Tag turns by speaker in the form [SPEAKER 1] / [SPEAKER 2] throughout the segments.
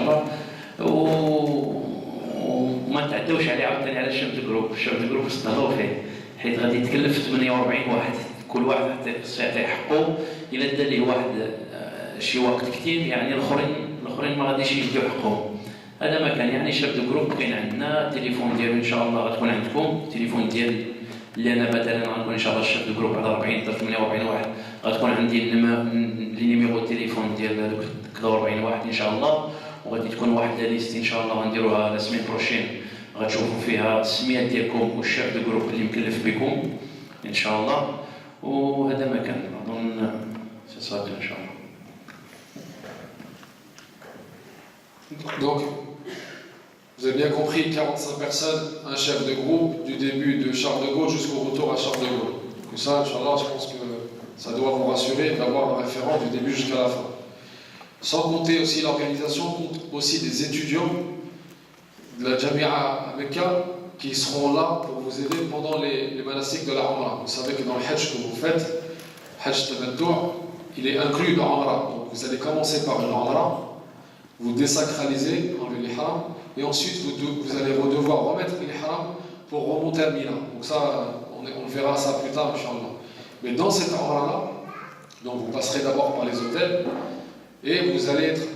[SPEAKER 1] الله. وما تعداوش عليه عاوتاني على الشبد جروب. الشبد جروب استناضوا فيه حيت غادي يتكلف 48 واحد، كل واحد خصو يعطيه حقه. الا دا ليه واحد شي وقت كثير يعني الاخرين ما غاديش يديو حقهم. هذا ما كان يعني شبد جروب. كاين عندنا التليفون ديالو ان شاء الله غتكون عندكم، التليفون ديالي اللي انا مثلا غنكون ان شاء الله الشبد جروب على 40 48 واحد، غتكون عندي لي نيميرو التليفون ديال هذوك 40 واحد ان شاء الله. وغادي تكون واحد لا ليست ان شاء الله غنديروها لا سمين بروشين، غتشوفوا فيها السميات ديالكم والشيف دو جروب اللي مكلف بكم ان شاء الله. وهذا ما كان اظن سيصادق ان شاء الله.
[SPEAKER 2] Donc, vous avez bien compris, 45 personnes, un chef de groupe, du début de Charles de Gaulle jusqu'au retour à Charles de Gaulle. Donc ça, Inch'Allah, je pense que ça doit vous rassurer d'avoir un référent du début jusqu'à la fin. Sans compter aussi l'organisation, compte aussi des étudiants de la Jamia à Mecca qui seront là pour vous aider pendant les manastiques de la Umrah. Vous savez que dans le Hajj que vous faites, Hajj Tamattu', il est inclus dans Umrah. Donc vous allez commencer par une Umrah, vous désacralisez, enlevez l'ihram, et ensuite vous allez devoir remettre l'ihram pour remonter à Mina. Donc ça, on verra ça plus tard, Inch'Allah. Mais dans cette Umrah-là, donc vous passerez d'abord par les hôtels, et vous allez être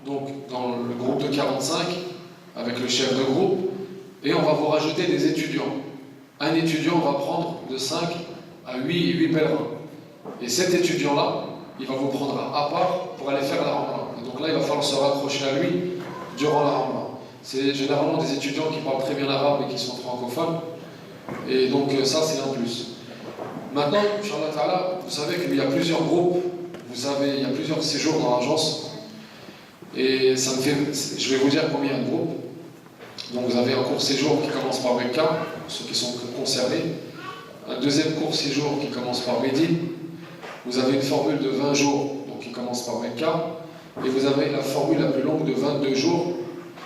[SPEAKER 2] donc dans le groupe de 45 avec le chef de groupe, et on va vous rajouter des étudiants. Un étudiant va prendre de 5 à 8 pèlerins. Et cet étudiant-là, il va vous prendre à part pour aller faire la Umrah. Et donc là, il va falloir se raccrocher à lui durant la Umrah. C'est généralement des étudiants qui parlent très bien l'arabe et qui sont francophones. Et donc ça, c'est un plus. Maintenant, Inch'Allah Ta'ala, vous savez qu'il y a plusieurs groupes. Il y a plusieurs séjours dans l'agence. Et ça me fait, je vais vous dire combien de groupes. Donc vous avez un court séjour qui commence par Mecca, pour ceux qui sont concernés. Un deuxième court séjour qui commence par Médine. Vous avez une formule de 20 jours donc qui commence par Mecca. Et vous avez la formule la plus longue de 22 jours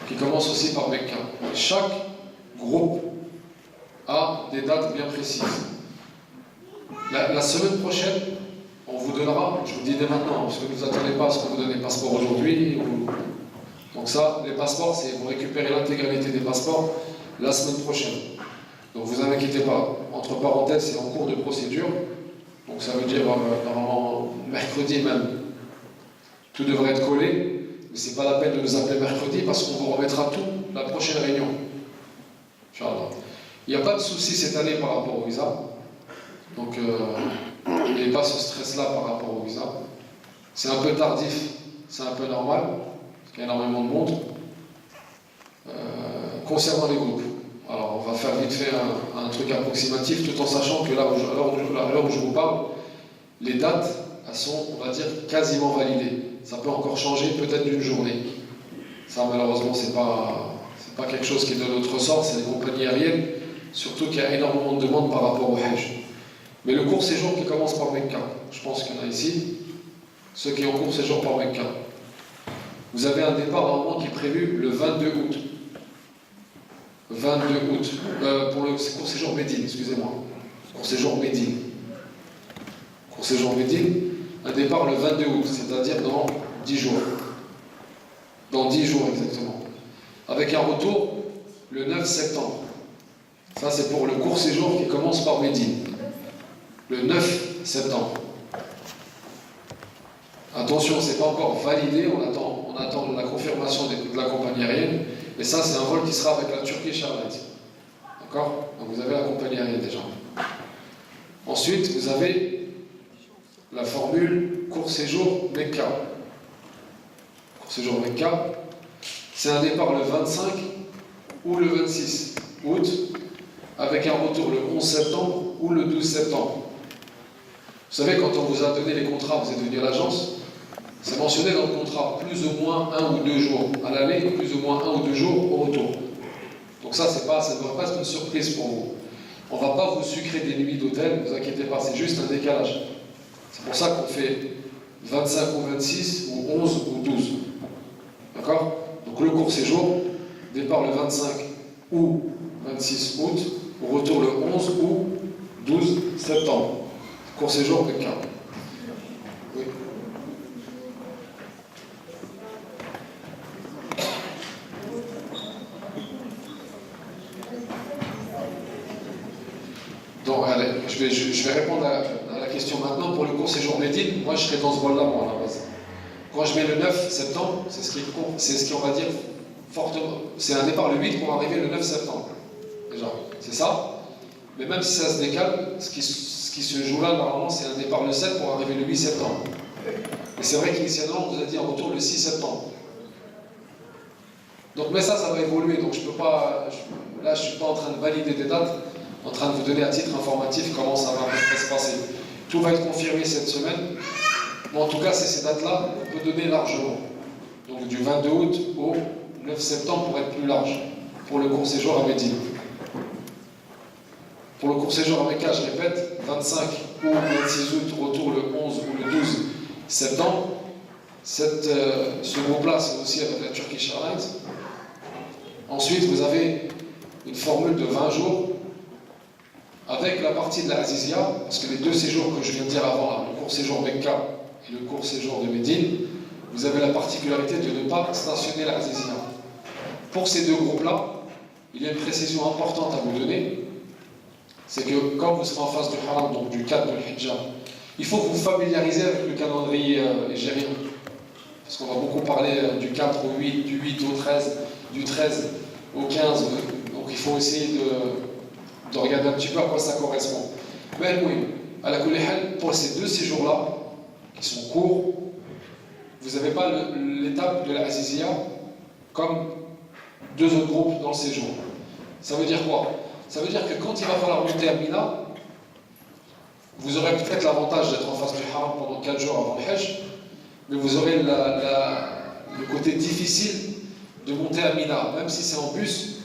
[SPEAKER 2] qui commence aussi par Mecca. Chaque groupe a des dates bien précises. La semaine prochaine, on vous donnera, je vous le dis dès maintenant, parce que ne vous attendez pas à ce qu'on vous donne les passeports aujourd'hui. Donc ça, les passeports, c'est vous récupérez l'intégralité des passeports la semaine prochaine. Donc vous inquiétez pas. Entre parenthèses, c'est en cours de procédure. Donc ça veut dire normalement mercredi même, tout devrait être collé. Mais c'est pas la peine de nous appeler mercredi parce qu'on vous remettra tout la prochaine réunion. Inch'Allah. Il n'y a pas de souci cette année par rapport au visa. Donc n'ayez pas ce stress-là par rapport au visa. C'est un peu tardif, c'est un peu normal, parce qu'il y a énormément de monde. Concernant les groupes, alors on va faire vite fait un truc approximatif, tout en sachant que là, à l'heure où je vous parle, les dates, elles sont, on va dire, quasiment validées. Ça peut encore changer, peut-être d'une journée. Ça, malheureusement, c'est pas quelque chose qui est de notre ressort, c'est les compagnies aériennes, surtout qu'il y a énormément de demandes par rapport au Hajj. Mais le court séjour qui commence par Mecca, je pense qu'il y en a ici, ceux qui ont court séjour par Mecca. Vous avez un départ normalement qui est prévu le 22 août. 22 août. Pour le court séjour Médine, excusez-moi. Court séjour Médine. Court séjour Médine, un départ le 22 août, c'est-à-dire dans 10 jours. Dans 10 jours exactement. Avec un retour le 9 septembre. Ça, c'est pour le court séjour qui commence par Médine. Le 9 septembre. Attention, ce n'est pas encore validé, on attend la confirmation de la compagnie aérienne. Et ça, c'est un vol qui sera avec la Turkish Airlines. D'accord? Donc vous avez la compagnie aérienne déjà. Ensuite, vous avez la formule court séjour Mecca. Court séjour Mecca, c'est un départ le 25 ou le 26 août, avec un retour le 11 septembre ou le 12 septembre. Vous savez, quand on vous a donné les contrats, vous êtes venu à l'agence, c'est mentionné dans le contrat, plus ou moins 1 ou 2 jours à l'aller, plus ou moins 1 ou 2 jours au retour. Donc ça ne doit pas être une surprise pour vous. On ne va pas vous sucrer des nuits d'hôtel, ne vous inquiétez pas, c'est juste un décalage. C'est pour ça qu'on fait 25 ou 26, ou 11 ou 12. D'accord? Donc le court séjour, départ le 25 ou 26 août, au retour le 11 ou 12 septembre. Court séjour de cas. Oui. je vais répondre à la question maintenant. Pour le court séjour Médine, moi je serai dans ce rôle-là, moi, à la base. Quand je mets le 9 septembre, c'est ce qui, on va dire, fortement. C'est un départ le 8 pour arriver le 9 septembre. Déjà, c'est ça. Mais même si ça se décale, ce qui se joue là, normalement, c'est un départ le 7 pour arriver le 8 septembre. Et c'est vrai qu'initialement, on vous a dit en retour le 6 septembre. Donc, mais ça va évoluer. Donc, je peux pas. Là, je ne suis pas en train de valider des dates, en train de vous donner à titre informatif comment ça va se passer. Tout va être confirmé cette semaine. Mais en tout cas, c'est ces dates-là qu'on peut donner largement. Donc, du 22 août au 9 septembre pour être plus large, pour le court séjour à Médine. Pour le court séjour à Mecca, je répète, 25 ou 26 août, retour le 11 ou le 12 septembre. Ce groupe-là, c'est aussi avec la Turkish Airlines. Ensuite, vous avez une formule de 20 jours avec la partie de la Azizia, parce que les deux séjours que je viens de dire avant, là, le court séjour Mecca et le court séjour de Médine, vous avez la particularité de ne pas stationner la Azizia. Pour ces deux groupes-là, il y a une précision importante à vous donner. C'est que quand vous serez en face du haram, donc du 4 de l'Hijjah, il faut que vous familiarisez avec le calendrier égérien. Parce qu'on va beaucoup parler du 4 au 8, du 8 au 13, du 13 au 15. Donc il faut essayer de regarder un petit peu à quoi ça correspond. Mais oui, à la Kulihal, pour ces deux séjours-là, qui sont courts, vous n'avez pas l'étape de la Azizia comme deux autres groupes dans le séjour. Ça veut dire quoi? Ça veut dire que quand il va falloir monter à Mina, vous aurez peut-être l'avantage d'être en face du haram pendant 4 jours avant le Hajj, mais vous aurez le côté difficile de monter à Mina, même si c'est en bus.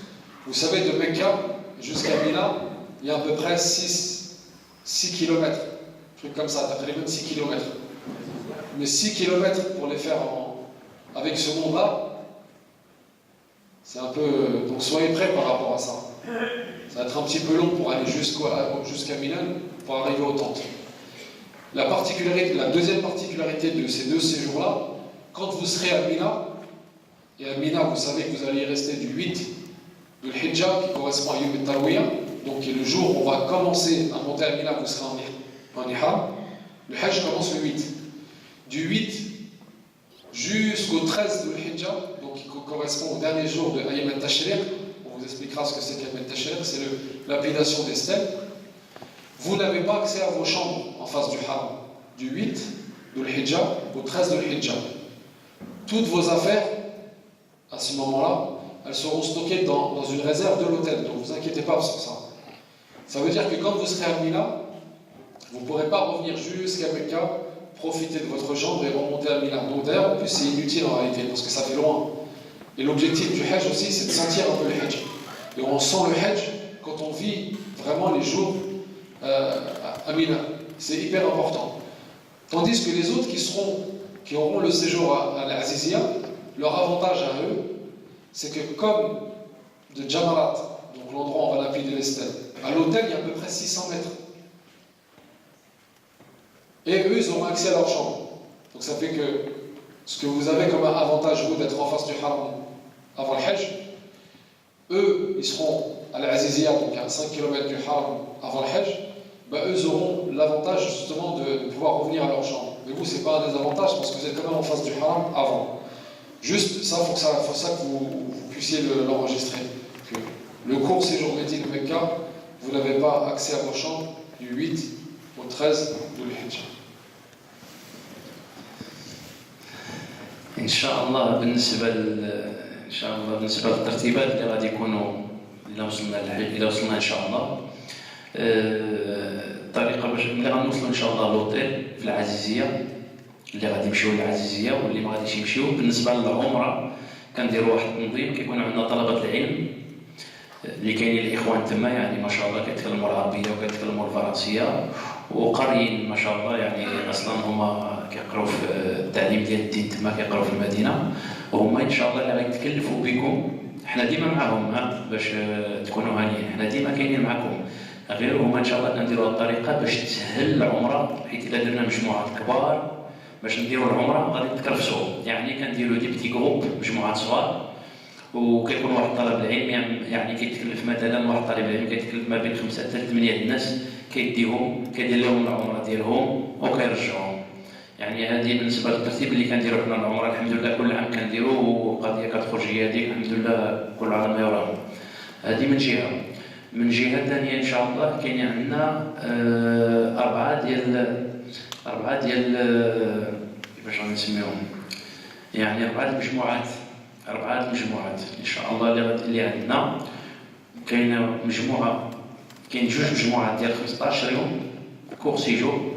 [SPEAKER 2] Vous savez, de Mecca jusqu'à Mina, il y a à peu près 6 km, un truc comme ça, d'après les mêmes 6 km. Mais 6 km pour les faire avec ce monde-là, c'est un peu. Donc soyez prêts par rapport à ça. Ça va être un petit peu long pour aller jusqu'à Milan, pour arriver aux tentes. La deuxième particularité de ces deux séjours-là, quand vous serez à Mina, et à Mina, vous savez que vous allez y rester du 8 de l'Hijjah, qui correspond à Yom al-Tarwiyah, donc qui est le jour où on va commencer à monter à Mina, vous serez en Ihram. Le Hajj commence le 8. Du 8 jusqu'au 13 de l'Hijjah, donc qui correspond au dernier jour de Ayyam al-Tashriq. On vous expliquera ce que c'est qu'Ayyam al-Tashriq, c'est l'appellation des stèles. Vous n'avez pas accès à vos chambres en face du haram, du 8 de l'Hijjah au 13 de l'Hijjah. Toutes vos affaires, à ce moment-là, elles seront stockées dans une réserve de l'hôtel, donc ne vous inquiétez pas sur ça. Ça veut dire que quand vous serez à Mina, vous ne pourrez pas revenir jusqu'à Mecca, profiter de votre chambre et remonter à Mina. Donc d'ailleurs, en plus, c'est inutile en réalité, parce que ça fait loin. Et l'objectif du Hajj aussi, c'est de sentir un peu le Hajj. Et on sent le Hajj quand on vit vraiment les jours à Mina. C'est hyper important. Tandis que les autres qui auront le séjour à l'Azizia, leur avantage à eux, c'est que comme de Jamarat, donc l'endroit où on va lapider les stèles, à l'hôtel, il y a à peu près 600 mètres. Et eux, ils auront accès à leur chambre. Donc ça fait que ce que vous avez comme avantage, vous, d'être en face du haram avant le Hajj, eux, ils seront à l'Azizia, donc à 5 km du haram avant le Hajj, eux auront l'avantage justement de pouvoir revenir à leur chambre. Mais vous, ce n'est pas un désavantage parce que vous êtes quand même en face du haram avant. Juste, ça, il faut que vous puissiez l'enregistrer. Le court séjour Médine-Mecca, vous n'avez pas accès à vos chambres du 8 au 13 de l'Hijjah.
[SPEAKER 1] إن شاء الله بالنسبة للترتيبات اللي غادي يكونوا إذا وصلنا إن شاء الله الطريقة باش ملي غنوصلوا إن شاء الله لوطيل في العزيزية اللي غادي يمشيو للعزيزية واللي ما غاديش يمشيو بالنسبة للعمرة كنديروا واحد التنظيم كيكون عندنا طلبة العلم اللي كاينين الإخوان تما يعني ما شاء الله كيتكلموا العربية وكيتكلموا الفرنسية وقاريين ما شاء الله يعني أصلا هما كيقراو في التعليم ديال الدين تما كيقراو في المدينة وهما إن شاء الله اللي غيتكلفوا بكم حنا ديما معاهم باش تكونوا هانيين حنا ديما كاينين معكم غير هما إن شاء الله كنديروا الطريقة باش تسهل العمرة حيت إلا درنا مجموعات كبار باش نديروا العمرة غادي نتكرفسوا يعني كنديروا دي بتي جروب مجموعات صغار وكيكون واحد الطالب العلم يعني كيتكلف مثلا واحد الطالب العلم كيتكلف ما بين 5 حتى 8 الناس كيديهم كيدير لهم العمره ديالهم وكيرجعهم. يعني هذه بالنسبه للترتيب اللي كنديرو حنا العمره الحمد لله كل عام كنديرو، وقضيه كتخرج هي هذيك الحمد لله كل عام ما يرام. هذه من جهه. من جهه ثانيه ان شاء الله كاين عندنا أربعة ديال كيفاش غادي نسميهم، يعني أربعة المجموعات إن شاء الله اللي عندنا. كاين جوج مجموعات ديال 15 يوم كورسيجور،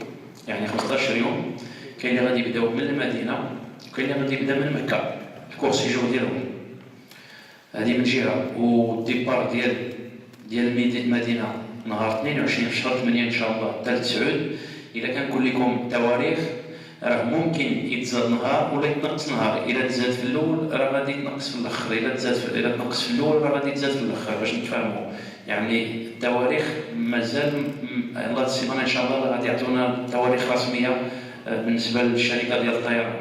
[SPEAKER 1] يعني 15 يوم. كاين اللي غادي يبداو من المدينة وكاين اللي غادي يبدا من مكة الكورسيجور ديالهم. هذه من جهة. والديبار ديال المدينة نهار 22 في شهر 8 إن شاء الله حتى 9. إلا كنقول لكم تواريخ راه ممكن يتزاد نهار ولا يتنقص نهار. إلا تزاد في الأول راه غادي يتنقص في الآخر، إلا تنقص في الأول راه غادي يتزاد في الآخر باش نتفاهموا. يعني التواريخ مازال الله السيمانة إن شاء الله غادي يعطونا تواريخ رسمية بالنسبة للشركة ديال الطيران.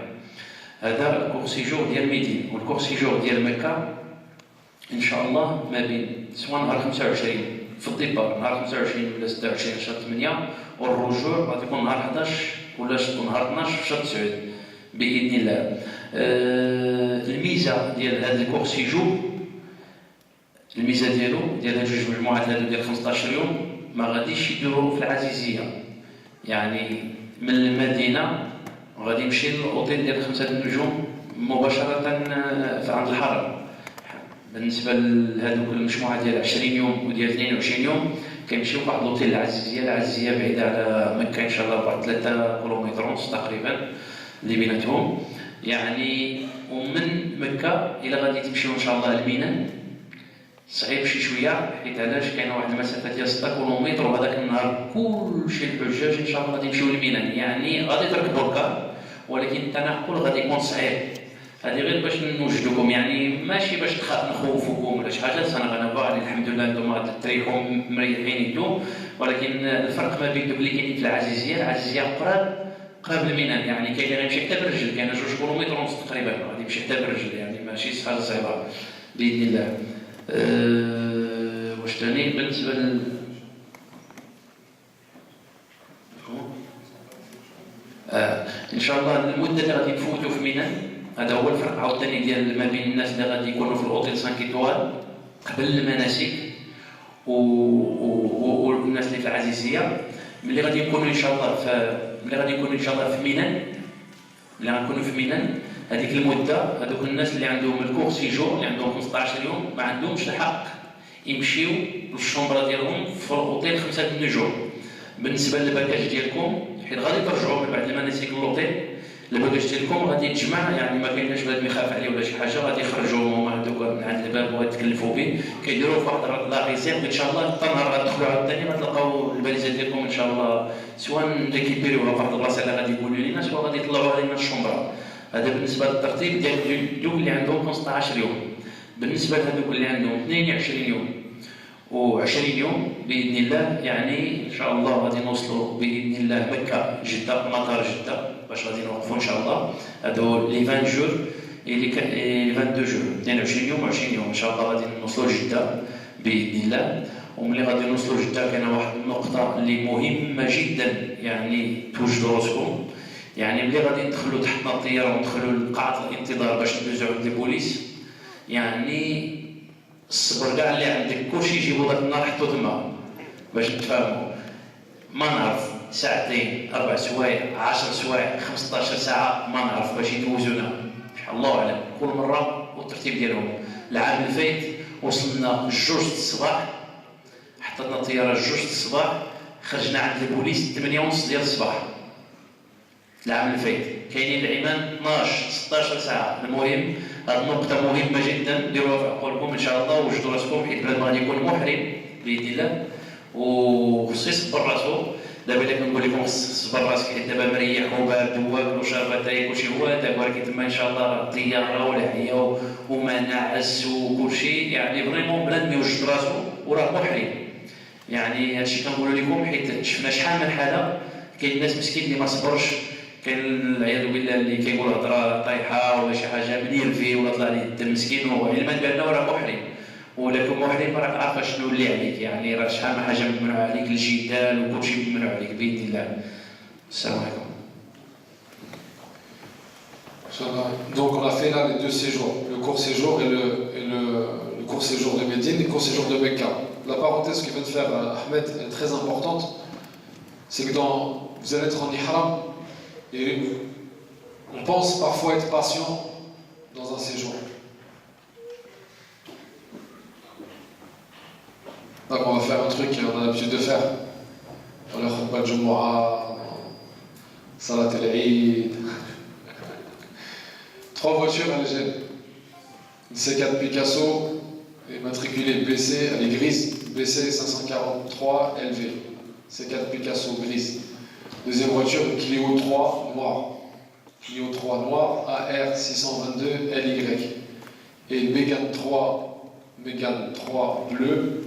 [SPEAKER 1] هذا الكورسيجور ديال ميدين. والكورسيجور ديال مكة إن شاء الله ما بين سواء نهار 25 في الديبار نهار 25 ولا 26 شهر 8، والرجوع غادي يكون نهار 11 ولا نهار 12 في شهر 9 باذن الله. الميزه ديال هذا الكورسيجور، الميزه ديال هاد جوج مجموعات هادو ديال 15 يوم ما غاديش يديروا في العزيزيه. يعني من المدينه غادي يمشي للاوتيل ديال 5 نجوم مباشره عند الحرم. بالنسبه لهذوك المجموعه ديال 20 يوم وديال 22 يوم كيمشيو فواحد لوطيل العزيزيه بعيده على مكه ان شاء الله بواحد 3 كيلومتر ونص تقريبا اللي بيناتهم. يعني ومن مكه الى غادي تمشيو ان شاء الله لميناء صعيب شي شويه، حيت علاش كاينه واحد المسافه ديال 6 كيلومتر، وهذاك النهار كلشي الحجاج ان شاء الله غادي يمشيو لميناء. يعني غادي تركبوا الكار ولكن التنقل غادي يكون صعيب. هذه غير باش نوجدوكم، يعني ماشي باش نخوفوكم ولا شي حاجه. انا غنبغي الحمد لله انتم غادي تريحوا مريحين انتم، ولكن الفرق ما بين دوك اللي كاينين في العزيزيه قراب الميناء. يعني كاين اللي غيمشي حتى بالرجل، كاين 2 كيلومتر ونص تقريبا غادي يمشي حتى بالرجل، يعني ماشي حاجه صعيبه باذن الله. واش ثاني بالنسبه ان شاء الله المده اللي غادي نفوتوا في ميناء هذا هو الفرق عاوتاني ديال ما بين الناس اللي غادي يكونوا في الاوتيل 5 ايطوال قبل المناسك والناس اللي في العزيزيه. ملي غادي يكونوا ان شاء الله ملي غنكونوا في ميناء هذيك المده هذوك الناس اللي عندهم الكورسيجور اللي عندهم 15 يوم ما عندهمش الحق يمشيو للشومبره ديالهم في الاوتيل 5 نجوم. بالنسبه للباكاج ديالكم حيت غادي ترجعوا من بعد المناسك للوطيل، الباكاج ديالكم غادي يتجمع، يعني ما كاينش بنادم يخاف عليه ولا شي حاجه، غادي يخرجوا هما هذوك من عند الباب وغيتكلفوا به، كيديروه في واحد لا ريزيرف ان شاء الله. حتى نهار غتدخلوا عاوتاني غتلقاو الباليزات ديالكم ان شاء الله سواء ريكيبيريوها في واحد البلاصه اللي غادي يقولوا لنا، سواء غادي يطلعوها لنا الشومبره. هذا بالنسبه للترتيب ديال دوك اللي عندهم 15 يوم. بالنسبه لهذوك اللي عندهم 22 يوم و20 يوم باذن الله، يعني ان شاء الله غادي نوصلوا باذن الله مكه جده مطار جده باش غادي نوقفوا ان شاء الله. هادو لي 20 جور لي 22 جور 22 يوم و20 يوم ان شاء الله غادي نوصلوا جده باذن الله. وملي غادي نوصلوا جده كاينه واحد النقطه اللي مهمه جدا يعني توجدوا راسكم. يعني ملي غادي ندخلوا تحتنا الطياره وندخلوا لقاعه الانتظار باش ندوزو عند البوليس، يعني الصبر كاع اللي عندك كلشي يجيبوا داك النهار حطو تما باش نتفاهموا. ما نعرف ساعتين 4 سوايع 10 سوايع 15 ساعه ما نعرف باش يدوزونا الله اعلم كل مره والترتيب ديالهم. العام اللي فات وصلنا 2 الصباح، حطتنا الطياره 2 الصباح، خرجنا عند البوليس 8 ونص ديال الصباح. العام اللي فات كاينين العمام 12 16 ساعه. المهم هذه النقطه مهمه جدا ديروها في عقولكم ان شاء الله، وجدوا راسكم حيت بلاد ما غادي يكون محرم باذن الله، وخصو يصبر راسو. دابا اللي كنقول لكم صبر راسك حيت دابا مريح وبارد وواكل وشارب تاي كلشي هو هذاك، ولكن تما ان شاء الله الطياره والحياه ومناعس وكلشي، يعني فريمون بلاد يوجد راسو وراه محرم. يعني هادشي كنقول لكم حيت شفنا شحال من حاله كاين ناس مسكين اللي ما صبرش، كاين العياذ بالله اللي كيقول هضره طايحه ولا شي حاجه من يرفي ولا طلع ليه الدم مسكين، وعلما بانه راه محرم. ولا كون وحدين راك عارف شنو اللي عليك، يعني راه شحال من حاجه ممنوع عليك، الجدال وكلشي ممنوع عليك باذن الله. السلام عليكم.
[SPEAKER 2] Donc on a fait là les deux séjours, le court séjour et le court séjour de Médine et le court séjour de Mecca. La parenthèse que vient de faire Ahmed est très importante, c'est que vous allez être en ihram et on pense parfois être patient dans un séjour. Donc on va faire un truc qu'on a l'habitude de faire. On a khutbah al-Jumu'ah, Salat al-Eid. 3 voitures à l'Algérie. Une C4 Picasso, matriculée BC, elle est grise, BC 543 LV. C4 Picasso grise. Deuxième voiture, une Clio 3 noire. Clio 3 noire, AR 622 LY. Et une Mégane 3 bleu,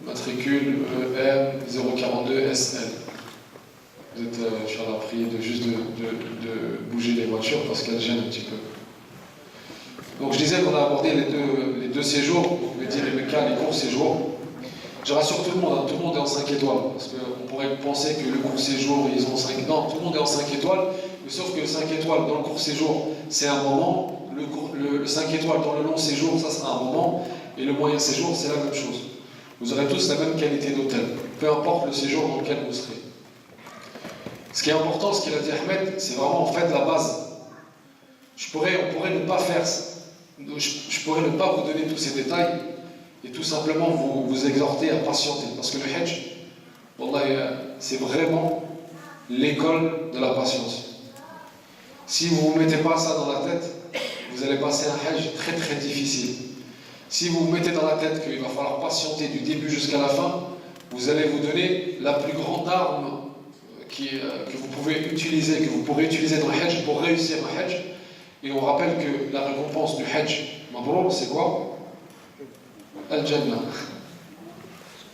[SPEAKER 2] matricule EM 042 SL. Vous êtes, je suis prié de bouger les voitures parce qu'elles gênent un petit peu. Donc je disais qu'on a abordé les deux séjours, Médine et Mecca, les courts séjours. Je rassure tout le monde est en 5 étoiles, parce qu'on pourrait penser que le court séjour, ils ont 5... Non, tout le monde est en 5 étoiles, mais sauf que le 5 étoiles dans le court séjour, c'est un moment, le 5 étoiles dans le long séjour, ça sera un moment, et le moyen séjour, c'est la même chose. Vous aurez tous la même qualité d'hôtel, peu importe le séjour dans lequel vous serez. Ce qui est important, ce qu'il a dit Ahmed, c'est vraiment en fait la base. On pourrait ne pas faire, je pourrais ne pas vous donner tous ces détails et tout simplement vous exhorter à patienter. Parce que le Hajj, c'est vraiment l'école de la patience. Si vous ne vous mettez pas ça dans la tête, vous allez passer un Hajj très très difficile. Si vous vous mettez dans la tête qu'il va falloir patienter du début jusqu'à la fin, vous allez vous donner la plus grande arme que vous pourrez utiliser dans le Hajj pour réussir le Hajj. Et on rappelle que la récompense du Hajj Mabrour, c'est quoi? Al-Jannah.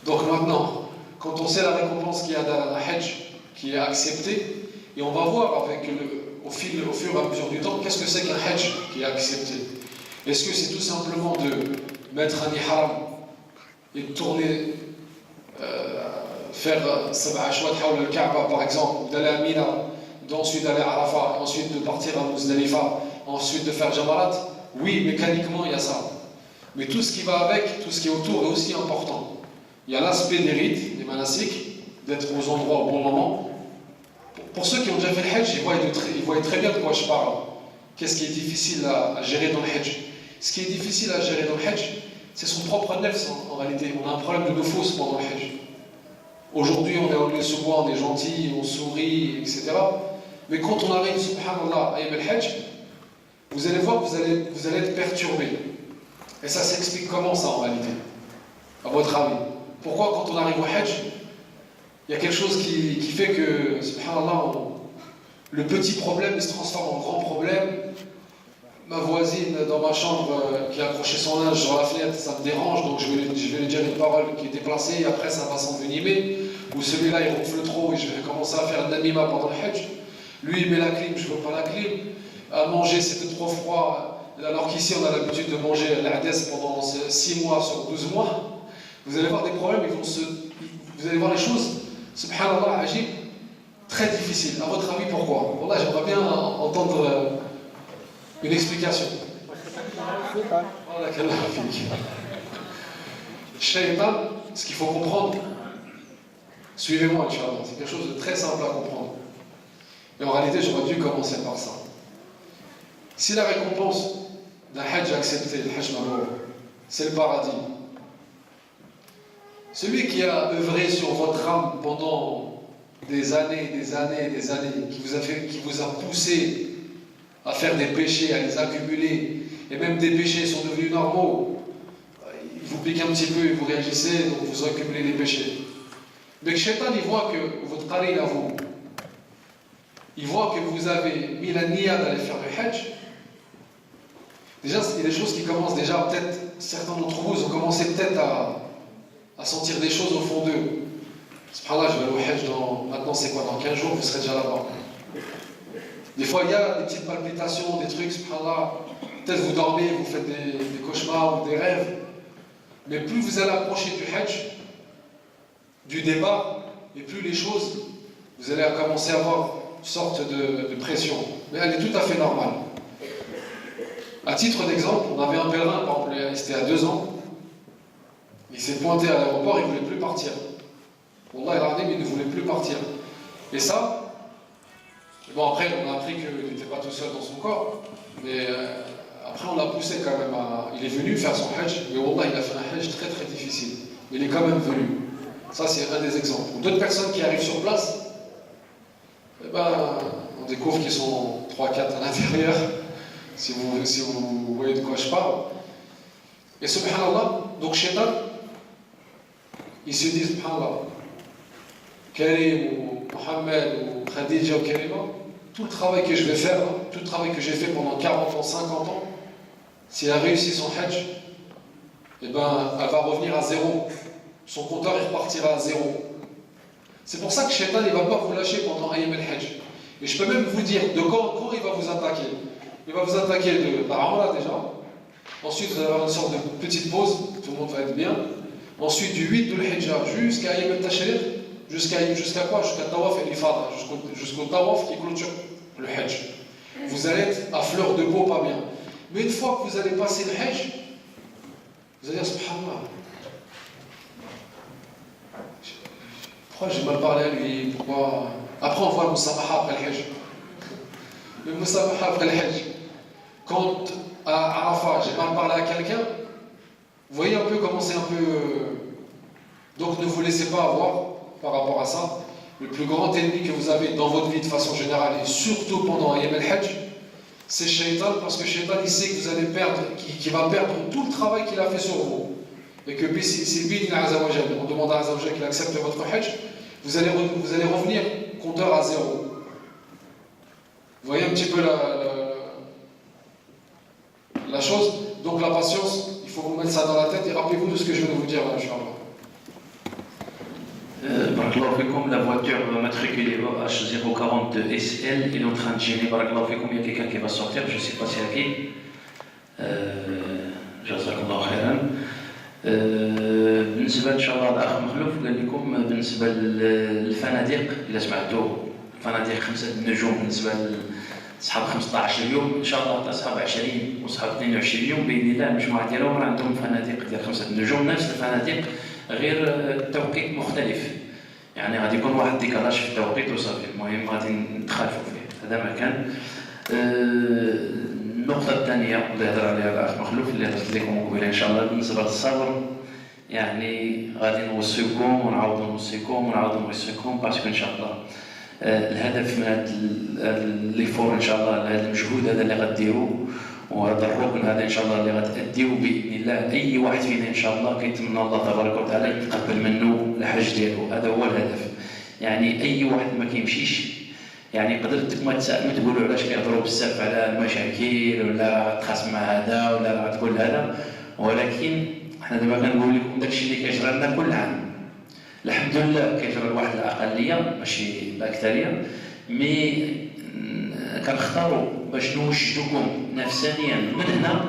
[SPEAKER 2] Donc maintenant, quand on sait la récompense qu'il y a dans le Hajj qui est acceptée, et on va voir au fur et à mesure du temps, qu'est-ce que c'est qu'un Hajj qui est accepté? Est-ce que c'est tout simplement de mettre un ihram et de tourner, faire Sab'a Ashwat Hawla al-Kaaba par exemple, d'aller à Mina, d'ensuite d'aller à Arafat, ensuite de partir à Muzdalifa, ensuite de faire Jamarat? Oui, mécaniquement il y a ça. Mais tout ce qui va avec, tout ce qui est autour est aussi important. Il y a l'aspect des rites, des manasiks, d'être aux endroits au bon moment. Pour ceux qui ont déjà fait le Hajj, ils voient très bien de quoi je parle. Qu'est-ce qui est difficile à gérer dans le Hajj? Ce qui est difficile à gérer dans le Hajj, c'est son propre nefs en réalité. On a un problème de nefous pendant le Hajj. Aujourd'hui, on est en lieu sous bois, on est gentil, on sourit, etc. Mais quand on arrive, subhanallah, à Yom el-Hajj, vous allez voir que vous allez être perturbé. Et ça s'explique comment ça en réalité? À votre avis? Pourquoi quand on arrive au Hajj, il y a quelque chose qui fait que, subhanallah, le petit problème il se transforme en grand problème? Ma voisine dans ma chambre qui a accroché son linge sur la fenêtre, ça me dérange, donc je vais lui dire une parole qui est déplacée et après ça va s'envenimer. Ou celui-là il ronfle trop et je vais commencer à faire un namima pendant le Hajj. Lui il met la clim, je ne veux pas la clim. À manger c'était trop froid. Alors qu'ici on a l'habitude de manger l'Hadès pendant 6 mois sur 12 mois. Vous allez voir des problèmes, vous allez voir les choses, subhanallah, ajib, très difficiles. À votre avis pourquoi? Voilà, j'aimerais bien entendre une explication. Shaitan, ce qu'il faut comprendre, suivez-moi, Inch'Allah, c'est quelque chose de très simple à comprendre. Et en réalité, j'aurais dû commencer par ça. Si la récompense d'un Hajj accepté, le Hajj Mabrour, c'est le paradis, celui qui a œuvré sur votre âme pendant des années, qui vous a poussé à faire des péchés, à les accumuler, et même des péchés sont devenus normaux, il vous pique un petit peu et vous réagissez, donc vous accumulez des péchés. Mais le Shaitan, il voit que votre qarin à vous, il voit que vous avez mis la niya d'aller faire le Hajj. Déjà, il y a des choses qui commencent déjà, peut-être, certains d'entre vous ont commencé peut-être à sentir des choses au fond d'eux. Subhanallah, je vais aller au Hajj maintenant c'est quoi, dans 15 jours, vous serez déjà là-bas. Des fois, il y a des petites palpitations, des trucs, subhanallah. Peut-être vous dormez, vous faites des cauchemars ou des rêves. Mais plus vous allez approcher du Hajj, du départ, et plus les choses, vous allez commencer à avoir une sorte de pression. Mais elle est tout à fait normale. À titre d'exemple, on avait un pèlerin, par exemple, c'était à 2 ans, il s'est pointé à l'aéroport, il ne voulait plus partir. Wallah, il ne voulait plus partir. Et ça, bon après on a appris qu'il n'était pas tout seul dans son corps, mais après on l'a poussé quand même à... Il est venu faire son Hajj, mais Wallah il a fait un Hajj très très difficile. Mais il est quand même venu. Ça c'est un des exemples. D'autres personnes qui arrivent sur place, eh ben, on découvre qu'ils sont 3-4 à l'intérieur, si vous voyez de quoi je parle. Et subhanallah, donc Shaitan, ils se disent subhanallah, Karim ou Mohamed ou Khadija ou Karima, tout le travail que je vais faire, tout le travail que j'ai fait pendant 40 ans, 50 ans, si elle a réussi son Hajj, eh ben, elle va revenir à zéro. Son compteur il repartira à zéro. C'est pour ça que Shaitan ne va pas vous lâcher pendant Ayyam al-Hajj. Et je peux même vous dire de quand il va vous attaquer. Il va vous attaquer de la Umrah déjà. Ensuite, vous allez avoir une sorte de petite pause, tout le monde va être bien. Ensuite, du 8 de l'Hijjah jusqu'à Ayyam al-Tashriq, jusqu'à quoi? Jusqu'à Tawaf et l'Ifada, jusqu'au Tawaf qui clôture le Hajj. Vous allez être à fleur de peau, pas bien. Mais une fois que vous allez passer le Hajj, vous allez dire subhanallah. Pourquoi j'ai mal parlé à lui? Pourquoi? Après, on voit le Musamaha après le Hajj. Le Musamaha après le Hajj. Quand à Arafat, j'ai mal parlé à quelqu'un, vous voyez un peu comment c'est un peu. Donc ne vous laissez pas avoir par rapport à ça. Le plus grand ennemi que vous avez dans votre vie de façon générale, et surtout pendant Ayyam al-Hajj, c'est Shaitan, parce que Shaitan il sait que vous allez perdre, qu'il va perdre tout le travail qu'il a fait sur vous. Et que c'est Bidna Azawajal, on demande à Azawajal qu'il accepte votre Hajj, vous allez revenir compteur à zéro. Vous voyez un petit peu la chose. Donc la patience, il faut vous mettre ça dans la tête et rappelez-vous de ce que je viens de vous dire là, Inch'Allah.
[SPEAKER 1] Barakallahu fikum, la voiture matriculée H042 SL, il est en train de gêner. Barakallahu fikum, il y a quelqu'un qui va sortir, je ne sais pas si c'est qui. Jazakallahu khairan. بالنسبه ان شاء الله الاخ مخلوف قال لكم بالنسبه للفنادق اذا سمعتوا فنادق 5 نجوم بالنسبه لاصحاب 15 يوم ان شاء الله اصحاب 20 واصحاب 22 يوم باذن الله المجموعه ديالهم عندهم فنادق ديال 5 نجوم نفس الفنادق غير التوقيت مختلف يعني غادي يكون واحد ديكالاج في التوقيت وصافي المهم غادي نتخالفوا فيه هذا ما كان. النقطة الثانية اللي هضر عليها الأخ مخلوف اللي هضرت لكم قبيله إن شاء الله بالنسبة للصبر يعني غادي نوصيكم ونعاودوا نوصيكم ونعاودوا نوصيكم باسكو إن شاء الله الهدف من هذا اللي فور إن شاء الله هذا المجهود هذا اللي غديروا وهذا الركن هذا إن شاء الله اللي غتأديوه بإذن الله أي واحد فينا إن شاء الله كيتمنى الله تبارك وتعالى يتقبل منه الحج ديالو هذا هو الهدف. يعني أي واحد ما كيمشيش يعني قدرت ما تسالوا تقولوا علاش كيهضروا بزاف على المشاكل ولا تخاصم مع هذا ولا تقول هذا ولكن حنا دابا كنقول لكم داكشي اللي كيجرى لنا كل عام الحمد لله كيجرى لواحد الاقليه ماشي الاكثريه مي كنختاروا باش نوجدوكم نفسانيا من هنا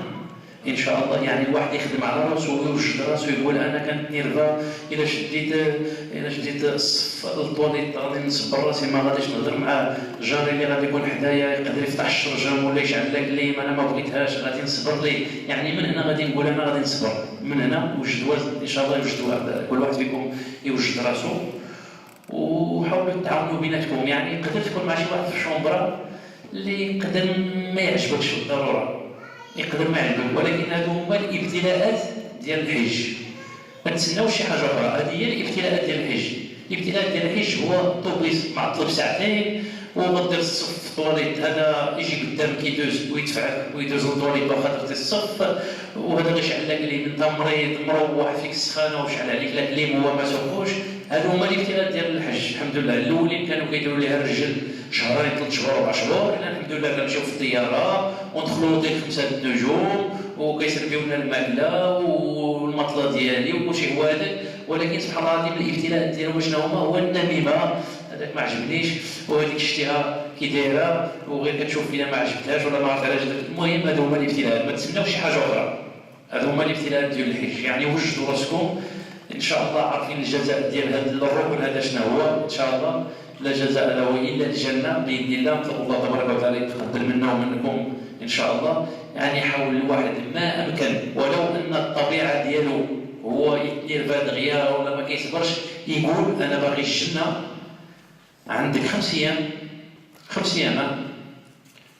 [SPEAKER 1] ان شاء الله يعني الواحد يخدم على راسو ويوجد راسو يقول انا كانت نيرفا الا شديت الصف الطواليت غادي نصبر راسي ما غاديش نهضر مع جاري اللي غادي يكون حدايا يقدر يفتح الشرجم ولا يشعل لك ليم انا ما بغيتهاش غادي نصبر ليه يعني من هنا غادي نقول انا غادي نصبر من هنا وجد ان شاء الله يوجدوا كل واحد فيكم يوجد راسو وحاولوا تعاونوا بيناتكم يعني يقدر تكون مع شي واحد في الشومبرا اللي يقدر ما يعجبكش بالضروره يقدر ما يعجبك ولكن هادو هما الابتلاءات ديال الحج ما تسناوش شي حاجه اخرى هذه هي الابتلاءات ديال الحج. الابتلاء ديال الحج هو الطوبيس معطل بساعتين وغدير الصف في الطواليت هذا يجي قدامك يدوز ويدفعك ويدوز الطواليت واخا درتي الصف وهذا غيشعل لك ليم انت مريض مروح فيك السخانه وشعل عليك لك ليم هو ما سوقوش. هادو هما الابتلاءات ديال الحج. الحمد لله الاولين كانوا كيديروا ليها الرجل شهرين 3 شهور 4 شهور حنا الحمد لله كنمشيو في الطياره وندخلوا لوطيل 5 نجوم وكيسربيو لنا الماكله والمطله ديالي وكلشي هو هذاك ولكن سبحان الله العظيم الابتلاء ديالهم شنو هما هو النميمه هذاك ما عجبنيش وهذيك شتيها كي دايره وغير كتشوف فيها ما عجبتهاش ولا ما عرفت علاش المهم هذا هما الابتلاء ما تسناوش شي حاجه اخرى هذو هما الابتلاءات ديال الحج. يعني وجدوا راسكم ان شاء الله عارفين الجزاء ديال هذا الركن هذا شنو هو. ان شاء الله لا جزاء له الا الجنه باذن الله. نطلب الله تبارك وتعالى يتقبل منا ومنكم ان شاء الله. يعني حاول الواحد ما امكن، ولو ان الطبيعه ديالو هو يدير بهاد غيار ولا ما كيصبرش، يقول انا باغي الجنه. عندك 5 ايام، 5 ايام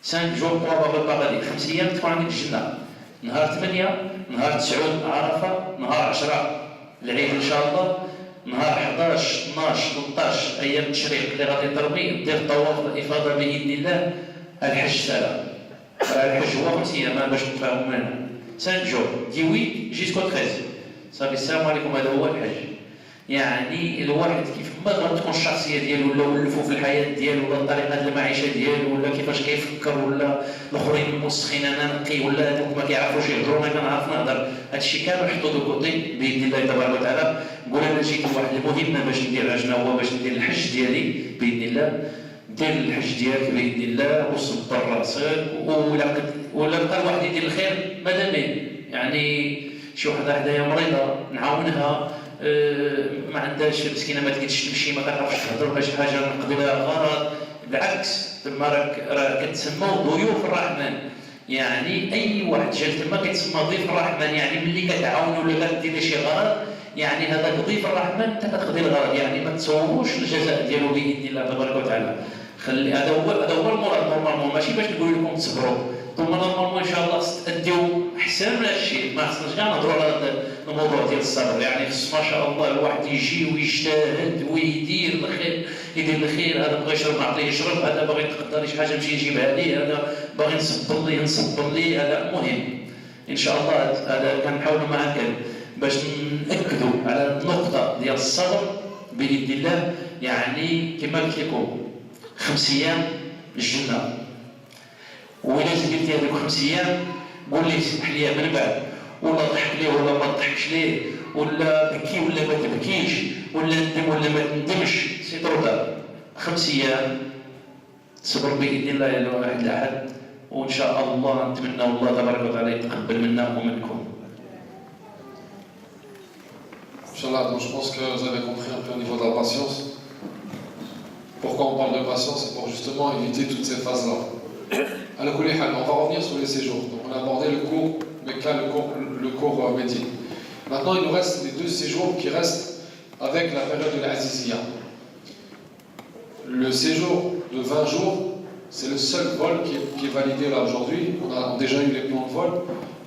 [SPEAKER 1] 5 جور بروبابل باغادي 5 ايام تكون عندك الجنه. نهار 8، نهار 9 عرفه، نهار 10 العيد ان شاء الله، نهار 11 12 13 ايام التشريق اللي غادي ترمي دير طواف الافاضه باذن الله. الحج سالا، الحج هو 5 ايام باش نتفاهموا منها. 5 جور دي 8 جيسكو 13 صافي. السلام عليكم. هذا هو الحج. يعني الواحد كيف ما تكون الشخصيه ديالو ولا ولفوا في الحياه ديالو ولا طريقه المعيشه ديالو ولا كيفاش كيفكر ولا الاخرين المسخين انا نقي ولا هذوك ما كيعرفوش يهضروا انا كنعرف نهضر، هادشي كامل حطو دو كوتي باذن الله تبارك وتعالى. نقول انا جيت لواحد المهمه باش ندير شنو هو، باش ندير الحج ديالي باذن الله. دير الحج ديالك باذن الله وصبر راسك، ولا بقى الواحد يدير الخير ماذا به. يعني شي وحده حدايا مريضه نعاونها، ما عندهاش مسكينه ما تقدش تمشي ما كتعرفش تهضر ولا شي حاجه نقضي لها غرض، بالعكس تما راه كتسموا ضيوف الرحمن. يعني اي واحد جا تما كيتسمى ضيف الرحمن. يعني ملي كتعاونوا ولا كدير شي غرض يعني هذاك ضيف الرحمن انت كتقضي الغرض. يعني ما تصوروش الجزاء ديالو باذن الله تبارك وتعالى. خلي هذا هو المراد نورمالمون، ماشي باش نقول لكم تصبروا. ثم نورمالمون ان شاء الله تأديو احسن من هادشي. ما خصناش كاع نهضروا على هذا الموضوع ديال الصبر. يعني خص ما شاء الله الواحد يجي ويجتهد ويدير الخير، يدير الخير. هذا بغى يشرب نعطيه يشرب، هذا باغي يتقدر لي شي حاجه نمشي نجيبها ليه، هذا باغي نصبر ليه. هذا مهم ان شاء الله. هذا كنحاولوا معاك باش ناكدوا على النقطه ديال الصبر باذن الله. يعني كما قلت لكم 5 ايام الجنه، وإلا قلتي هذوك 5 ايام قول لي سمح لي من بعد، ولا ضحك ليه ولا ما تضحكش ليه، ولا بكي ولا ما تبكيش، ولا ندم ولا ما تندمش، سي طردا. 5 ايام صبر باذن الله الى واحد الاحد، وان شاء الله نتمنى الله تبارك وتعالى يتقبل منا ومنكم.
[SPEAKER 2] Inch'Allah, donc je pense que vous avez compris un peu au niveau de la patience. Pourquoi on parle de patience? C'est pour justement éviter toutes ces phases-là. Alors, on va revenir sur les séjours. Donc, on a abordé le cours Mecca, le cours Médine. Maintenant, il nous reste les 2 séjours qui restent avec la période de l'Azizia. Le séjour de 20 jours, c'est le seul vol qui est validé là aujourd'hui. On a déjà eu les plans de vol.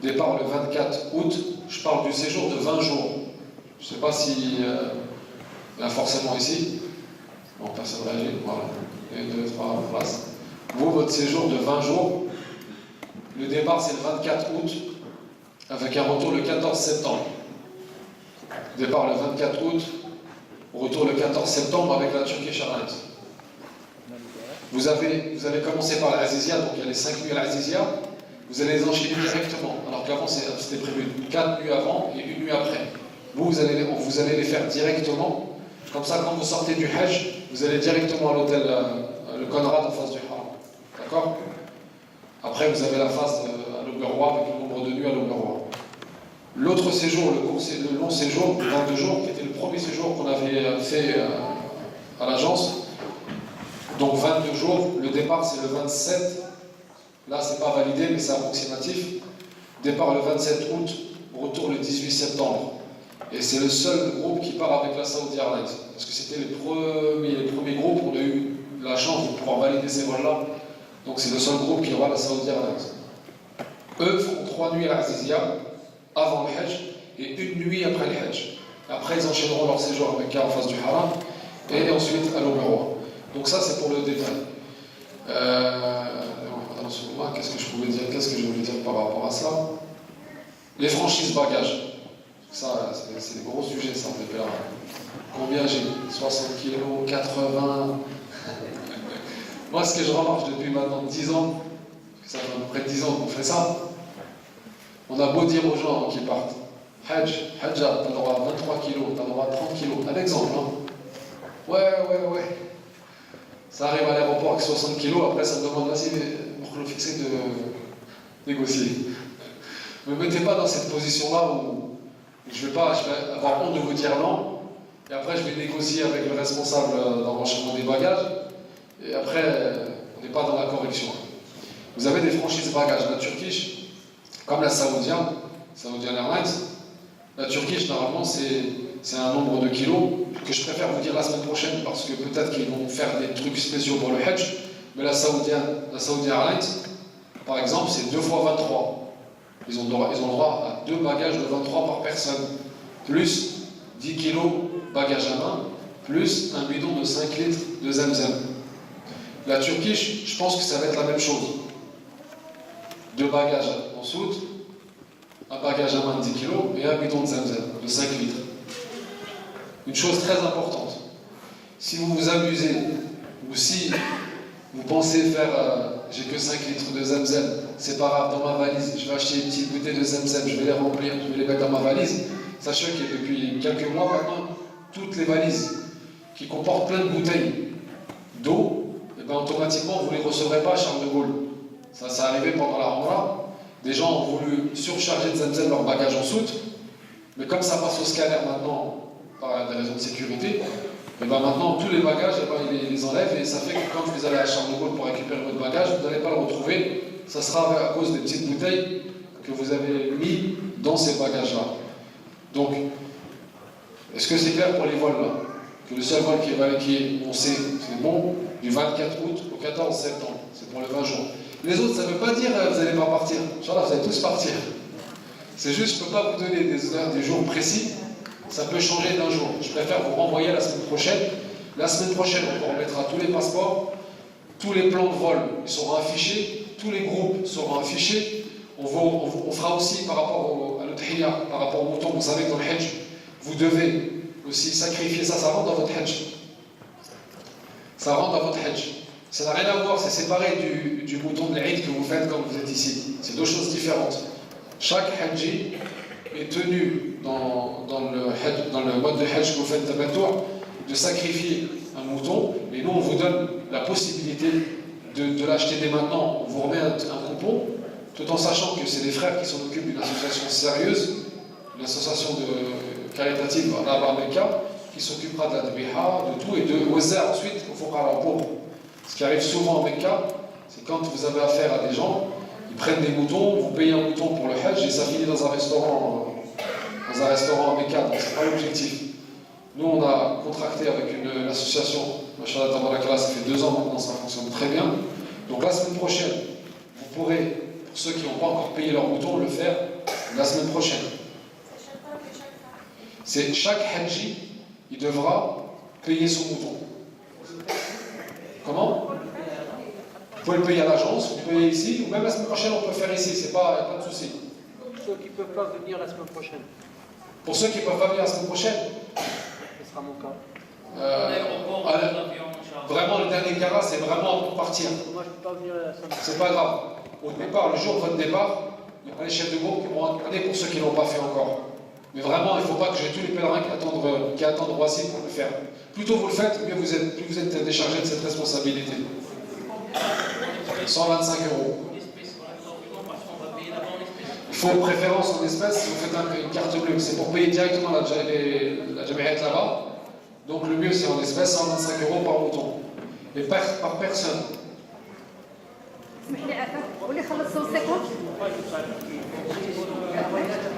[SPEAKER 2] Départ le 24 août. Je parle du séjour de 20 jours. Je ne sais pas si il y a forcément ici. Bon, personne ne réagit. Voilà. 1, 2, 3, place. Vous, votre séjour de 20 jours, le départ c'est le 24 août, avec un retour le 14 septembre. Départ le 24 août, retour le 14 septembre avec la Turkish Airlines. Vous allez commencer par l'Azizia, donc il y a les 5 nuits à l'Azizia, vous allez les enchaîner directement, alors qu'avant c'était prévu 4 nuits avant et 1 nuit après. Vous allez les faire directement, comme ça quand vous sortez du Hajj, vous allez directement à l'hôtel, le Conrad en face du Haram. D'accord? Après vous avez la phase à l'Auberrois avec le nombre de nuits à L'Auberrois. L'autre séjour, le long séjour, 22 jours, qui était le premier séjour qu'on avait fait à l'agence. Donc 22 jours, le départ c'est le 27, là c'est pas validé mais c'est approximatif. Départ le 27 août, retour le 18 septembre. Et c'est le seul groupe qui part avec la Saudi Airlines. Parce que c'était les premiers groupes, on a eu la chance de pouvoir valider ces vols-là. Donc c'est le seul groupe qui aura la Saudi Airlines. Eux feront 3 nuits à l'Azizia, avant le Hajj, et 1 nuit après le Hajj. Après ils enchaîneront leur séjour à Mecca en face du Haram, et ensuite à l'Auberrois. Donc ça c'est pour le détail. Qu'est-ce que je voulais dire par rapport à ça? Les franchises bagages. Ça, c'est des gros sujets, ça, on fait là. Combien j'ai? 60 kilos, 80. Moi, ce que je remarque depuis maintenant 10 ans, ça fait à peu près 10 ans qu'on fait ça, on a beau dire aux gens qui partent, Hajj, t'as le droit à 23 kilos, t'as le droit à 30 kilos. Un exemple, hein. Ouais. Ça arrive à l'aéroport avec 60 kilos, après ça me demande, vas-y, mais pour le fixer de négocier. Ne me mettez pas dans cette position-là où je vais avoir honte de vous dire non, et après je vais négocier avec le responsable d'enregistrement des bagages, et après on n'est pas dans la correction. Vous avez des franchises bagages, la Turkish, comme la Saoudian Airlines. La Turkish, normalement, c'est un nombre de kilos que je préfère vous dire la semaine prochaine parce que peut-être qu'ils vont faire des trucs spéciaux pour le Hajj. Mais la Saoudian Airlines, par exemple, c'est 2 fois 23. Ils ont droit à 2 bagages de 23 par personne, plus 10 kilos bagages à main, plus un bidon de 5 litres de Zamzam. La Turkish, je pense que ça va être la même chose. 2 bagages en soute, un bagage à main de 10 kg et un bidon de Zamzam de 5 litres. Une chose très importante, si vous vous amusez ou si vous pensez faire j'ai que 5 litres de Zamzam, c'est pas grave, dans ma valise, je vais acheter une petite bouteille de Zamzam, je vais les remplir, je vais les mettre dans ma valise, sachez que depuis quelques mois maintenant, toutes les valises qui comportent plein de bouteilles d'eau, et ben automatiquement vous ne les recevrez pas à Charles de Gaulle. Ça s'est arrivé pendant la Ramadan. Des gens ont voulu surcharger de Zamzam leur bagage en soute, mais comme ça passe au scanner maintenant, par des raisons de sécurité, et ben maintenant tous les bagages, et ben, ils les enlèvent et ça fait que quand vous allez à Charles de Gaulle pour récupérer votre bagage, vous n'allez pas le retrouver. Ça sera à cause des petites bouteilles que vous avez mis dans ces bagages-là. Donc, est-ce que c'est clair pour les vols là? Que le seul vol qui est, on sait, c'est bon, du 24 août au 14 septembre, c'est pour les 20 jours. Les autres, ça ne veut pas dire que vous n'allez pas partir. Inch'Allah, vous allez tous partir. C'est juste, je ne peux pas vous donner des heures, des jours précis. Ça peut changer d'un jour. Je préfère vous renvoyer la semaine prochaine. La semaine prochaine, on vous remettra tous les passeports, tous les plans de vol, ils seront affichés, tous les groupes seront affichés. On fera aussi par rapport à l'udhiyya, par rapport au mouton. Vous savez que dans le Hajj, vous devez aussi sacrifier ça. Ça rentre dans votre Hajj. Ça rentre dans votre Hajj. Ça n'a rien à voir, c'est séparé du mouton de l'Eid que vous faites quand vous êtes ici. C'est 2 choses différentes. Chaque Hajji est tenu dans le mode de Hajj que vous faites tamattu' de sacrifier un mouton, et nous on vous donne la possibilité de l'acheter dès maintenant. On vous remet un coupon, tout en sachant que c'est des frères qui s'en occupent d'une association sérieuse, une association caritative à Mecca, qui s'occupera de la dbiha, de tout, et de Wazar ensuite au fuqara pauvres. Ce qui arrive souvent en Mecca, c'est quand vous avez affaire à des gens, ils prennent des moutons, vous payez un mouton pour le Hajj et ça finit dans un restaurant à Mecca, donc c'est pas l'objectif. Nous on a contracté avec une association, Mashallah Tabarakallah, ça fait 2 ans maintenant, ça fonctionne très bien. Donc la semaine prochaine, vous pourrez, pour ceux qui n'ont pas encore payé leur mouton, le faire la semaine prochaine. C'est chaque Hajji, il devra payer son mouton. Comment? Vous pouvez le payer à l'agence, vous payez ici, ou même la semaine prochaine on peut faire ici, il n'y a pas de souci.
[SPEAKER 3] Pour ceux qui ne peuvent pas venir la semaine prochaine.
[SPEAKER 2] Pour ceux qui ne peuvent pas venir la semaine prochaine,
[SPEAKER 3] Ce sera mon cas.
[SPEAKER 2] Vraiment le dernier carat c'est vraiment pour partir.
[SPEAKER 3] Moi je ne peux pas venir la semaine prochaine.
[SPEAKER 2] C'est pas grave. Au départ, le jour de votre départ, il y aura les chefs de groupe qui vont regarder pour ceux qui ne l'ont pas fait encore. Mais vraiment, il ne faut pas que j'ai tous les pèlerins qui attendent Roissy pour le faire. Plus tôt vous le faites, mieux plus vous êtes déchargé de cette responsabilité. 125 €. Il faut préférence en espèces si vous faites une carte bleue. C'est pour payer directement la Jami'at là-bas. Donc le mieux c'est en espèces, 125 € par mouton. Et par personne.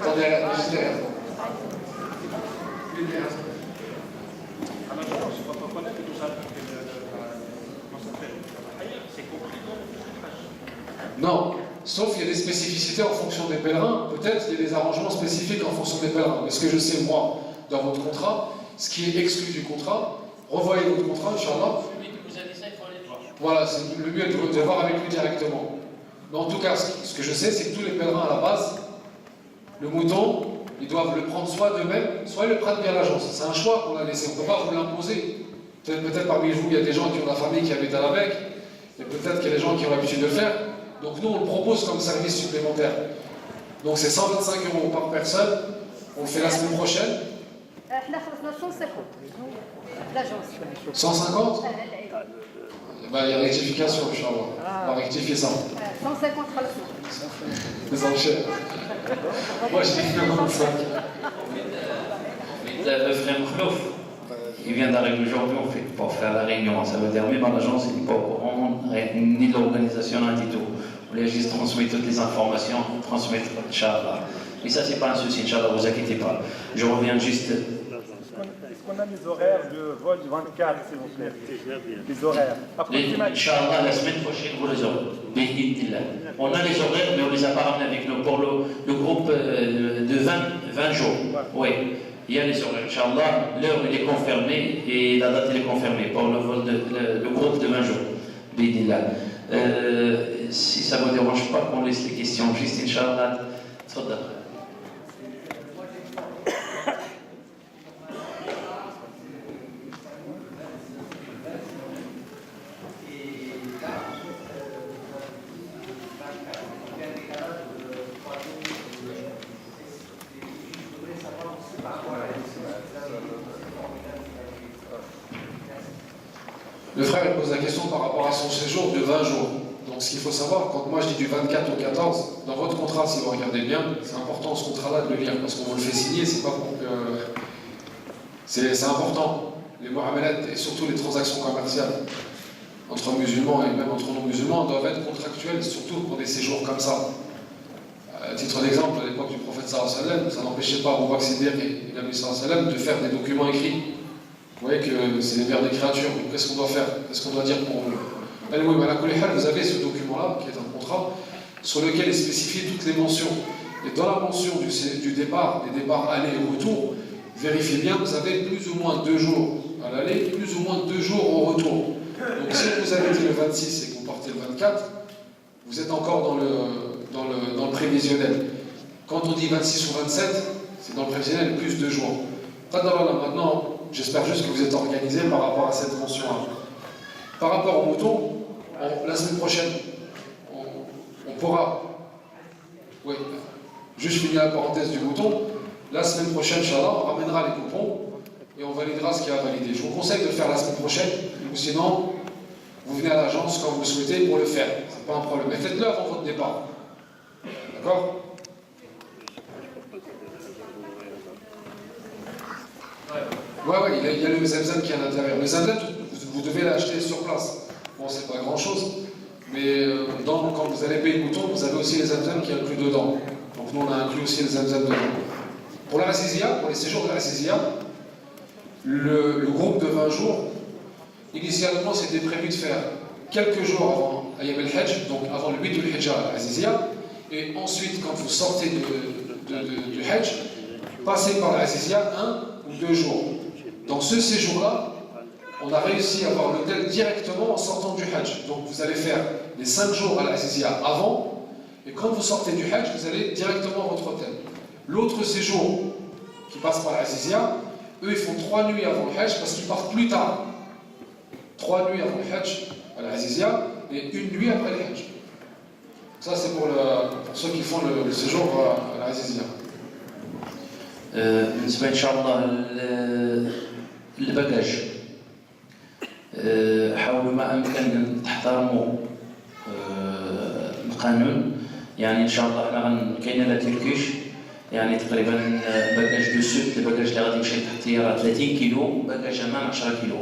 [SPEAKER 2] Attendez, juste derrière. Non, sauf qu'il y a des spécificités en fonction des pèlerins. Peut-être qu'il y a des arrangements spécifiques en fonction des pèlerins. Mais ce que je sais, moi, dans votre contrat, ce qui est exclu du contrat, revoyez votre contrat, Inch'Allah. Voilà, c'est le mieux de voir avec lui directement. Mais en tout cas, ce que je sais, c'est que tous les pèlerins à la base, le mouton, ils doivent le prendre soit d'eux-mêmes, soit ils le prennent via l'agence. C'est un choix qu'on a laissé, on ne peut pas vous l'imposer. Peut-être parmi vous, il y a des gens qui ont la famille qui habitent à la Mecque, et peut-être qu'il y a des gens qui ont l'habitude de le faire. Donc nous, on le propose comme service supplémentaire. Donc c'est 125 € par personne, on le fait la semaine prochaine. 150 ? Il n'y a Bah, il y a rectification, Inch'Allah. On va rectifier ça.
[SPEAKER 4] 150 خلصنا.
[SPEAKER 2] Les enchères. Moi, je dis 95.
[SPEAKER 1] Le frère Mkhlouf, il vient d'arriver aujourd'hui pour faire la réunion. Ça veut dire même à l'agence, il n'est pas au courant ni de l'organisation, ni du tout. On voulait juste transmettre toutes les informations, transmettre, Inch'Allah. Mais ça, c'est pas un souci, Inch'Allah, ne vous inquiétez pas. Je reviens juste.
[SPEAKER 5] Est-ce qu'on a les horaires de vol du 24, s'il vous plaît? Les horaires.
[SPEAKER 1] Inch'Allah, la semaine prochaine, vous les aurez. On a les horaires, mais on ne les a pas ramenés avec nous pour le groupe de 20 jours. Oui, il y a les horaires. Inch'Allah, l'heure elle est confirmée et la date elle est confirmée pour le vol le groupe de 20 jours. Si ça ne vous dérange pas qu'on laisse les questions, juste Inch'Allah. Tfadal.
[SPEAKER 2] Le frère il pose la question par rapport à son séjour de 20 jours. Donc ce qu'il faut savoir, quand moi je dis du 24 au 14, dans votre contrat, si vous regardez bien, c'est important ce contrat-là de le lire, parce qu'on vous le fait signer, c'est pas pour que... C'est important. Les muamalat et surtout les transactions commerciales entre musulmans et même entre non-musulmans doivent être contractuelles, surtout pour des séjours comme ça. À titre d'exemple, à l'époque du prophète sallallahu alayhi wa sallam, ça n'empêchait pas Abu Bakr Siddiq et Nabi sallallahu alayhi wa sallam de faire des documents écrits. Vous voyez que c'est les mères des créatures, qu'est-ce qu'on doit faire? Qu'est-ce qu'on doit dire pour eux? Vous avez ce document-là, qui est un contrat, sur lequel est spécifié toutes les mentions. Et dans la mention du départ, des départs aller et retour, vérifiez bien, vous avez plus ou moins 2 jours à l'aller, plus ou moins 2 jours au retour. Donc si vous avez dit le 26 et que vous partez le 24, vous êtes encore dans le prévisionnel. Quand on dit 26 ou 27, c'est dans le prévisionnel plus 2 jours. Maintenant, j'espère juste que vous êtes organisés par rapport à cette mention-là. Par rapport au mouton, la semaine prochaine, on pourra, oui, juste finir la parenthèse du mouton, la semaine prochaine, Inch'Allah, on ramènera les coupons et on validera ce qui a validé. Je vous conseille de le faire la semaine prochaine, ou sinon, vous venez à l'agence quand vous le souhaitez pour le faire. C'est pas un problème. Mais faites-le avant votre départ. D'accord? Ouais, il y a le Zemzem qui est à l'intérieur. Le Zemzem, vous devez l'acheter sur place. Bon, c'est pas grand-chose, mais quand vous allez payer le mouton, vous avez aussi les Zemzem qui est inclus dedans. Donc nous, on a inclus aussi les Zemzem dedans. Pour la Azizia, pour les séjours de la Azizia, le groupe de 20 jours, initialement, c'était prévu de faire quelques jours avant Ayyam al-Hajj, donc avant le 8 du Hijjah à l'Azizia, et ensuite, quand vous sortez du Hajj, passez par l'Azizia 1 ou 2 jours. Dans ce séjour-là, on a réussi à avoir l'hôtel directement en sortant du Hajj. Donc vous allez faire les 5 jours à l'Azizia avant, et quand vous sortez du Hajj, vous allez directement à votre hôtel. L'autre séjour qui passe par l'Azizia, eux ils font 3 nuits avant le Hajj parce qu'ils partent plus tard. 3 nuits avant le Hajj à l'Azizia et 1 nuit après le Hajj. Ça c'est pour ceux qui font le séjour à l'Azizia.
[SPEAKER 1] بالنسبة إن شاء الله الباجاج حاولوا ما أمكن تحترموا القانون يعني إن شاء الله حنا كاينة لا تركيش يعني تقريبا باجاج دو سوت الباجاج اللي غادي يمشي تحت راه 30 كيلو باجاج أمام 10 كيلو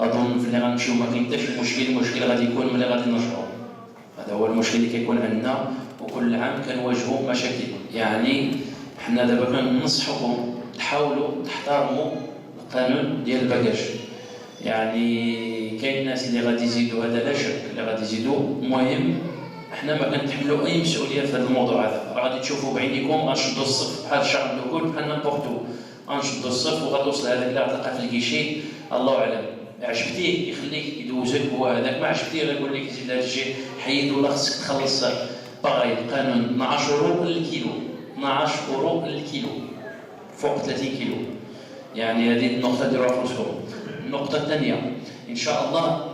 [SPEAKER 1] أظن في اللي غنمشيو ما كاين حتى شي المشكل غادي يكون ملي غادي نرجعوا هذا هو المشكل اللي كيكون عندنا وكل عام كنواجهوا مشاكل يعني حنا دابا كننصحوكم تحاولوا تحترموا القانون ديال الباجاج يعني كاين الناس اللي غادي يزيدوا هذا لا شك اللي غادي يزيدوا المهم حنا ما كنتحملوا اي مسؤوليه في هذا الموضوع هذا راه غادي تشوفوا بعينيكم غنشدوا الصف بحال الشهر الاول بحال نامبورتو غنشدوا الصف وغتوصل هذاك اللي غتلقى في الكيشي الله اعلم عجبتيه يخليك يدوزك هو هذاك ما عجبتيه غيقول لك زيد هذا الشيء حيد ولا خصك تخلص باغي القانون 12 اورو للكيلو 12 اورو للكيلو فوق 30 كيلو يعني هذه النقطه ديروها في راسكم. النقطه الثانيه ان شاء الله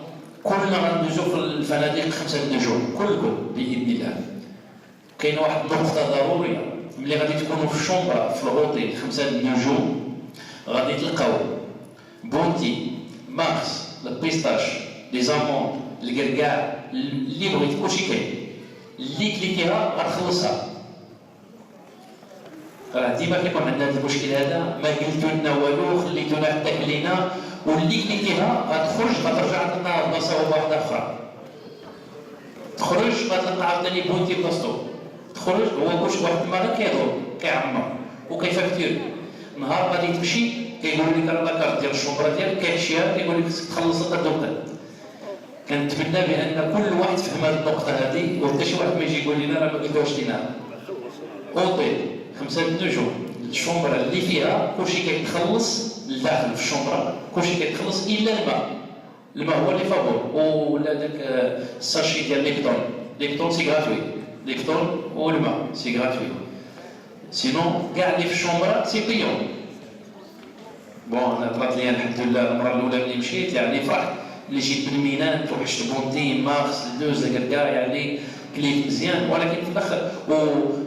[SPEAKER 1] كلنا غندوزو في الفنادق 5 نجوم كلكم باذن الله. كاين واحد النقطه ضروريه ملي غادي تكونوا في الشومبره في الغوطي 5 نجوم غادي تلقاو بونتي مارس البيستاش لي زاموند الكركاع اللي بغيت كلشي كاين، اللي كليكيها غتخلصها. راه ديما كيكون عندنا هذا المشكل هذا، ما قلتو لنا والو، خليتونا حتى كلينا، واللي كليكيها غتخرج غترجع تلقى بلاصه واحده اخرى. تخرج غتلقى عاوتاني بونتي بلاصتو، تخرج هو كلشي واحد ما غير كيدور كيعمر وكيفاكتور. نهار غادي تمشي كيقول لك راه لاكارت ديال الشومبره ديالك كيحشيها كيقول لك خصك تخلص الدوكا. كنتمنى بان كل واحد فهم هذه النقطه هذه، وحتى شي واحد ما يجي يقول لنا راه ما قلتوهاش لينا. اوطيل 5 نجوم الشومبره اللي فيها كلشي كيتخلص لداخل في الشومبره، كلشي كيتخلص الا الماء. الماء هو اللي فابور، ولا داك الساشي ديال ليبتون. ليبتون سي غراتوي، ليبتون والماء سي غراتوي. سينون كاع اللي في الشومبره سي بيون. بون انا طرات لي الحمد لله المره الاولى ملي مشيت يعني فرحت، ملي جيت بالمينات وحشت بونتي مارس دوز كاع يعني كليت مزيان. ولكن في الاخر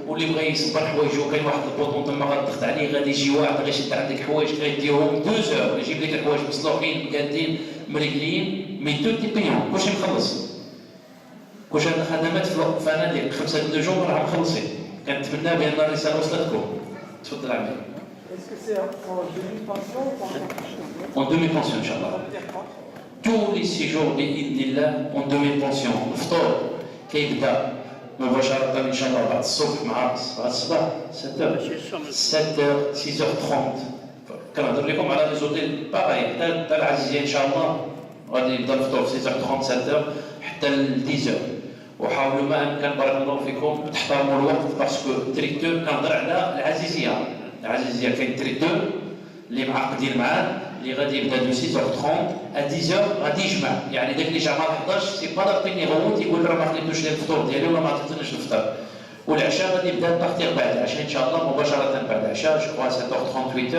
[SPEAKER 1] واللي بغى يصبر حوايجو كاين واحد البوطون تما غتضغط عليه، غادي يجي واحد غيشد عندك حوايج غيديهم 2 زور يجيب لك الحوايج مصلوحين مقادين مريقلين مي تو تي بيون كلشي مخلص. كلشي هاد الخدمات في الفنادق 5 نجوم راه مخلصين. كنتمنى بان الرساله وصلتكم. تفضل عمي.
[SPEAKER 5] Est-ce que c'est en demi-pension ou en
[SPEAKER 1] En demi-pension, Inch'Allah. Tous les séjours بإذن en demi-pension. الفطور كيبدا مباشرة إن شاء الله بعد الصبح مع الصباح 7h 6h30. كنهضر لكم على لي زوتيل باغي حتى العزيزية إن شاء الله غادي يبدا الفطور 6h30 7h حتى ل 10h. وحاولوا ما أمكن بارك الله فيكم تحترموا الوقت باسكو التريكتور كنهضر على العزيزية. العزيزية كاين تريكتور اللي معقدين معاه اللي غادي يبدا دو 6h30 à 10h غادي يجمع، يعني داك اللي جمع 11 سي با لابين يغوت يقول راه ما خليتوش لي الفطور ديالي ولا ما عطيتونيش الفطور. والعشاء غادي يبدا التغطير بعد العشاء ان شاء الله مباشره بعد العشاء جو كوا 7h30 8h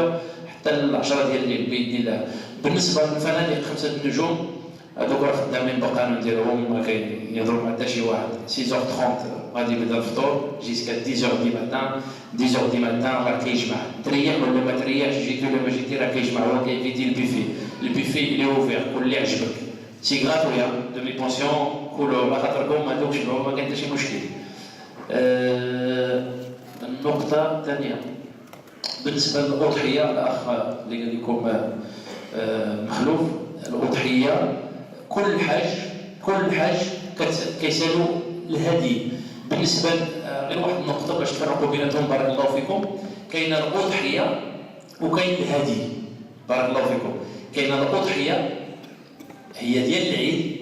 [SPEAKER 1] حتى ل 10 ديال الليل باذن الله. بالنسبه للفنادق 5 نجوم هذوك راه خدامين بالقانون ديالهم ما كيهضروا مع حتى شي واحد. 6h30 غادي يبدا الفطور جيسكا 10h دي ماتان 10h دي ماتان راه كيجمع تريح ولا ما تريحش جيتي ولا ما جيتي راه كيجمع هو كيفيتي البيفي. البيفي اللي اوفير كل اللي عجبك سي غراتوي دومي بونسيون كلوا على خاطركم هذوك شنو ما كاين حتى شي مشكل. النقطة الثانية بالنسبة للأضحية الأخ اللي قال لكم مخلوف الأضحية كل حاج كيسالوا الهدي. بالنسبة غير واحد النقطة باش تفرقوا بيناتهم بارك الله فيكم، كاينة الأضحية وكاين الهدي بارك الله فيكم. كاينة الأضحية هي ديال العيد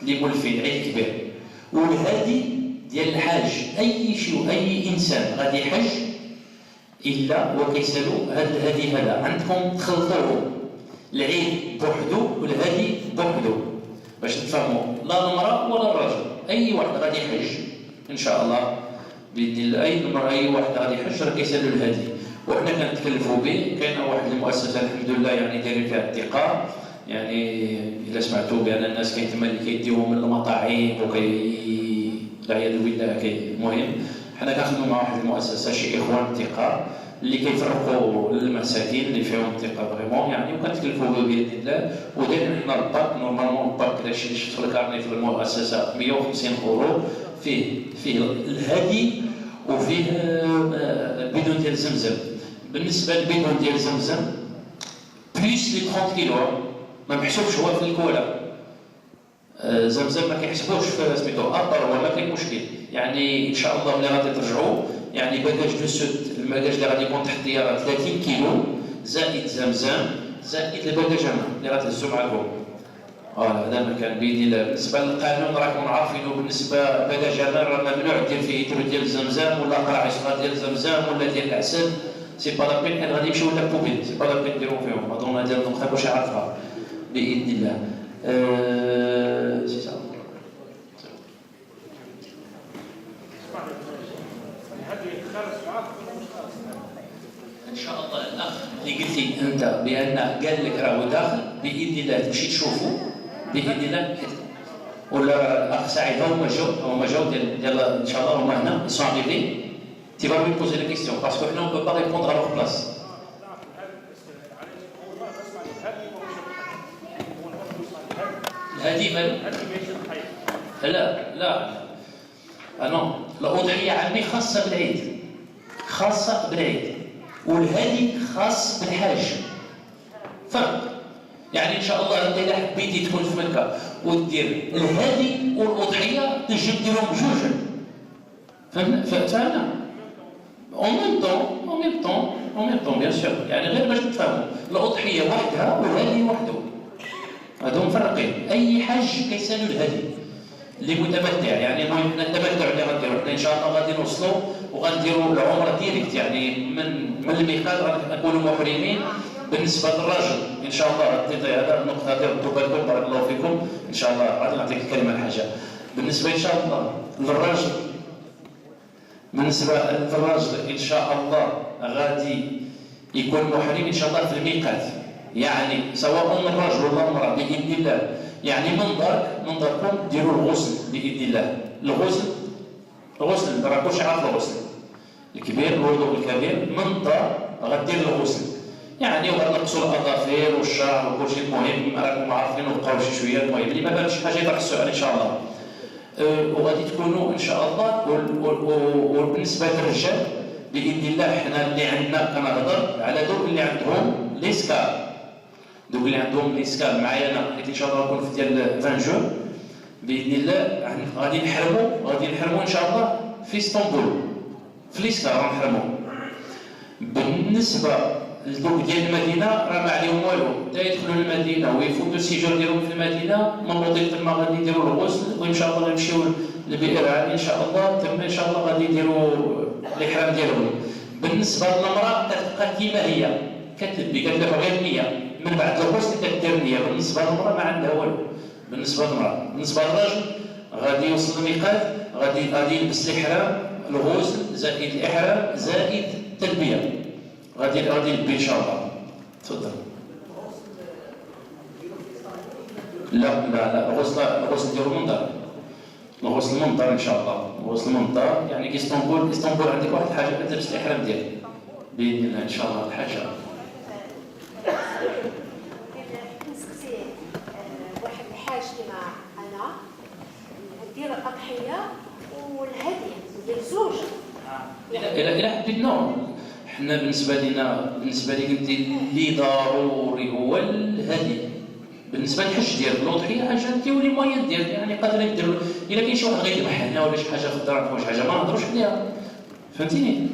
[SPEAKER 1] اللي مولفين عيد كبير، والهدي ديال الحاج. أي إنسان غادي يحج إلا وكيسالوا هذا الهدي هذا عندكم تخلطوه العيد بوحدو والهدي بوحدو باش نفهموا لا المرأة ولا الرجل. أي واحد غادي يحج إن شاء الله بإذن الله أي واحد غادي يحج راه كيسالوا الهدي وحنا كنتكلفوا به. كاينه واحد المؤسسة الحمد لله يعني دايرين فيها الثقة، يعني إلا سمعتوا بأن الناس كاين تما اللي كيديوهم من المطاعم والعياذ بالله المهم حنا كنخدموا مع واحد المؤسسة شي إخوان ثقة اللي كيفرقوا للمساكين اللي فيهم ثقه فريمون يعني وكنتكلفوا به باذن الله. ودايرين حنا الباك نورمالمون الباك اللي شفت في الكارني في المؤسسه 150 اورو فيه الهدي وفيه البيدون ديال زمزم. بالنسبه للبيدون ديال زمزم بليس لي 30 كيلو ما محسوبش هو في الكولا. زمزم ما كيحسبوش في سميتو ابر ولا كاين مشكل يعني ان شاء الله ملي غادي ترجعوا يعني باكاج دو سود الباكاج اللي غادي يكون تحت 30 كيلو زائد زمزم زائد الباكاج اللي غتهزوا معاكم. هذا ما كان باذن الله. بالنسبه للقانون راكم عارفينه بالنسبه للباكاج راه ممنوع دير فيه يترو ديال الزمزم ولا قراع صغار ديال الزمزم ولا ديال العسل. سي با لا بين غادي يمشيو لك بوبيل سي با لا بين نديرو فيهم. اظن هذه النقطه باش يعرفها باذن الله. سي صافي ان شاء الله. الاخ اللي قلتي انت بان قال لك راهو داخل باذن الله تمشي تشوفوا باذن الله. ولا الاخ سعيد هما جاو ديال ان شاء الله هما هنا ils sont arrivés. Tu vas lui poser la question parce que là on peut pas répondre à leur place. الهدي مالو لا لا أنا الأضحية عندي خاصة بالعيد، خاصة بالعيد، والهدي خاص بالحاج. فرق. يعني إن شاء الله أنت إذا حبيتي تكون في مكة ودير الهدي والأضحية تجي ديرهم بجوج. فهمنا؟ en même temps bien sûr. يعني غير باش تفهموا الأضحية وحدها والهدي وحده. هذو مفرقين. أي حاج كيسالوا الهدي اللي متمتع، يعني المهم حنا التمتع اللي غنديرو حنا ان شاء الله غادي نوصلوا وغنديروا العمره ديريكت، يعني من الميقات غنكونوا محرمين. بالنسبه للراجل ان شاء الله هذا النقطه هذه ردوا بالكم بارك الله فيكم ان شاء الله. غادي نعطيك الكلمه الحاجه بالنسبه ان شاء الله للراجل. بالنسبه للراجل ان شاء الله غادي يكون محرم ان شاء الله في الميقات، يعني سواء الرجل ولا المراه باذن الله. يعني من داركم ديروا الغسل باذن الله. الغسل راكوش عارف الغسل الكبير، الوضوء الكبير من دار غدير الغسل، يعني وغنقصوا الاظافر والشعر وكل شيء. المهم راكم عارفين وبقاو شويه. المهم اللي ما فهمش حاجه يطرح السؤال ان شاء الله. وغادي تكونوا ان شاء الله. وبالنسبه للرجال باذن الله حنا اللي عندنا كنهضر على دوك اللي عندهم ليسكار. دوك اللي عندهم ليسكال معايا انا، حيت ان شاء الله نكون في ديال 20 جون باذن الله. غادي نحرموا ان شاء الله في اسطنبول في ليسكال غنحرموا. بالنسبه لدوك ديال المدينه راه ما عليهم والو، حتى يدخلوا المدينه ويفوتوا السيجور ديالهم في المدينه من لوطيل تما غادي يديروا الغسل، وان شاء الله غنمشيو لبئر علي ان شاء الله. تما ان شاء الله غادي يديروا الاحرام ديالهم. بالنسبه للمراه كتبقى كيما هي كتلبي كدير غير النيه من بعد الغسل كدير النيه. بالنسبه للمراه ما عندها والو. بالنسبه للمراه. بالنسبه للرجل غادي يوصل الميقات غادي يلبس الاحرام، الغسل زائد الاحرام زائد التلبيه، غادي يلبي ان شاء الله. تفضل. لا الغسل ديالو من دار. الغسل من دار ان شاء الله. الغسل من دار يعني اسطنبول عندك واحد الحاجه كتلبس الاحرام ديالك باذن الله ان شاء الله. الحاجه
[SPEAKER 4] واحد الحاج كما انا ندير الاضحيه والهدي ندير زوج.
[SPEAKER 1] الى حد النوع حنا بالنسبه لي قلت اللي ضروري هو الهدي. بالنسبه للحج ديال الاضحيه حاجه نديرو لي موين ديال، يعني قادرين نديرو. الا كاين شي واحد غيذبح هنا ولا شي حاجه في الدار ولا شي حاجه ما نهضروش عليها، فهمتيني؟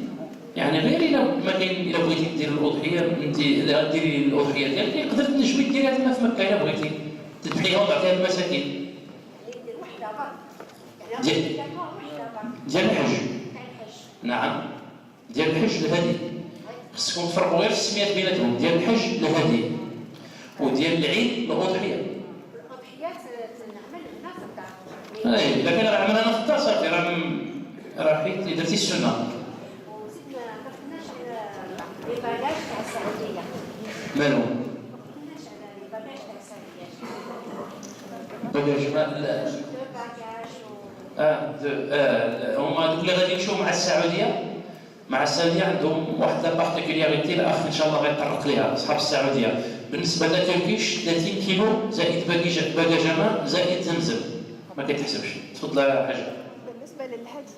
[SPEAKER 1] يعني غير الا ما كاين. الا بغيتي دير الاضحيه انت الا ديري الاضحيه ديالك تقدر تنجمي ديريها تما في مكه الا بغيتي تذبحيها وتعطيها للمساكين.
[SPEAKER 4] ندير وحده برك
[SPEAKER 1] ديال الحج. نعم ديال الحج الهدي. خصكم تفرقوا غير في السميات بيناتهم. ديال الحج الهدي وديال العيد الاضحيه.
[SPEAKER 4] الاضحيات نعمل هنا في الدار.
[SPEAKER 1] اي اذا كان راه عملنا في الدار صافي راه حيت درتي السنه.
[SPEAKER 4] وزدنا ما درناش لي بالاج تاع السعوديه.
[SPEAKER 1] مالو؟
[SPEAKER 4] ما درناش على لي بالاج تاع السعوديه.
[SPEAKER 1] بالاج ما هما دوك اللي غادي يمشيو مع السعوديه. عندهم واحد لابارتيكولياريتي الاخ ان شاء الله غيطرق ليها اصحاب السعوديه. بالنسبه لتركيش 30 كيلو زائد باكاج ماء زائد زمزم ما كيتحسبش. تفضل حاجه.
[SPEAKER 6] بالنسبه للهدي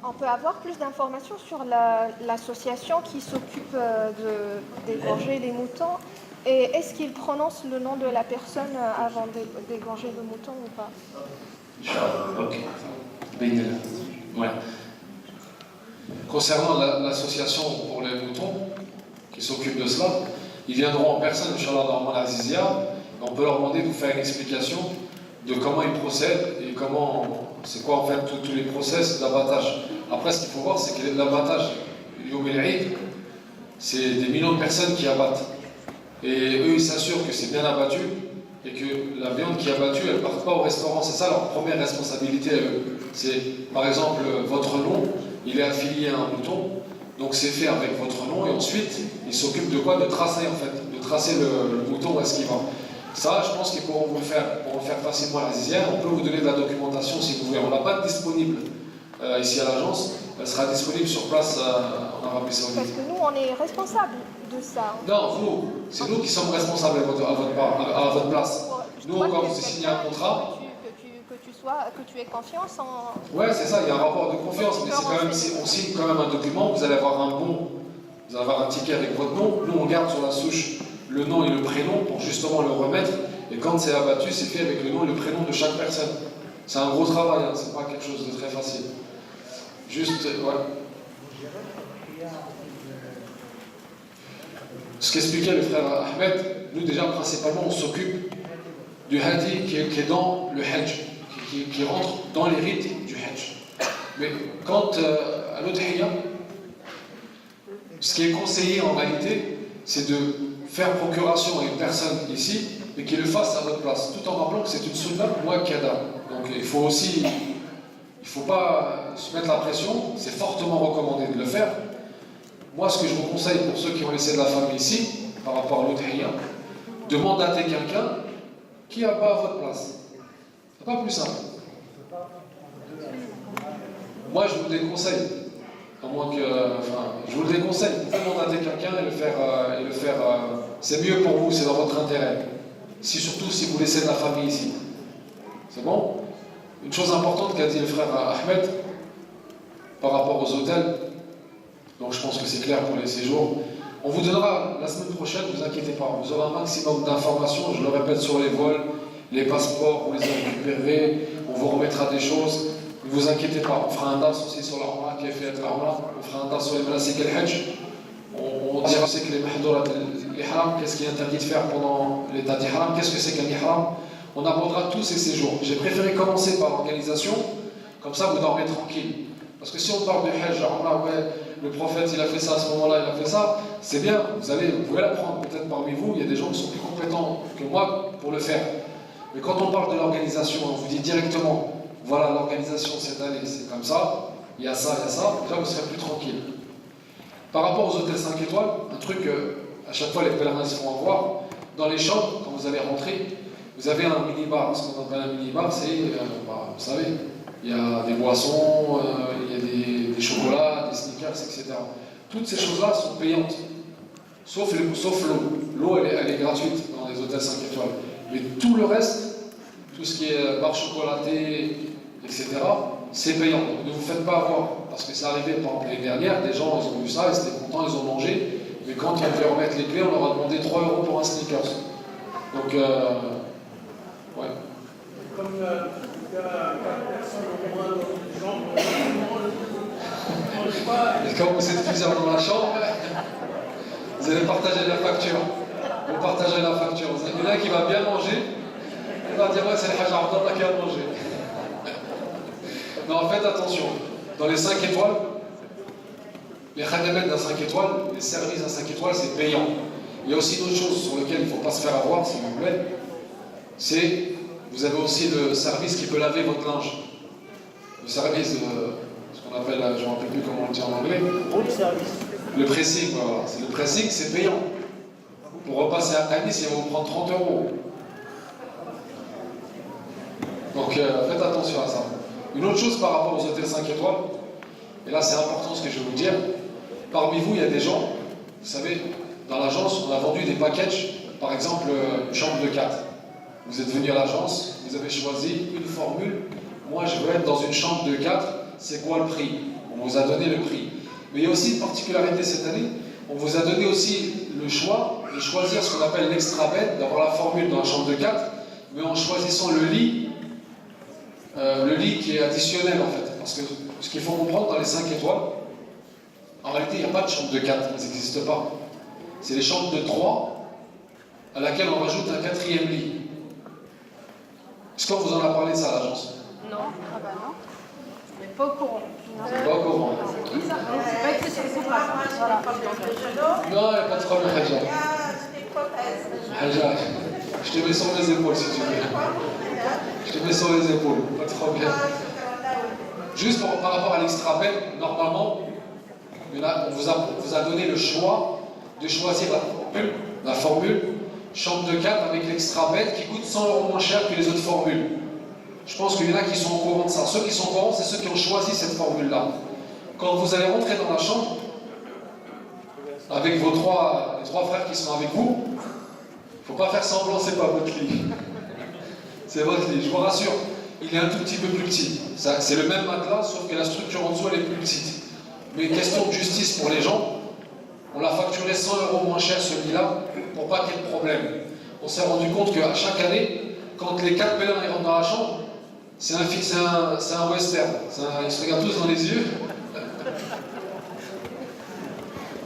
[SPEAKER 6] on peut avoir plus d'informations sur l'association qui s'occupe d'égorger les moutons, et est-ce qu'il prononce le nom de la personne avant d'égorger le mouton ou pas?
[SPEAKER 1] Inch'Allah. Ok. Bénin. Ouais.
[SPEAKER 2] Concernant l'association pour les moutons qui s'occupe de cela, ils viendront en personne, Inch'Allah, dans Al-Azizia. On peut leur demander de vous faire une explication de comment ils procèdent et c'est quoi en fait tous les process d'abattage. Après, ce qu'il faut voir, c'est que l'abattage, Yom el-Eid, c'est des millions de personnes qui abattent. Et eux, ils s'assurent que c'est bien abattu et que la viande qui est abattue, elle ne part pas au restaurant. C'est ça leur première responsabilité à eux. C'est, par exemple, votre nom, il est affilié à un mouton, donc c'est fait avec votre nom, et ensuite, ils s'occupent de quoi? De tracer, en fait, de tracer le mouton où est-ce qu'il va. Ça, je pense qu'ils pourront vous le faire facilement à l'Azizia. On peut vous donner de la documentation si vous voulez. On n'a pas de disponible ici à l'agence. Elle sera disponible sur place en Arabie Saoudite.
[SPEAKER 6] Parce que nous, on est responsables de ça.
[SPEAKER 2] Non, c'est nous qui sommes responsables à votre place. Nous, quand vous signez un contrat...
[SPEAKER 6] Que tu sois que tu aies confiance en...
[SPEAKER 2] Ouais, c'est ça, il y a un rapport de confiance, mais c'est quand même, on signe quand même un document, vous allez avoir un bon, vous allez avoir un ticket avec votre nom, nous on garde sur la souche le nom et le prénom pour justement le remettre, et quand c'est abattu, c'est fait avec le nom et le prénom de chaque personne. C'est un gros travail, hein, c'est pas quelque chose de très facile. Juste, ouais. Ce qu'expliquait le frère Ahmed, nous déjà principalement on s'occupe du hadi qui est dans le hajj, qui rentre dans les rites du hajj. Mais quand à l'udhiyya, ce qui est conseillé en réalité, c'est de faire procuration à une personne ici et qu'il le fasse à votre place, tout en rappelant que c'est une sunna muakkada. Donc il faut pas se mettre la pression, c'est fortement recommandé de le faire. Moi, ce que je vous conseille pour ceux qui ont laissé de la famille ici, par rapport à l'udhiyya, de mandater quelqu'un qui n'a pas à votre place. C'est pas plus simple. Moi, je vous déconseille. À moins que, je vous le déconseille. Vous pouvez mandater quelqu'un et le faire. C'est mieux pour vous, c'est dans votre intérêt. Surtout si vous laissez de la famille ici. C'est bon? Une chose importante qu'a dit le frère Ahmed par rapport aux hôtels. Donc je pense que c'est clair pour les séjours. On vous donnera la semaine prochaine, ne vous inquiétez pas, vous aurez un maximum d'informations, je le répète, sur les vols, les passeports, vous les récupérerez, on vous remettra des choses. Ne vous inquiétez pas, on fera un DAS aussi sur l'Arma, qui est fait à l'Arma, on fera un DAS sur les manasik al-Hajj. On dira aussi que les mahdurat l'ihram, qu'est-ce qui est interdit de faire pendant l'état d'ihram, qu'est-ce que c'est qu'un ihram. On abordera tous ces séjours. J'ai préféré commencer par l'organisation, comme ça vous dormez tranquille. Parce que si on parle du Hajj, ouais, le prophète il a fait ça à ce moment-là, il a fait ça, c'est bien, vous pouvez l'apprendre. Peut-être parmi vous, il y a des gens qui sont plus compétents que moi pour le faire. Mais quand on parle de l'organisation, on vous dit directement, voilà l'organisation cette année, c'est comme ça, il y a ça, déjà vous serez plus tranquille. Par rapport aux hôtels 5 étoiles, un truc à chaque fois les pèlerins se font avoir, dans les chambres, quand vous allez rentrer, vous avez un mini-bar. Ce qu'on appelle un mini-bar, c'est, vous savez, il y a des boissons, il y a des chocolats, des sneakers, etc. Toutes ces choses-là sont payantes, sauf l'eau. L'eau, elle est gratuite dans les hôtels 5 étoiles. Mais tout le reste, tout ce qui est bar chocolaté, etc., c'est payant. Donc ne vous faites pas avoir, parce que c'est arrivé, par exemple, l'année dernière, des gens, ils ont vu ça, ils étaient contents, ils ont mangé, mais quand on devait remettre les clés, on leur a demandé 3 € pour un sneakers. Donc, ouais.
[SPEAKER 7] Comme il y a 4 personnes au moins dans une chambre,
[SPEAKER 2] et quand vous êtes plusieurs dans la chambre, vous allez partager la facture. Vous partagez la facture. Vous avez l'un qui va bien manger, il va dire ouais, c'est le Hajj Abdallah qui a mangé. Mais en fait, attention, dans les 5 étoiles, les khadamat d'un 5 étoiles, les services d'un 5 étoiles, c'est payant. Il y a aussi d'autres choses sur lesquelles il ne faut pas se faire avoir, s'il vous plaît. C'est, vous avez aussi le service qui peut laver votre linge. Le service de, ce qu'on appelle, je ne me rappelle plus comment on le dit en anglais.
[SPEAKER 3] Room service.
[SPEAKER 2] Le pressing, voilà. Le pressing, c'est payant. Pour repasser à Nice, il va vous prendre 30 €. Donc faites attention à ça. Une autre chose par rapport aux hôtels 5 étoiles, et là c'est important ce que je vais vous dire, parmi vous il y a des gens, vous savez, dans l'agence on a vendu des packages, par exemple une chambre de 4. Vous êtes venu à l'agence, vous avez choisi une formule, moi je veux être dans une chambre de 4, c'est quoi le prix? On vous a donné le prix. Mais il y a aussi une particularité cette année, on vous a donné aussi le choix de choisir ce qu'on appelle l'extra bed, d'avoir la formule dans la chambre de 4, mais en choisissant le lit qui est additionnel en fait. Parce que ce qu'il faut comprendre dans les 5 étoiles, en réalité il n'y a pas de chambre de 4, ça n'existe pas. C'est les chambres de 3 à laquelle on rajoute un 4e lit. Est-ce qu'on vous en a parlé de ça à l'agence?
[SPEAKER 8] Non, ah bah non. Mais pas au courant.
[SPEAKER 2] Pas au courant.
[SPEAKER 8] C'est pas écrit sur le contrat. Voilà.
[SPEAKER 2] Non, il n'y a pas de problème, Hadja. Hadja, je te mets sur les épaules si tu veux. Je te mets sur les épaules, pas de problème. Juste par rapport à l'extra bed, normalement, on vous a donné le choix de choisir la formule chambre de 4 avec l'extra bed qui coûte 100 € moins cher que les autres formules. Je pense qu'il y en a qui sont au courant de ça. Ceux qui sont au courant, c'est ceux qui ont choisi cette formule-là. Quand vous allez rentrer dans la chambre, avec les trois frères qui sont avec vous, il ne faut pas faire semblant, c'est pas votre lit. C'est votre lit, je vous rassure. il est un tout petit peu plus petit. C'est le même matelas, sauf que la structure en dessous elle est plus petite. Mais question de justice pour les gens, on l'a facturé 100 € moins cher celui-là pour pas qu'il y ait de problème. On s'est rendu compte qu'à chaque année, quand les 4 pèlerins rentrent dans la chambre, c'est un western. Ils se regardent tous dans les yeux.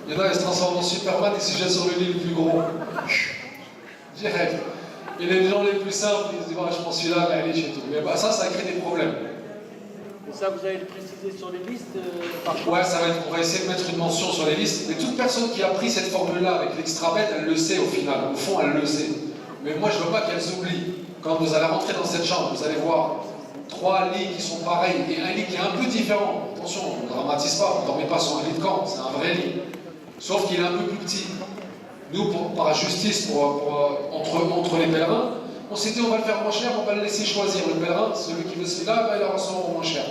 [SPEAKER 2] Il y en a, ils se transforment en Superman et se jettent sur le lit le plus gros. Direct. Et les gens les plus simples, ils se disent oh, je prends celui-là, allez, chez tout. Mais bah, ça crée des problèmes.
[SPEAKER 3] Et ça, vous allez le préciser sur les listes par contre.
[SPEAKER 2] Ouais, on va essayer de mettre une mention sur les listes. Mais toute personne qui a pris cette formule-là avec l'extra-bed, elle le sait au final. Au fond, elle le sait. Mais moi, je ne veux pas qu'elle s'oublie. Quand vous allez rentrer dans cette chambre, vous allez voir 3 lits qui sont pareils et un lit qui est un peu différent. Attention, ne dramatise pas, ne dormez pas sur un lit de camp, c'est un vrai lit. Sauf qu'il est un peu plus petit. Nous, par justice, entre les pèlerins, on s'est dit on va le faire moins cher, on va le laisser choisir. Le pèlerin, celui qui veut celui-là, il aura 100 € moins cher.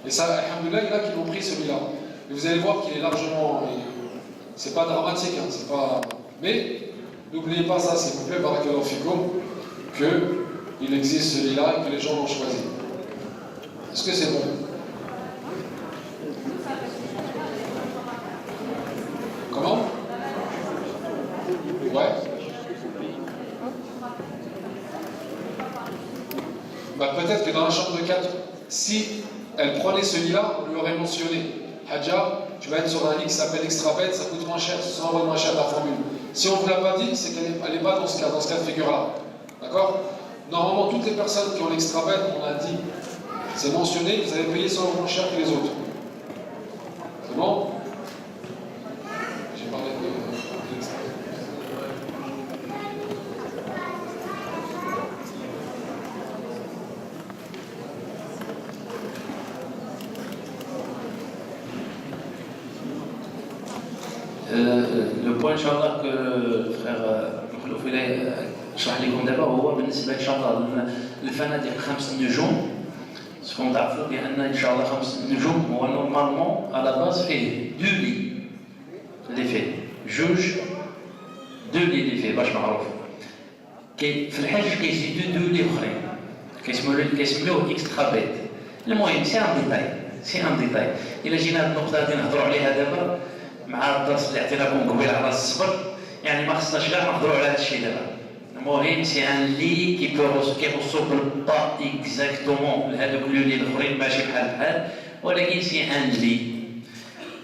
[SPEAKER 2] Et ça, alhamdoulilah, il y en a qui l'ont pris celui-là. Et vous allez voir qu'il est largement. C'est pas dramatique, hein, c'est pas. Mais n'oubliez pas ça, s'il vous plaît, barakallahu fikoum, qu'il existe celui-là et que les gens l'ont choisi. Est-ce que c'est bon? Comment? Ouais. Bah, peut-être que dans la chambre de 4, si elle prenait celui-là, on lui aurait mentionné Hadja, tu vas être sur un lit qui s'appelle Extrabed, ça coûte moins cher, 100 € moins cher la formule. Si on ne vous l'a pas dit, c'est qu'elle n'est pas dans ce cas de figure-là. D'accord? Normalement, toutes les personnes qui ont l'Extrabed, on a dit, c'est mentionné, vous allez payer 100 € moins cher que les autres. C'est bon? J'ai parlé de l'Extrabed.
[SPEAKER 1] لو بوان ان شاء الله الفرير مخلوف اليه شرح لكم دابا هو بالنسبه ان شاء الله للفنادق 5 نجوم سكون تعرفوا بان ان شاء الله 5 نجوم هو نورمالمون على باز فيه 2 لي اللي فيه جوج 2 لي اللي فيه باش معروف في الحج كيزيدوا 2 لي اخرين كيسميوه اكسترا بيت. المهم سي ان ديتاي الا جينا هاد النقطه غادي نهضروا عليها دابا مع الدرس اللي عطيناكم قبيل على الصبر، يعني ما خصناش كاع نهضروا على هذا الشيء دابا. المهم سي ان لي كيوصل با اكزاكتومون لهذوك لو لي الاخرين ماشي بحال ولكن سي ان لي.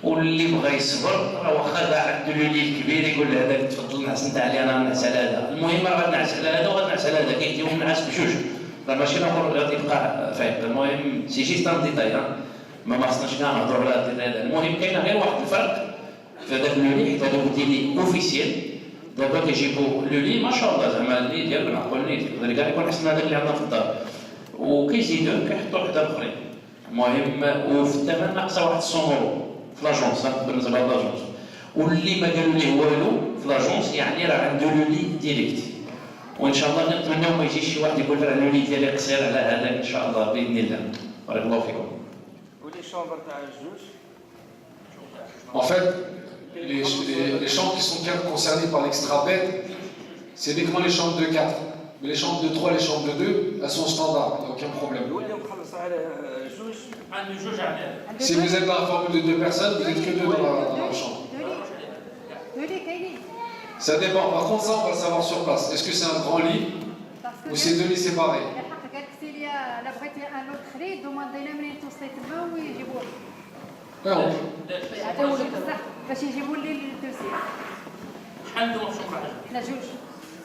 [SPEAKER 1] واللي بغى يصبر راه واخا كاع عنده لو لي الكبير يقول لهذاك تفضل نعس انت علي انا نعس على هذا. المهم راه غنعس على هذا وغنعس على هذا، كيديو نعس بجوج راه ماشي الاخر غادي يبقى فايق. المهم سي جيست ان ديتاي ما خصناش كاع نهضروا على هذا الديتاي. المهم كاين غير واحد الفرق في هذاك لو لي، حيت هذوك ديلي اوفيسيال دابا كيجيبوا لو لي ما شاء الله زعما اللي ديالو نعقل لي يقدر كاع يكون احسن من هذاك اللي عندنا في الدار، وكيزيدوه كيحطوا حدا اخرين. المهم وفي الثمن ناقصه واحد 100 € في لاجونس بالنسبه لاجونس. واللي ما قالوا ليه والو في لاجونس يعني راه عنده لو لي ديريكت. وان شاء الله نتمناو ما يجيش شي واحد يقول راه لو لي ديالي قصير على هذاك ان شاء الله باذن الله. بارك الله فيكم.
[SPEAKER 5] ولي شومبر تاع الجوج.
[SPEAKER 2] En fait, les chambres qui sont concernées par l'extra-bed, c'est uniquement les chambres de 4. Mais les chambres de 3, les chambres de 2, elles sont standards, il n'y a aucun problème. Si vous êtes dans la formule de 2 personnes, vous n'êtes que 2 dans la chambre. Ça dépend. Par contre, ça, on va le savoir sur place. Est-ce que c'est un grand lit ou c'est 2 lits séparés?
[SPEAKER 8] باش يجيبوا لي التوسيع.
[SPEAKER 1] شحال عندكم في الشمبر؟
[SPEAKER 8] حنا جوج.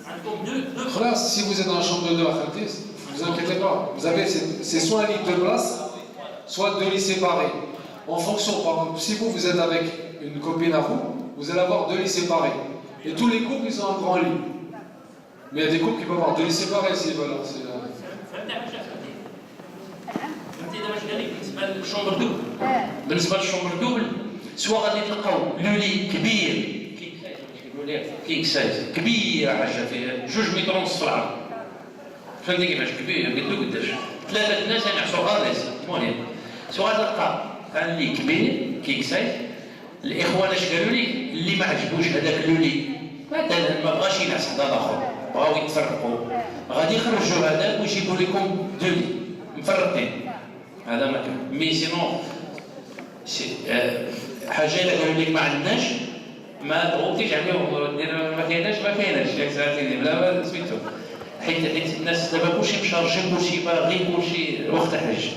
[SPEAKER 1] عندكم 2
[SPEAKER 2] Si vous êtes dans la chambre de 2 à Khaltis, ne vous inquiétez pas. Vous avez, c'est soit un lit de place, soit 2 lits séparés. En fonction, par exemple, si vous êtes avec une copine à vous, vous allez avoir 2 lits séparés. Et tous les couples, ils ont un grand lit. Mais il y a des couples qui peuvent avoir 2 lits séparés s'ils veulent.
[SPEAKER 1] بالنسبه للشومبر دوبل سواء غادي تلقاو لو لي كبير كيك سايز كبير حاجه فيه 2 متر ونص في العرض، فهمتي كيفاش كبير قلت له قداش 3 الناس ينعسوا غاليز. المهم سواء تلقى كان لي كبير كيك سايز. الاخوان اش قالوا لي اللي ما عجبوش هذاك لو لي مثلا ما بغاش ينعس حدا الاخر بغاو يتفرقوا غادي يخرجوا هذاك ويجيبوا لكم 2 لي مفرقين هذا ما كان مي سينون حاجه الا قالوا لك ما عندناش ما تغوتيش عليهم دير ما كايناش ياك ساعتين بلا سميتو حيت الناس دابا كلشي مشارجي كلشي باغي كلشي وقت حاج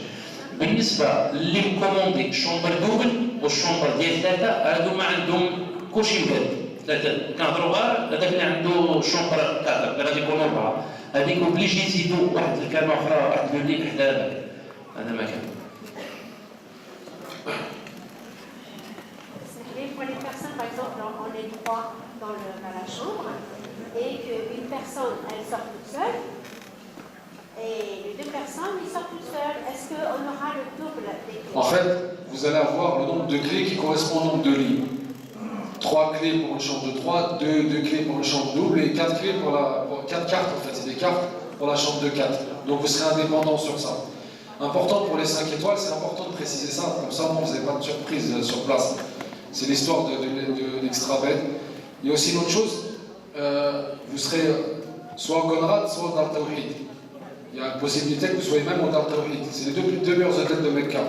[SPEAKER 1] بالنسبه اللي كوموندي شومبر دوبل والشومبر ديال ثلاثه هادو ما عندهم كلشي مباد ثلاثه كنهضروا غير هذاك اللي عنده شومبر كادر غادي يكونوا اربعه هذيك اوبليجي يزيدوا واحد الكلمه اخرى واحد لولي حدا هذا ما كان.
[SPEAKER 4] Pour les personnes, par exemple, on est trois dans la chambre et qu'une personne, elle sort toute seule et les deux personnes, ils sortent toutes seules. Est-ce qu'on aura le double des clés?
[SPEAKER 2] En fait, vous allez avoir le nombre de clés qui correspond au nombre de lits. 3 clés pour une chambre de 3, 2 clés pour une chambre double et 4 clés pour 4 cartes en fait, c'est des cartes pour la chambre de 4. Donc vous serez indépendant sur ça. Important pour les 5 étoiles, c'est important de préciser ça, comme ça vous n'avez pas de surprise sur place. C'est l'histoire de l'extra-bed. Il y a aussi une autre chose, vous serez soit au Conrad, soit au Dar Tawhid. Il y a une possibilité que vous soyez même au Dar Tawhid. C'est les deux meilleurs hôtels de Mecca.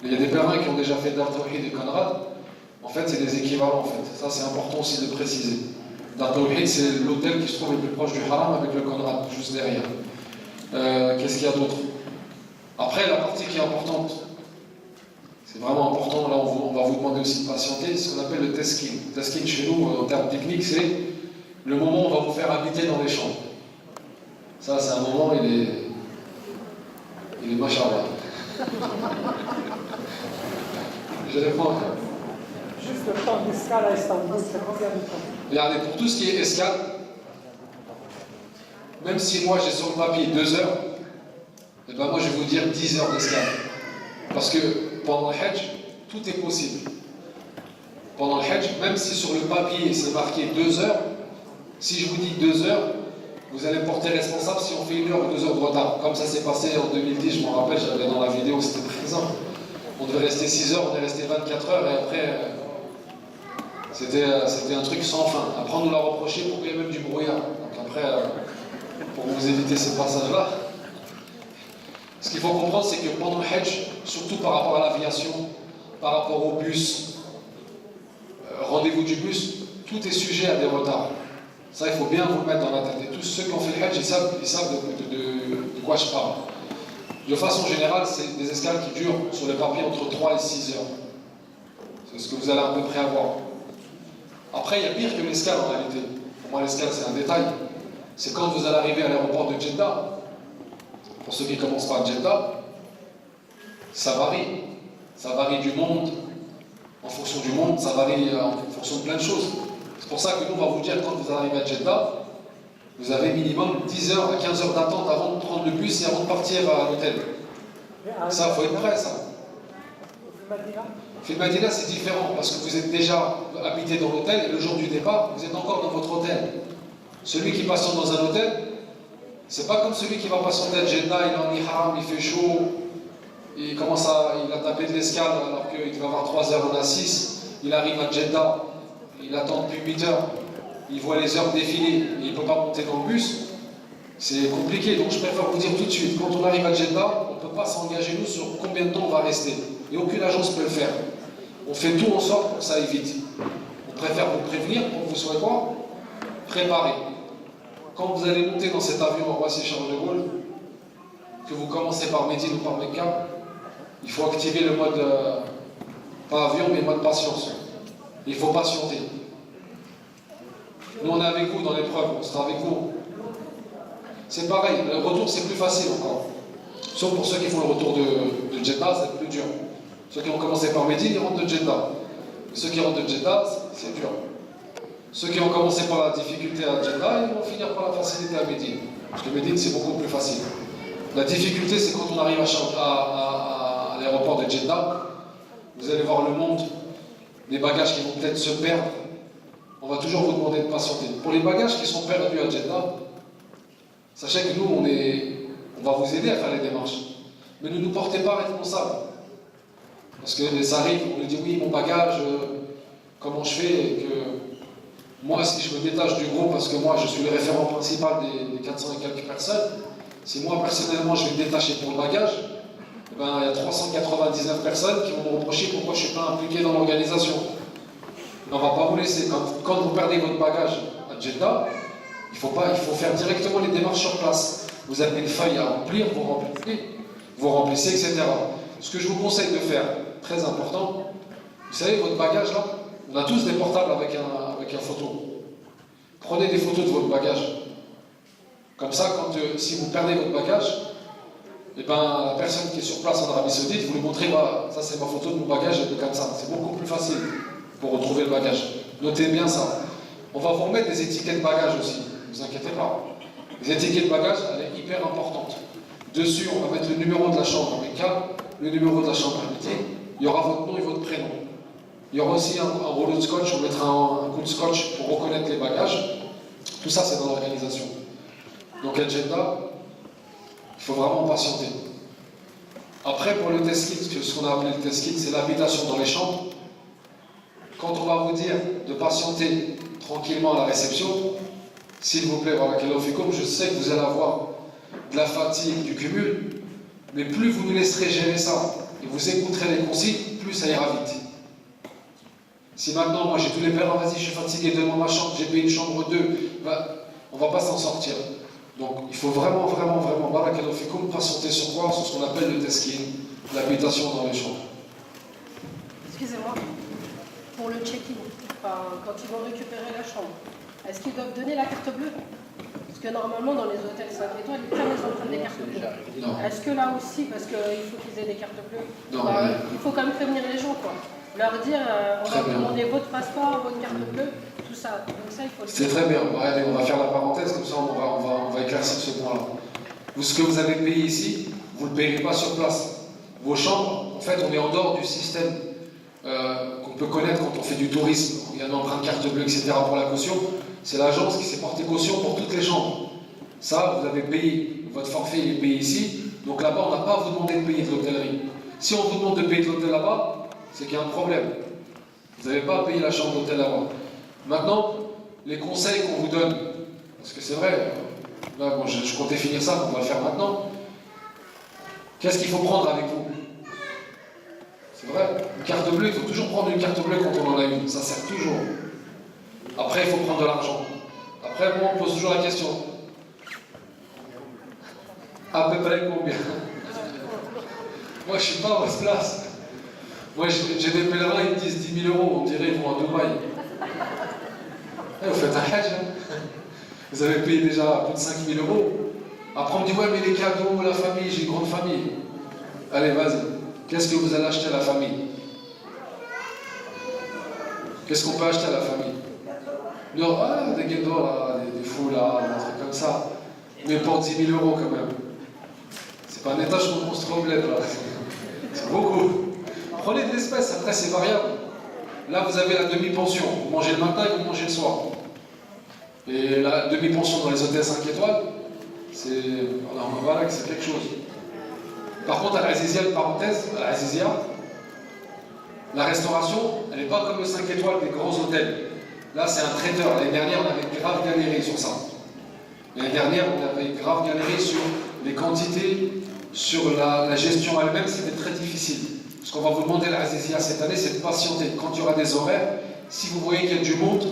[SPEAKER 2] Il y a des pèlerins qui ont déjà fait Dar Tawhid et Conrad. En fait, c'est des équivalents. En fait. Ça, c'est important aussi de préciser. Dar Tawhid, c'est l'hôtel qui se trouve le plus proche du Haram avec le Conrad, juste derrière. Qu'est-ce qu'il y a d'autre? Après, la partie qui est importante, c'est vraiment important, là on va vous demander aussi de patienter, c'est ce qu'on appelle le teskin. Le teskin chez nous, en termes techniques, c'est le moment où on va vous faire habiter dans les chambres. Ça, c'est un moment, il est machallah. Je réponds.
[SPEAKER 3] Juste le temps d'escale à Istanbul, c'est combien de temps?
[SPEAKER 2] Regardez, pour tout ce qui est escale, même si moi j'ai sur le papier 2 heures, et ben moi je vais vous dire 10 heures d'escale. Parce que pendant le Hajj, tout est possible. Pendant le Hajj, même si sur le papier c'est marqué 2 heures, si je vous dis 2 heures, vous allez me porter responsable si on fait 1 heure ou 2 heures de retard. Comme ça s'est passé en 2010, je m'en rappelle, j'avais dans la vidéo, c'était présent. On devait rester 6 heures, on est resté 24 heures et après, c'était un truc sans fin. Après on nous l'a reproché pour qu'il y ait même du brouillard. Donc après, pour vous éviter ces passages-là, ce qu'il faut comprendre, c'est que pendant le Hajj, surtout par rapport à l'aviation, par rapport au bus, rendez-vous du bus, tout est sujet à des retards. Ça, il faut bien vous le mettre dans la tête. Et tous ceux qui ont fait le Hajj, ils savent de quoi je parle. De façon générale, c'est des escales qui durent sur le papier entre 3 et 6 heures. C'est ce que vous allez à peu près avoir. Après, il y a pire que l'escale en réalité. Pour moi, l'escale, c'est un détail. C'est quand vous allez arriver à l'aéroport de Jeddah. Pour ceux qui commencent par Jeddah, ça varie. Ça varie du monde, en fonction du monde, ça varie en fonction de plein de choses. C'est pour ça que nous, on va vous dire, quand vous arrivez à Jeddah, vous avez minimum 10 heures à 15 heures d'attente avant de prendre le bus et avant de partir à l'hôtel. Ça, il faut être prêt, ça. Fil Madina, c'est différent, parce que vous êtes déjà habité dans l'hôtel, et le jour du départ, vous êtes encore dans votre hôtel. Celui qui patiente dans un hôtel, c'est pas comme celui qui va patienter à Jeddah, il est en ihram, il fait chaud, il a tapé de l'escale alors qu'il devait avoir 3 heures, on a 6, il arrive à Jeddah, il attend depuis 8 heures, il voit les heures défiler, et il ne peut pas monter dans le bus, c'est compliqué. Donc je préfère vous dire tout de suite, quand on arrive à Jeddah, on ne peut pas s'engager nous sur combien de temps on va rester, et aucune agence peut le faire. On fait tout en sorte pour que ça aille vite. On préfère vous prévenir pour que vous soyez quoi? Préparés. Quand vous allez monter dans cet avion à Roissy-Charles de Gaulle, que vous commencez par Médine ou par Mecca, il faut activer le mode, pas avion, mais mode patience. Il faut patienter. Nous, on est avec vous dans l'épreuve, on sera avec vous. C'est pareil, le retour, c'est plus facile encore. Sauf pour ceux qui font le retour de Jeddah, c'est plus dur. Ceux qui ont commencé par Médine, ils rentrent de Jeddah. Ceux qui rentrent de Jeddah, c'est dur. Ceux qui ont commencé par la difficulté à Jeddah, ils vont finir par la facilité à Médine. Parce que Médine, c'est beaucoup plus facile. La difficulté, c'est quand on arrive à l'aéroport de Jeddah, vous allez voir le monde, des bagages qui vont peut-être se perdre. On va toujours vous demander de patienter. Pour les bagages qui sont perdus à Jeddah, sachez que nous, on va vous aider à faire les démarches. Mais ne nous portez pas responsables. Parce que ça arrive, on nous dit oui, mon bagage, comment je fais et que moi, si je me détache du groupe, parce que moi, je suis le référent principal des 400 et quelques personnes, Si moi, personnellement, je vais me détacher pour le bagage, eh ben, il y a 399 personnes qui vont me reprocher pourquoi je ne suis pas impliqué dans l'organisation. On ne va pas vous laisser. Quand vous perdez votre bagage à Jeddah, il faut faire directement les démarches sur place. Vous avez une feuille à remplir, vous remplissez, etc. Ce que je vous conseille de faire, très important, vous savez, votre bagage là, on a tous des portables avec un photo. Prenez des photos de votre bagage. Comme ça, si vous perdez votre bagage, et ben, la personne qui est sur place en Arabie Saoudite, vous lui montrez, bah, ça c'est ma photo de mon bagage, et comme ça. C'est beaucoup plus facile pour retrouver le bagage. Notez bien ça. On va vous remettre des étiquettes bagages aussi, ne vous inquiétez pas. Les étiquettes bagages, elle est hyper importante. Dessus, on va mettre le numéro de la chambre avec K, le numéro de la chambre invitée, il y aura votre nom et votre prénom. Il y aura aussi un rouleau de scotch, on mettra un coup de scotch pour reconnaître les bagages. Tout ça, c'est dans l'organisation. Donc à Jeddah, il faut vraiment patienter. Après, pour le test kit, ce qu'on a appelé le test kit, c'est l'habitation dans les chambres. Quand on va vous dire de patienter tranquillement à la réception, s'il vous plaît, voilà, je sais que vous allez avoir de la fatigue, du cumul, mais plus vous nous laisserez gérer ça et vous écouterez les consignes, plus ça ira vite. Si maintenant, moi j'ai tous les pères, vas-y, je suis fatigué, donne-moi ma chambre, j'ai payé une chambre 2, on ne va pas s'en sortir. Donc il faut vraiment, patienter sur quoi? Sur ce qu'on appelle le teskin, l'habitation dans les chambres.
[SPEAKER 9] Excusez-moi, pour le check-in, quand ils vont récupérer la chambre, est-ce qu'ils doivent donner la carte bleue? Parce que normalement, dans les hôtels 5 étoiles, ils prennent les empreintes des cartes bleues. Est-ce que là aussi, parce qu'il faut qu'ils aient des cartes bleues, il faut quand même prévenir les gens, quoi. Leur dire, on va vous demander votre passeport, votre carte bleue, tout ça. Donc ça, il faut le
[SPEAKER 2] C'est très bien. Regardez, on va faire la parenthèse, comme ça on va éclaircir ce point-là. Ce que vous avez payé ici, vous ne le payerez pas sur place. Vos chambres, en fait, on est en dehors du système qu'on peut connaître quand on fait du tourisme. Il y a une empreinte carte bleue, etc. pour la caution. C'est l'agence qui s'est portée caution pour toutes les chambres. Ça, vous avez payé. Votre forfait, il est payé ici. Donc là-bas, on n'a pas à vous demander de payer de l'hôtellerie. Si on vous demande de payer de l'hôtel là-bas, c'est qu'il y a un problème. Vous n'avez pas à payer la chambre d'hôtel là-bas. Maintenant, les conseils qu'on vous donne, parce que c'est vrai, là, bon, je comptais finir ça, on va le faire maintenant. Qu'est-ce qu'il faut prendre avec vous? C'est vrai, une carte bleue, il faut toujours prendre une carte bleue quand on en a une, ça sert toujours. Après, il faut prendre de l'argent. Après, moi, on pose toujours la question. À peu près combien? Moi, je ne suis pas à votre place. Moi, j'ai des pèlerins, ils me disent 10 000 €, on dirait ils vont à Dubaï. Vous faites un hajj, hein? Vous avez payé déjà plus de 5 000 €. Après, on me dit, ouais, mais les cadeaux, la famille, j'ai une grande famille. Allez, vas-y. Qu'est-ce que vous allez acheter à la famille? Qu'est-ce qu'on peut acheter à la famille? Des guédos, là, des foulards, des trucs comme ça. Mais pour 10 000 € quand même. C'est pas un étage qu'on construit au bled, là. C'est beaucoup. Prenez de l'espèce, après c'est variable. Là, vous avez la demi-pension. Vous mangez le matin et vous mangez le soir. Et la demi-pension dans les hôtels 5 étoiles, c'est quelque chose. Par contre, à l'Azizia, une parenthèse, à l'Azizia, la restauration, elle n'est pas comme le 5 étoiles des gros hôtels. Là, c'est un traiteur. L'année dernière, on avait grave galéré sur ça. L'année dernière, on avait grave galéré sur les quantités, sur la gestion elle-même, c'était très difficile. Ce qu'on va vous demander à l'Azizia cette année, c'est de patienter. Quand il y aura des horaires, si vous voyez qu'il y a du monde,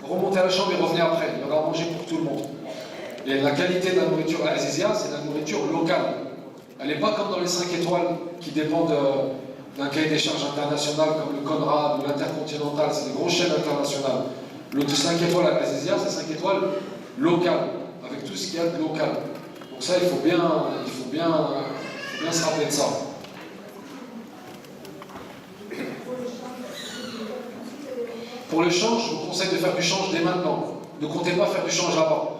[SPEAKER 2] remontez à la chambre et revenez après. Il y aura à manger pour tout le monde. Et la qualité de la nourriture à l'Azizia, c'est la nourriture locale. Elle n'est pas comme dans les 5 étoiles qui dépendent d'un cahier des charges international comme le Conrad ou l'Intercontinental. C'est des grosses chaînes internationales. Le 5 étoiles à l'Azizia, c'est 5 étoiles locales, avec tout ce qu'il y a de local. Donc ça, il faut bien se rappeler de ça. Pour le change, je vous conseille de faire du change dès maintenant. Ne comptez pas faire du change là-bas.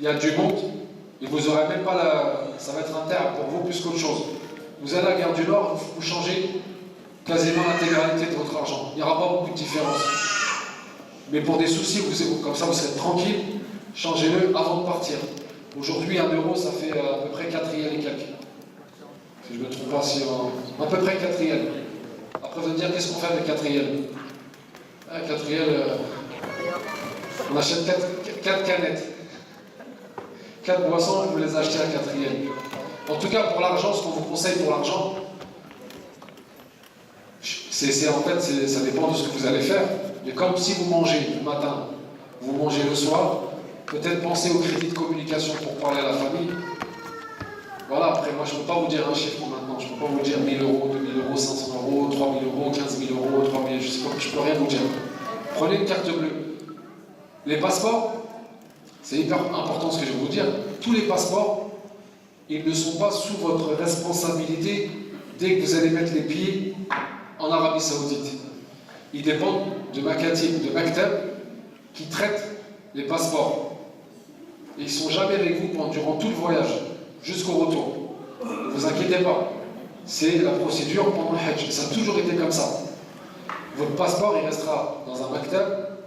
[SPEAKER 2] Il y a du monde, et vous n'aurez même pas ça va être un terme pour vous plus qu'autre chose. Vous allez à la Gare du Nord, vous changez quasiment l'intégralité de votre argent. Il n'y aura pas beaucoup de différence. Mais pour des soucis, comme ça vous serez tranquille, changez-le avant de partir. Aujourd'hui, 1 €, ça fait à peu près 4 riels et quelques. Si je ne me trompe pas, à peu près 4 riels. Après, vous allez me dire, qu'est-ce qu'on fait avec 4 riels? 4 riels, on achète 4 canettes. 4 boissons, vous les achetez à 4e. En tout cas, pour l'argent, ce qu'on vous conseille pour l'argent, ça dépend de ce que vous allez faire. Mais comme si vous mangez le matin, vous mangez le soir, peut-être pensez au crédit de communication pour parler à la famille. Voilà, après moi je ne peux pas vous dire un chiffre maintenant, je ne peux pas vous dire 1 000 euros, 2 000 euros, 500 euros, 3 000 euros, 15 000 euros, 3 000, je ne peux rien vous dire. Prenez une carte bleue. Les passeports, c'est hyper important ce que je vais vous dire, tous les passeports, ils ne sont pas sous votre responsabilité dès que vous allez mettre les pieds en Arabie Saoudite. Ils dépendent de Makatib, de Maktab, qui traitent les passeports. Et ils ne sont jamais avec vous durant tout le voyage, jusqu'au retour. Ne vous inquiétez pas. C'est la procédure pendant le Hajj. Ça a toujours été comme ça. Votre passeport, il restera dans un Maktab,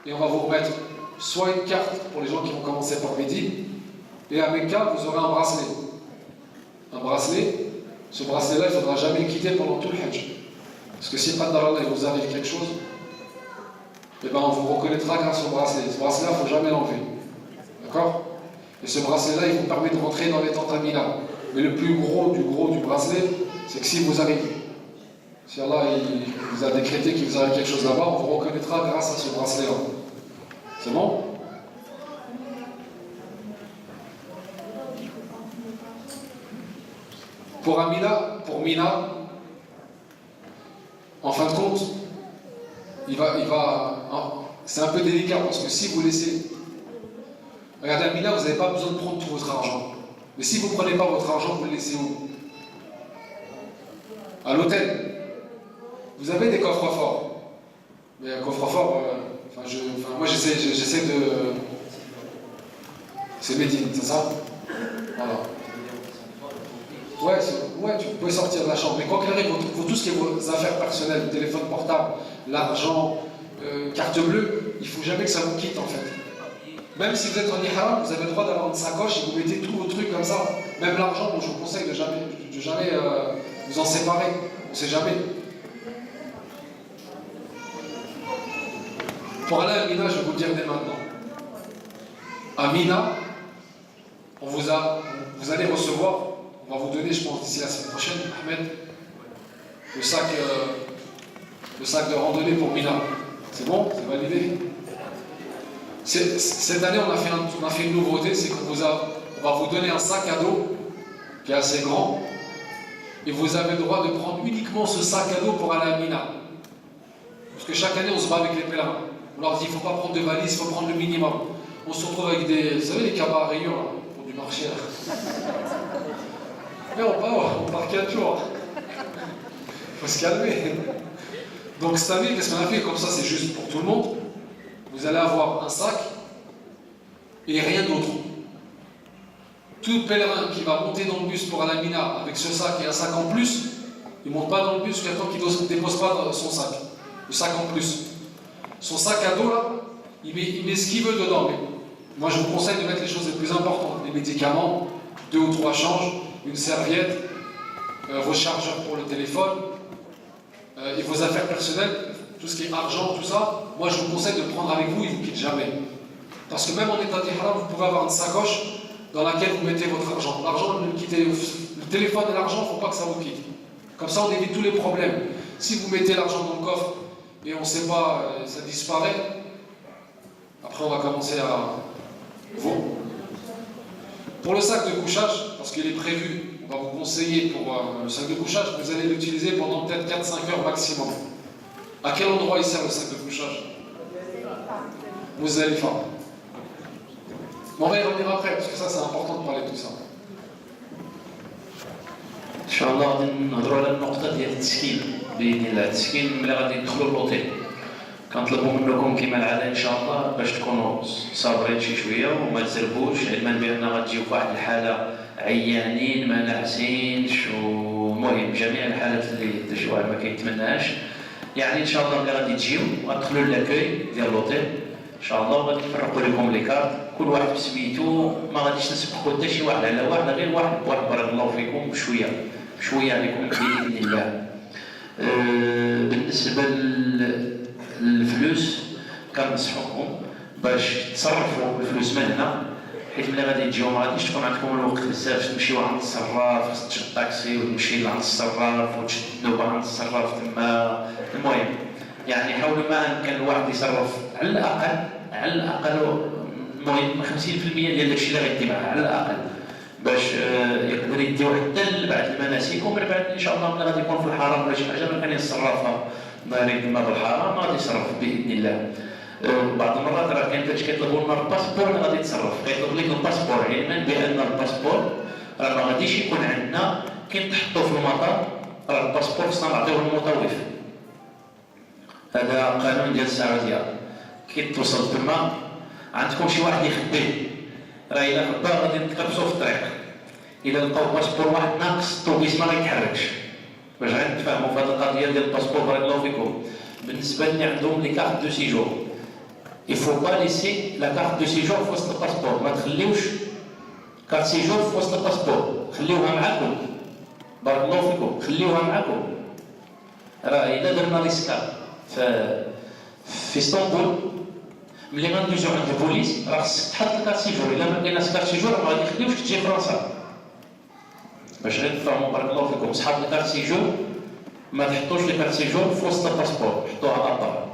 [SPEAKER 2] et on va vous remettre soit une carte pour les gens qui vont commencer par Médine, et à Mecca, vous aurez un bracelet. Un bracelet, ce bracelet-là, il ne faudra jamais le quitter pendant tout le Hajj. Parce que si Qadar Allah, il vous arrive quelque chose, eh ben, on vous reconnaîtra grâce au bracelet. Ce bracelet-là, il ne faut jamais l'enlever. D'accord? Et ce bracelet-là, il vous permet de rentrer dans les tentes à Mina. Mais le plus gros du bracelet, c'est que si vous arrivez, si Allah il vous a décrété qu'il vous arrive quelque chose là-bas, on vous reconnaîtra grâce à ce bracelet-là. C'est bon? Pour Mina, en fin de compte, c'est un peu délicat parce que si vous laissez, regardez à Mina, vous n'avez pas besoin de prendre tout votre argent. Mais si vous ne prenez pas votre argent, vous le laissez où? À l'hôtel. Vous avez des coffres forts. Mais un coffre fort, moi j'essaie de. C'est Médine, c'est ça? Voilà. Ouais, tu peux sortir de la chambre. Mais quoi qu'il arrive, pour tout ce qui est vos affaires personnelles, téléphone portable, l'argent, carte bleue, il ne faut jamais que ça vous quitte en fait. Même si vous êtes en ihram, vous avez le droit d'avoir une sacoche et vous mettez tous vos trucs comme ça. Même l'argent, je vous conseille de jamais vous en séparer. On ne sait jamais. Pour aller à Mina, je vais vous le dire dès maintenant. À Mina, vous allez recevoir, on va vous donner, je pense, d'ici la semaine prochaine, Ahmed, le sac de randonnée pour Mina. C'est bon? C'est validé? Cette année, on a fait une nouveauté, c'est qu'on va vous donner un sac à dos qui est assez grand, et vous avez le droit de prendre uniquement ce sac à dos pour aller à Mina. Parce que chaque année, on se bat avec les pèlerins. On leur dit, il ne faut pas prendre de valise, il faut prendre le minimum. On se retrouve avec vous savez, les cabas à rayures, là, pour du marché. Mais on part 4 jours. Il faut se calmer. Donc cette année, qu'est-ce qu'on a fait? Comme ça, c'est juste pour tout le monde. Vous allez avoir un sac et rien d'autre. Tout pèlerin qui va monter dans le bus pour aller à Mina avec ce sac et un sac en plus, il ne monte pas dans le bus jusqu'à temps qu'il ne dépose pas son sac. Le sac en plus. Son sac à dos, là, il met ce qu'il veut dedans. Mais moi, je vous conseille de mettre les choses les plus importantes. Les médicaments, 2 ou 3 changes, une serviette, vos chargeurs pour le téléphone, et vos affaires personnelles, tout ce qui est argent, tout ça. Moi, je vous conseille de le prendre avec vous, il ne vous quitte jamais. Parce que même en état d'ihram, vous pouvez avoir une sacoche dans laquelle vous mettez votre argent. L'argent, ne le quittez, le téléphone et l'argent, il ne faut pas que ça vous quitte. Comme ça, on évite tous les problèmes. Si vous mettez l'argent dans le coffre et on ne sait pas, ça disparaît, après on va commencer à... Pour le sac de couchage, parce qu'il est prévu, on va vous conseiller pour le sac de couchage, vous allez l'utiliser pendant peut-être 4-5 heures maximum. À quel endroit il sert le sac de couchage? Muzdalifa. On va y revenir après, parce que ça c'est important de parler de tout ça.
[SPEAKER 1] ان شاء الله غادي نهضروا على النقطه ديال التسكين باذن الله. التسكين ملي غادي ندخلوا للوطيل كنطلبوا منكم كما العاده ان شاء الله باش تكونوا صابرين شي شويه وما تسربوش، علما بان غتجيو في واحد الحاله عيانين ما ناعسينش، ومهم جميع الحالات اللي شي واحد ما كيتمناهاش. يعني ان شاء الله ملي غادي تجيو غتدخلوا لاكوي ديال اللوطيل ان شاء الله وغادي نفرقوا لكم لي كارت، كل واحد بسميتو، ما غاديش نسبقوا حتى شي واحد على واحد، غير واحد بواحد بارك الله فيكم بشويه عليكم باذن الله. بالنسبه للفلوس كنصحكم باش تصرفوا الفلوس من هنا حيت ملي غادي تجيو ما غاديش تكون عندكم الوقت بزاف تمشيو عند الصراف، خاصك تشد طاكسي وتمشي لعند الصراف وتشد نوبه عند الصراف تما. المهم يعني حاولوا ما امكن الواحد يصرف على الاقل المهم 50% ديال داكشي اللي غيدي معاه على الاقل، باش يقدر يدي حتى بعد المناسك. ومن بعد ان شاء الله ملي غادي يكون في الحرم ولا شي حاجه ما كان الصرافه دايرين كما بالحرام غادي يصرف باذن الله. بعض المرات راه كاين فاش كيطلبوا لنا الباسبور اللي غادي يتصرف، كيطلب لك الباسبور علما بان الباسبور راه ما غاديش يكون عندنا كي تحطوا في المطار، راه الباسبور خصنا نعطيوه للمطوف. هذا قانون ديال السعوديه. كي توصل تما عندكم شي واحد يخبيه، راه الا خباه غادي نتكربسوا في الطريق. اذا لقاو باسبور واحد ناقص الطوبيس ما غيتحركش. باش غير نتفاهموا في هذه القضيه ديال الباسبور بارك الله فيكم. بالنسبه اللي عندهم لي كارت دو سيجور، il faut pas laisser la carte de séjour في وسط الباسبور، ما تخليوش كارت سيجور في وسط الباسبور، خليوها معاكم بارك الله فيكم، خليوها معاكم. راه الا درنا ريسكا في اسطنبول ملي غندوزو عند البوليس راه خصك تحط الكارت سيجور، الا ما كايناش كارت سيجور ما غادي يخليوش تجي فرنسا. باش غير تفهموا بارك الله فيكم، صحاب الكارت سيجور ما تحطوش الكارت سيجور في وسط الباسبور، حطوها ابار.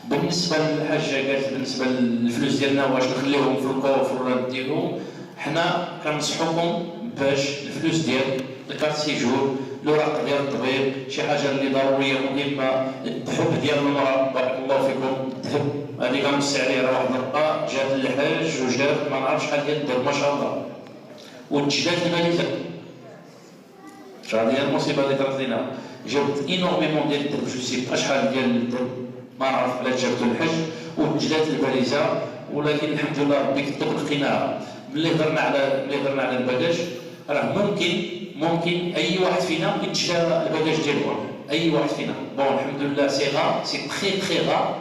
[SPEAKER 1] بالنسبه للحاجه قالت بالنسبه للفلوس ديالنا واش نخليوهم في الكوفر ولا نديروهم، حنا كنصحوكم باش الفلوس ديال الكارت سيجور، الاوراق ديال الطبيب، شي حاجه اللي ضروريه مهمه، الذهب ديال المراه بارك الله فيكم، الذهب هذه كنوصي عليه راه واحد المراه جات للحاج وجات ما نعرف شحال ديال الذهب ما شاء الله، وتجدات الفاليزه. هذه المصيبه اللي طرات لنا، جابت انورميمون ديال الذهب، جو سي با شحال ديال الذهب ما نعرف بلا جابتو الحج وتجدات الفاليزه. ولكن الحمد لله ربي كتب القناعه. ملي هضرنا على الباجاج، راه ممكن اي واحد فينا يتجدى الباجاج ديالو، اي واحد فينا. بون الحمد لله سي تري غا،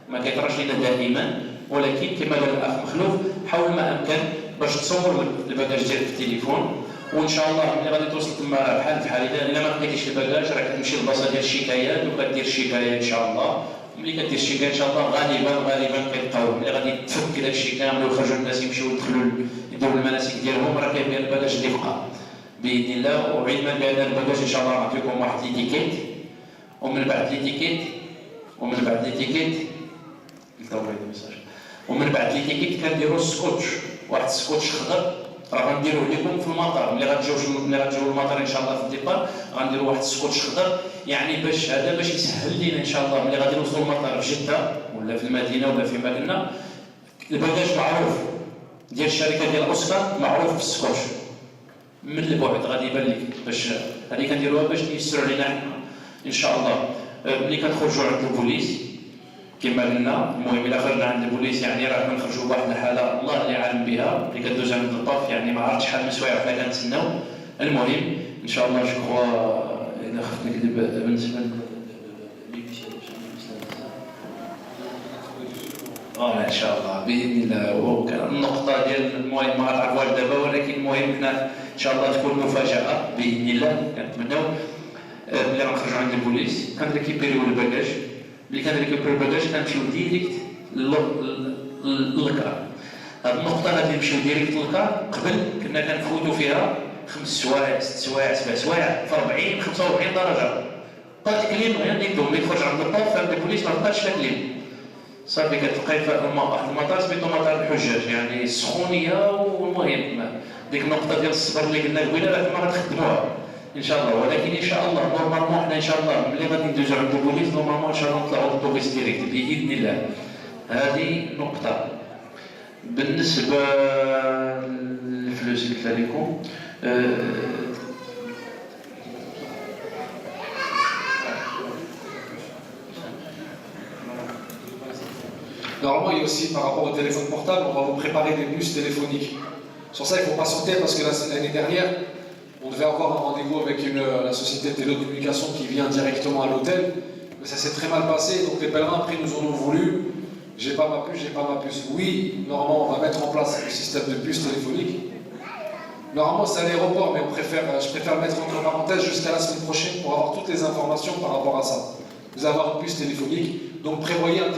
[SPEAKER 1] ما كيطراش لنا دائما، ولكن كما قال الاخ مخلوف حاول ما امكن باش تصور الباجاج ديالك في التليفون. وان شاء الله ملي غادي توصل تما بحال الا ما لقيتيش الباجاج راه كتمشي للبلاصه ديال الشكايات وكدير شكايه ان شاء الله. ملي كدير شكايه ان شاء الله غالبا كيلقاو. ملي غادي تفك داكشي كامل ويخرجوا الناس يمشيو يدخلوا يديروا المناسك ديالهم، راه كاين الباجاج اللي بقى باذن الله. وعلما بان الباجاج ان شاء الله نعطيكم واحد ليتيكيت، ومن بعد ليتيكيت كنديروا السكوتش، واحد السكوتش خضر راه غنديروه لكم في المطار. ملي غتجيو للمطار ان شاء الله في الديبار غنديروا واحد السكوتش خضر، يعني باش يسهل لنا ان شاء الله ملي غادي نوصلوا للمطار في جده ولا في المدينه ولا فيما قلنا. الباجاج معروف ديال الشركه ديال اوسكار، معروف بالسكوتش من البعد غادي يبان لك، باش هذه كنديروها باش يسروا علينا حنا ان شاء الله. ملي كنخرجوا عند البوليس كما قلنا، المهم الا خرجنا عند البوليس يعني راه كنخرجوا بواحد الحاله الله اللي عالم بها، اللي كدوز عند الباف يعني ما عرفتش شحال من سوايع حنا كنتسناو. المهم ان شاء الله جو كخوا الا خفت نكذب بالنسبه ان شاء الله باذن الله. النقطه ديال المهم ما غتعرفوهاش دابا، ولكن المهم حنا ان شاء الله تكون مفاجاه باذن الله. كنتمناو ملي غنخرجوا عند البوليس كنريكيبيريو الباجاج، ملي كنريكيبيريو الباجاج كنمشيو ديريكت للكار. هاد النقطه غادي نمشيو ديريكت للكار. قبل كنا كنفوتوا فيها 5 سوايع 6 سوايع 7 سوايع في 40 45 درجه، بقات كليم غير ندو. ملي تخرج عند الطاف عند البوليس ما بقاتش كليم، صافي كتلقاي في واحد المطار سميتو مطار الحجاج، يعني السخونيه. والمهم ديك النقطه ديال الصبر اللي قلنا قبيله راه ما غتخدموها ان شاء الله. ولكن ان شاء الله نورمالمون حنا ان شاء الله ملي غادي ندوزو عند البوليس نورمالمون ان شاء الله نطلعوا للبوليس ديريكت باذن الله. هذه نقطه. بالنسبه للفلوس قلت لكم
[SPEAKER 2] Normalement, il y a aussi par rapport au téléphone portable, on va vous préparer des bus téléphoniques. Sur ça, il faut patienter parce que l'année dernière, on devait avoir un rendez-vous avec la société de télécommunication qui vient directement à l'hôtel, mais ça s'est très mal passé. Donc les pèlerins après nous en ont voulu. J'ai pas ma puce. Oui, normalement, on va mettre en place le système de puce téléphonique. Normalement, c'est à l'aéroport, mais je préfère le mettre entre parenthèses jusqu'à la semaine prochaine pour avoir toutes les informations par rapport à ça. Vous allez avoir une puce téléphonique, donc prévoyez un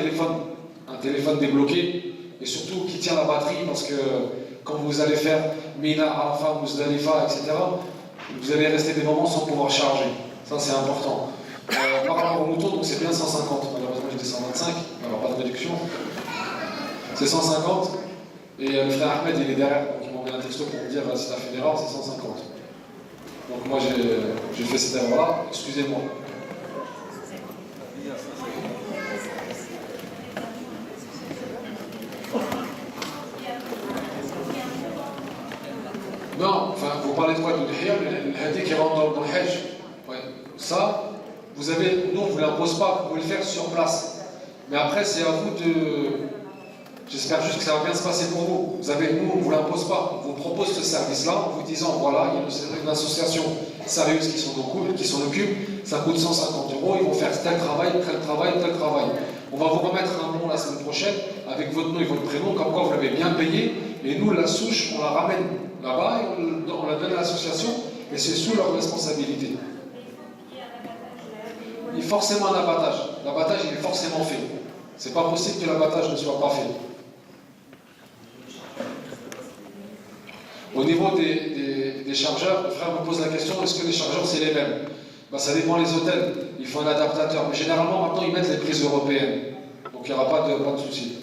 [SPEAKER 2] téléphone débloqué et surtout qui tient la batterie parce que quand vous allez faire Mina, Arafat, Muzdalifa, etc., vous allez rester des moments sans pouvoir charger. Ça, c'est important. Par rapport au mouton, donc c'est bien 150. Malheureusement, j'étais 125, alors pas de réduction. C'est 150. Et le frère Ahmed, il est derrière, donc il m'a envoyé un texto pour me dire si t'as fait une erreur, c'est 150. Donc moi, j'ai fait cette erreur-là, excusez-moi. Non, enfin, vous parlez de quoi? De l'Ihya, le hadi qui rentre dans le Hajj. Ouais. Ça, nous, on ne vous l'impose pas, vous pouvez le faire sur place. Mais après, c'est à vous de... J'espère juste que ça va bien se passer pour vous. Nous, on ne vous l'impose pas. On vous propose ce service-là en vous disant, voilà, il y a une association sérieuse qui s'en occupe, ça coûte 150 €, ils vont faire tel travail, tel travail, tel travail. On va vous remettre un bon la semaine prochaine avec votre nom et votre prénom, comme quoi vous l'avez bien payé, et nous, la souche, on la ramène là-bas et on la donne à l'association, et c'est sous leur responsabilité. Il y a forcément un abattage. L'abattage, il est forcément fait. C'est pas possible que l'abattage ne soit pas fait. Au niveau des chargeurs, le frère me pose la question, est-ce que les chargeurs c'est les mêmes? Ça dépend les hôtels, il faut un adaptateur. Mais généralement maintenant ils mettent les prises européennes. Donc il n'y aura pas de souci.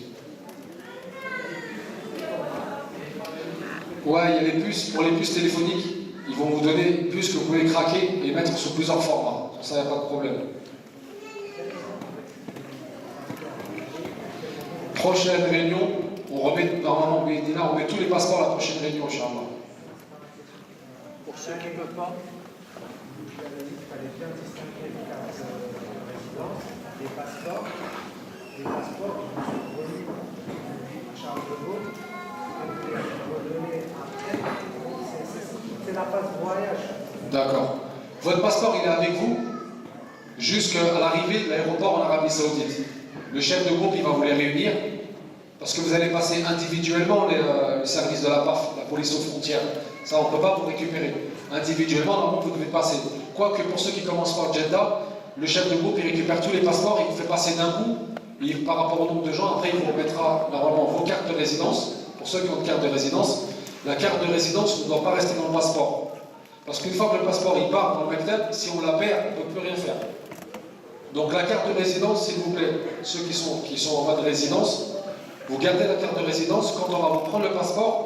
[SPEAKER 2] Ouais, il y a les puces, pour les puces téléphoniques, ils vont vous donner une puce que vous pouvez craquer et mettre sous plusieurs formats. Pour ça il n'y a pas de problème. Prochaine réunion, on remet normalement on met tous les passeports à la prochaine réunion, Inch'Allah.
[SPEAKER 3] Pour ceux qui ne peuvent pas.
[SPEAKER 10] Il fallait bien distinguer les cartes de résidence, des passeports qui sont remis à Charles de Gaulle, et vous les redonnez après. C'est la passe voyage.
[SPEAKER 2] D'accord. Votre passeport, il est avec vous jusqu'à l'arrivée de l'aéroport en Arabie Saoudite. Le chef de groupe, il va vous les réunir parce que vous allez passer individuellement le service de la PAF, la police aux frontières. Ça, on ne peut pas vous récupérer. Individuellement, normalement, vous devez passer. Quoique pour ceux qui commencent par Jeddah, le chef de groupe, il récupère tous les passeports, il vous fait passer d'un coup, et par rapport au nombre de gens, après, il vous remettra normalement vos cartes de résidence. Pour ceux qui ont une carte de résidence, la carte de résidence ne doit pas rester dans le passeport. Parce qu'une fois que le passeport il part dans le Mektab, si on la perd, on ne peut plus rien faire. Donc la carte de résidence, s'il vous plaît, ceux qui sont en mode résidence, vous gardez la carte de résidence quand on va vous prendre le passeport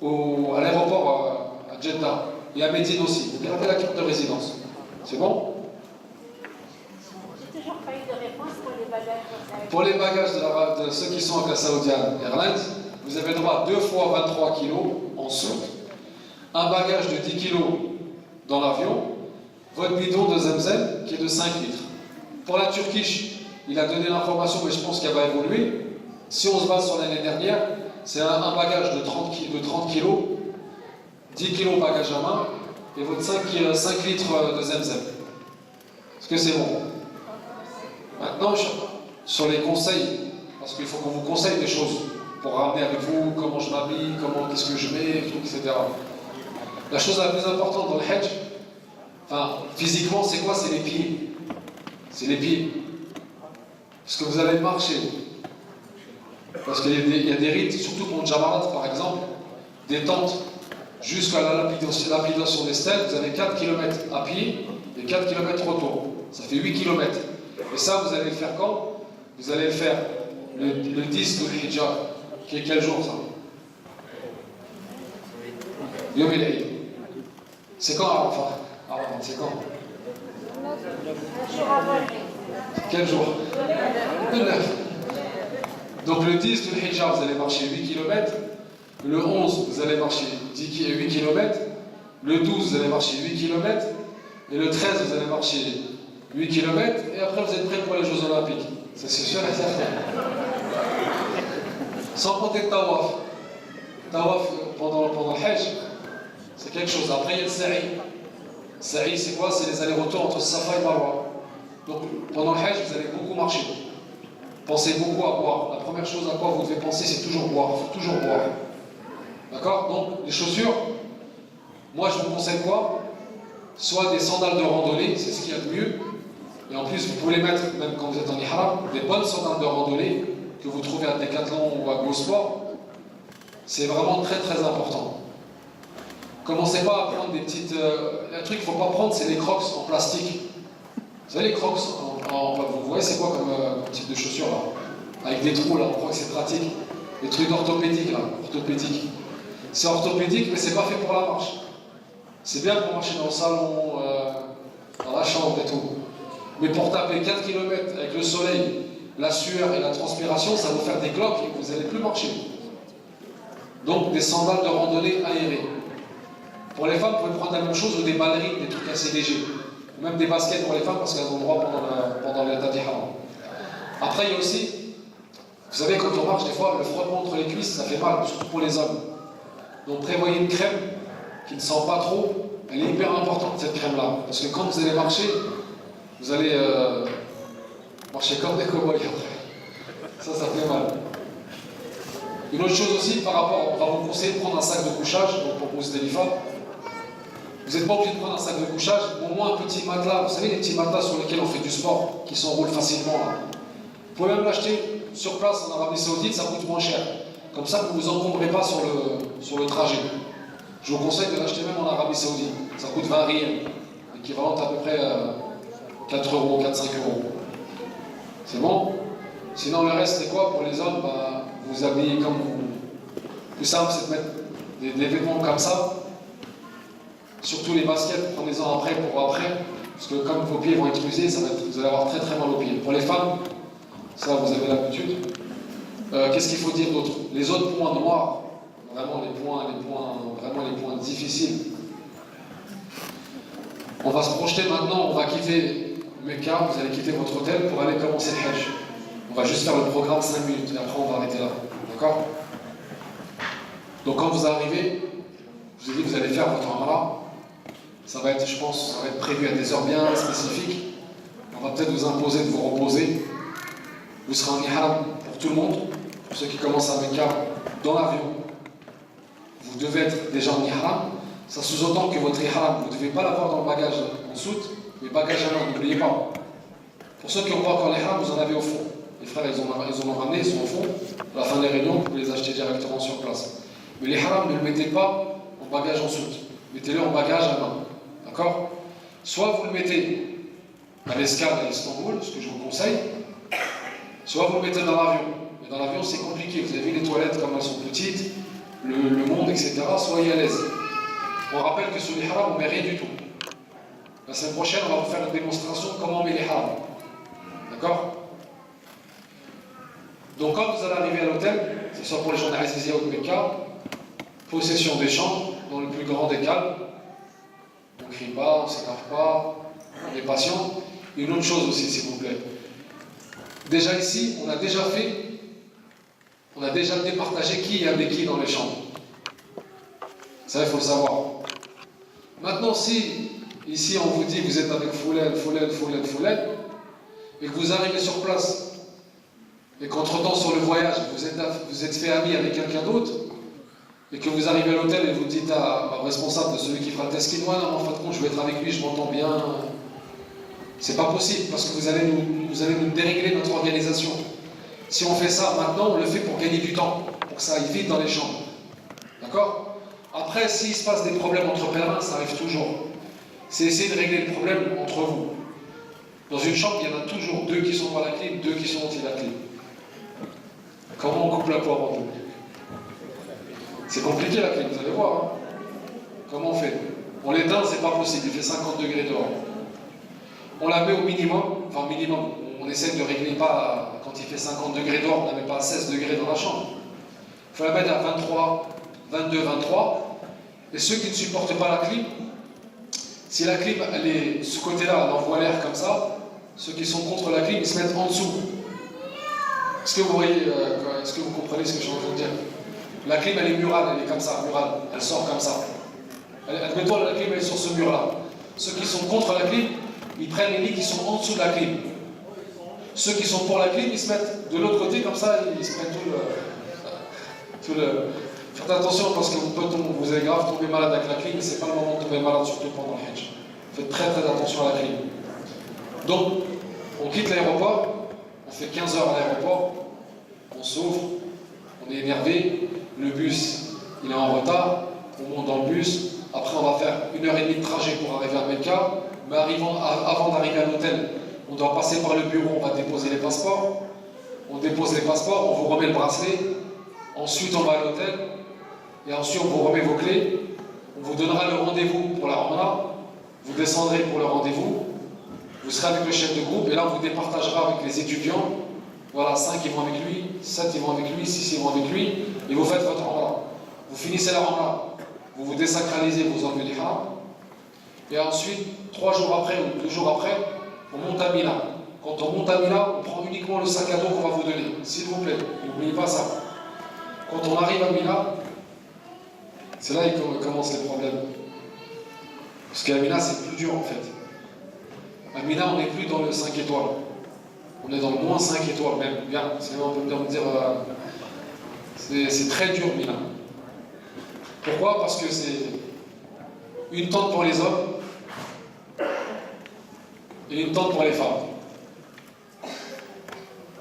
[SPEAKER 2] à l'aéroport à Jeddah et à Médine aussi. Vous gardez la carte de résidence. C'est bon?
[SPEAKER 4] J'ai toujours pas eu de réponse pour les bagages.
[SPEAKER 2] Pour les bagages de ceux qui sont avec la Saoudian Airlines, vous avez droit à 2 fois 23 kg en soute, un bagage de 10 kg dans l'avion, votre bidon de Zemzem qui est de 5 litres. Pour la Turkish, il a donné l'information, mais je pense qu'elle va évoluer. Si on se base sur l'année dernière, c'est un bagage de 30 kg, 10 kg bagage à main, et votre 5 litres de Zemzem. Est-ce que c'est bon? Maintenant, sur les conseils, parce qu'il faut qu'on vous conseille des choses pour ramener avec vous comment je m'habille, qu'est-ce que je mets, etc. La chose la plus importante dans le Hajj, physiquement, c'est quoi? C'est les pieds. C'est les pieds. Parce que vous allez marcher. Parce qu'il y a des rites, surtout pour le Jamarat par exemple, des tentes jusqu'à la lapidation des stèles, vous avez 4 km à pied et 4 km retour. Ça fait 8 km. Et ça, vous allez le faire quand? Vous allez le faire le 10 de l'Hijjah, qui est quel jour ça? Yom el-Eid. C'est quand Arafat? C'est quand? Quel jour? Le 9. Donc le 10 de l'Hijjah, vous allez marcher 8 km. Le 11, vous allez marcher 8 km. Le 12, vous allez marcher 8 km. Et le 13, vous allez marcher 8 km. Et après, vous êtes prêts pour les Jeux Olympiques. Ça, c'est sûr et certain. Sans compter le tawaf. Tawaf pendant le Hajj, c'est quelque chose. Après, il y a le sa'i. Sa'i, c'est quoi? C'est les allers-retours entre Safa et Marwa. Donc, pendant le Hajj, vous allez beaucoup marcher. Pensez beaucoup à boire. La première chose à quoi vous devez penser, c'est toujours boire. Il faut toujours boire. D'accord? Donc, les chaussures, moi, je vous conseille quoi? Soit des sandales de randonnée, c'est ce qu'il y a de mieux. Et en plus, vous pouvez les mettre, même quand vous êtes en ihram, des bonnes sandales de randonnée que vous trouvez à Decathlon ou à Go Sport. C'est vraiment très très important. Commencez pas à prendre des petites... le truc qu'il ne faut pas prendre, c'est les crocs en plastique. Vous savez, les crocs, vous voyez c'est quoi comme type de chaussures là? Avec des trous là, on croit que c'est pratique. Les trucs orthopédiques là, orthopédiques. C'est orthopédique, mais c'est pas fait pour la marche. C'est bien pour marcher dans le salon, dans la chambre et tout. Mais pour taper 4 km avec le soleil, la sueur et la transpiration, ça va vous faire des cloques et vous n'allez plus marcher. Donc des sandales de randonnée aérées. Pour les femmes, vous pouvez prendre la même chose ou des ballerines, des trucs assez légers. Ou même des baskets pour les femmes parce qu'elles ont le droit pendant l'état d'ihram. Après, il y a aussi, vous savez, quand on marche, des fois, le frottement entre les cuisses, ça fait mal, surtout pour les hommes. Donc prévoyez une crème qui ne sent pas trop. Elle est hyper importante, cette crème-là. Parce que quand vous allez marcher, vous allez marcher comme des cow-boys après. Ça fait mal. Une autre chose aussi, par rapport, on va vous conseiller de prendre un sac de couchage, donc pour Muzdalifa. Vous n'êtes pas obligé de prendre un sac de couchage, au moins un petit matelas. Vous savez, les petits matelas sur lesquels on fait du sport, qui s'enroulent facilement là. Vous pouvez même l'acheter sur place en Arabie Saoudite, ça coûte moins cher. Comme ça, vous ne vous encombrez pas sur le trajet. Je vous conseille de l'acheter même en Arabie Saoudite. Ça coûte 20 riyals, équivalent à peu près 4 euros, 4-5 euros. C'est bon? Sinon, le reste, c'est quoi pour les hommes? Vous habillez comme vous. Plus simple, c'est de mettre des vêtements comme ça. Surtout les baskets, prenez-en après pour après. Parce que comme vos pieds vont être usés, vous allez avoir très très mal aux pieds. Pour les femmes, ça vous avez l'habitude. Qu'est-ce qu'il faut dire d'autre? Les autres points noirs, vraiment les points difficiles. On va se projeter maintenant, on va quitter Mecca, vous allez quitter votre hôtel pour aller commencer le Hajj. On va juste faire le programme 5 minutes et après on va arrêter là. D'accord? Donc quand vous arrivez, je vous ai dit que vous allez faire votre Umrah. Ça va être, je pense, ça va être prévu à des heures bien spécifiques. On va peut-être vous imposer de vous reposer. Vous serez en ihram pour tout le monde. Pour ceux qui commencent à Mecca, dans l'avion, vous devez être déjà en ihram. Ça sous-entend que votre ihram, vous ne devez pas l'avoir dans le bagage en soute, mais bagage à main, n'oubliez pas. Pour ceux qui n'ont pas encore l'ihram, vous en avez au fond. Les frères, ils en ont ramené, ils sont au fond. À la fin des réunions, vous pouvez les acheter directement sur place. Mais l'ihram, ne le mettez pas en bagage en soute. Mettez-le en bagage à main. D'accord? Soit vous le mettez à l'escale à Istanbul, ce que je vous conseille, soit vous le mettez dans l'avion. Mais dans l'avion, c'est compliqué. Vous avez vu les toilettes comme elles sont petites, le monde, etc. Soyez à l'aise. On rappelle que sur l'ihram, on ne met rien du tout. La semaine prochaine, on va vous faire une démonstration de comment on met l'ihram. D'accord? Donc, quand vous allez arriver à l'hôtel, que ce soit pour les gens d'Azizia ou de Mecca, possession des chambres, dans le plus grand des calmes. On ne crie pas, on ne s'énerve pas, on est patient. Une autre chose aussi, s'il vous plaît. Déjà ici, on a déjà départagé qui avait qui dans les chambres. Ça, il faut le savoir. Maintenant, si ici on vous dit que vous êtes avec Foulaine, et que vous arrivez sur place, et qu'entre-temps sur le voyage, vous êtes fait ami avec quelqu'un d'autre, et que vous arrivez à l'hôtel et vous dites au responsable de celui qui fera le test, non, en fin de compte, je vais être avec lui, je m'entends bien. C'est pas possible, parce que vous allez nous dérégler notre organisation. Si on fait ça maintenant, on le fait pour gagner du temps, pour que ça aille vite dans les chambres. D'accord? Après, s'il se passe des problèmes entre pèlerins, ça arrive toujours. C'est essayer de régler le problème entre vous. Dans une chambre, il y en a toujours 2 qui sont par la clim, 2 qui sont anti la clim. Comment on coupe la poire en deux? C'est compliqué la clim, vous allez voir. Hein. Comment on fait? On l'éteint, c'est pas possible, il fait 50 degrés dehors. On la met au minimum, on essaie de régler pas, quand il fait 50 degrés dehors, on ne la met pas à 16 degrés dans la chambre. Il faut la mettre à 23, 22, 23. Et ceux qui ne supportent pas la clim, si la clim, elle est ce côté-là, elle envoie l'air comme ça, ceux qui sont contre la clim, ils se mettent en dessous. Est-ce que vous voyez, est-ce que vous comprenez ce que je suis en train de dire? La clim, elle est murale, elle est comme ça, murale, elle sort comme ça. Admettons, la clim, elle est sur ce mur-là. Ceux qui sont contre la clim, ils prennent les lits qui sont en dessous de la clim. Ceux qui sont pour la clim, ils se mettent de l'autre côté, comme ça, ils se prennent tout le... Faites attention parce que vous allez grave tomber malade avec la clim, et c'est pas le moment de tomber malade, surtout pendant le Hajj. Faites très très attention à la clim. Donc, on quitte l'aéroport, on fait 15 heures à l'aéroport, on s'ouvre, on est énervé, le bus il est en retard, on monte dans le bus, après on va faire 1h30 de trajet pour arriver à Mecca, mais avant d'arriver à l'hôtel, on doit passer par le bureau, on va déposer les passeports, on dépose les passeports, on vous remet le bracelet, ensuite on va à l'hôtel, et ensuite on vous remet vos clés, on vous donnera le rendez-vous pour la Umrah, vous descendrez pour le rendez-vous, vous serez avec le chef de groupe, et là on vous départagera avec les étudiants, voilà, 5 ils vont avec lui, 7 ils vont avec lui, 6 ils vont avec lui, et vous faites votre Umrah. Vous finissez la Umrah, vous vous désacralisez, vous enlevez l'ihram, et ensuite, 3 jours après ou 2 jours après, on monte à Mina. Quand on monte à Mina, on prend uniquement le sac à dos qu'on va vous donner, s'il vous plaît, n'oubliez pas ça. Quand on arrive à Mina, c'est là que commencent les problèmes. Parce qu'à Mina, c'est plus dur en fait. À Mina, on n'est plus dans le 5 étoiles. On est dans le moins 5 étoiles même. Bien, on peut bien dire, c'est très dur Mina. Pourquoi? Parce que c'est une tente pour les hommes et une tente pour les femmes.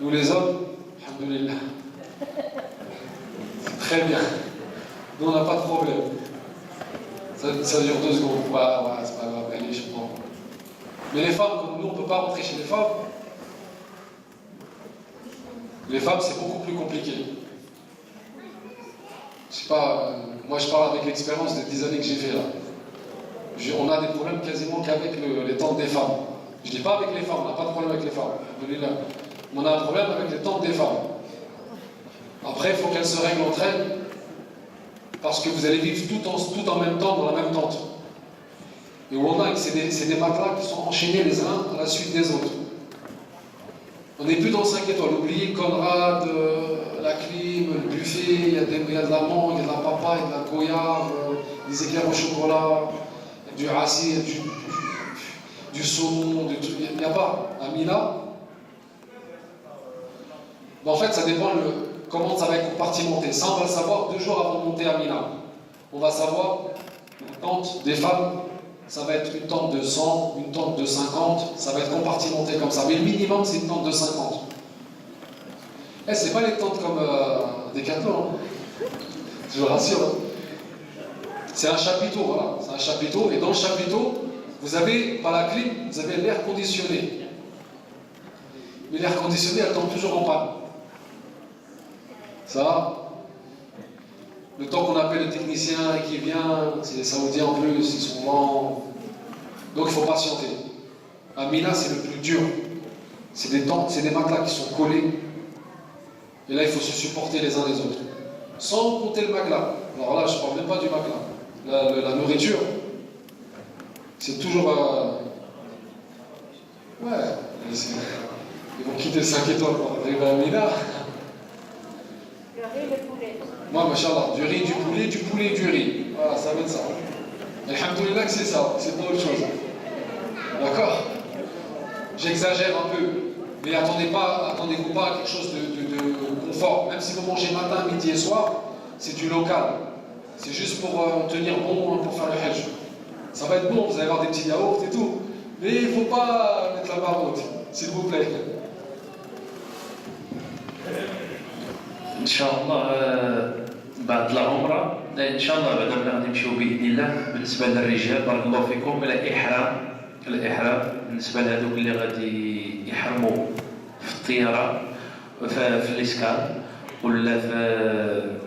[SPEAKER 2] Nous les hommes, alhamdoulilah, c'est très bien. Nous on n'a pas de problème. Ça dure 2 secondes. Ouais, c'est pas grave, allez, je prends. Mais les femmes, comme nous, on ne peut pas rentrer chez les femmes. Les femmes, c'est beaucoup plus compliqué. Je sais pas, moi je parle avec l'expérience des 10 années que j'ai fait là. On a des problèmes quasiment qu'avec les tentes des femmes. Je ne dis pas avec les femmes, on n'a pas de problème avec les femmes. Mais on a un problème avec les tentes des femmes. Après, il faut qu'elles se règlent entre elles, parce que vous allez vivre tout en même temps dans la même tente. Et Wallah, c'est des matelas qui sont enchaînés les uns à la suite des autres. On n'est plus dans 5 étoiles. Oubliez Conrad, la clim, le buffet, il y a de la mangue, il y a de la papaye, il y a de la goyave, des éclairs au chocolat, du rassis, du saumon, il n'y a pas. À Mina, en fait, ça dépend comment ça va être compartimenté. Ça, on va le savoir 2 jours avant de monter à Mina. On va savoir, la tente des femmes, ça va être une tente de 100, une tente de 50, ça va être compartimenté comme ça. Mais le minimum, c'est une tente de 50. C'est pas les tentes comme Decathlon, hein. Je vous rassure. Hein. C'est un chapiteau, voilà. C'est un chapiteau, et dans le chapiteau, vous avez, par la clim, vous avez l'air conditionné. Mais l'air conditionné, elle tombe toujours en panne. Ça va? Le temps qu'on appelle le technicien et qui vient, c'est les Saoudiens en plus, ils sont lents. Donc il faut patienter. À Mina, c'est le plus dur. C'est des tentes, c'est des matelas qui sont collés. Et là, il faut se supporter les uns les autres. Sans compter le matelas. Alors là, je ne parle même pas du matelas. La nourriture, c'est toujours... Ouais, ils vont quitter 5 étoiles pour arriver à Mina.
[SPEAKER 4] Le riz, le poulet.
[SPEAKER 2] Moi, machallah, du riz, du poulet, du riz. Voilà, ça va être ça. Alhamdoulilah que c'est ça, c'est pas autre chose. D'accord? J'exagère un peu, mais attendez-vous pas à quelque chose de confort. Même si vous mangez matin, midi et soir, c'est du local. C'est juste pour tenir bon pour faire le hajj. Ça va être bon, vous allez avoir des petits yaourts et tout. Mais il ne faut pas mettre la barre haute, s'il vous plaît.
[SPEAKER 1] ان شاء الله بعد العمره ان شاء الله بعد غادي نمشيو باذن الله. بالنسبه للرجال بارك الله فيكم، الاحرام بالنسبه لهذوك اللي غادي يحرموا في الطياره في الاسكان ولا في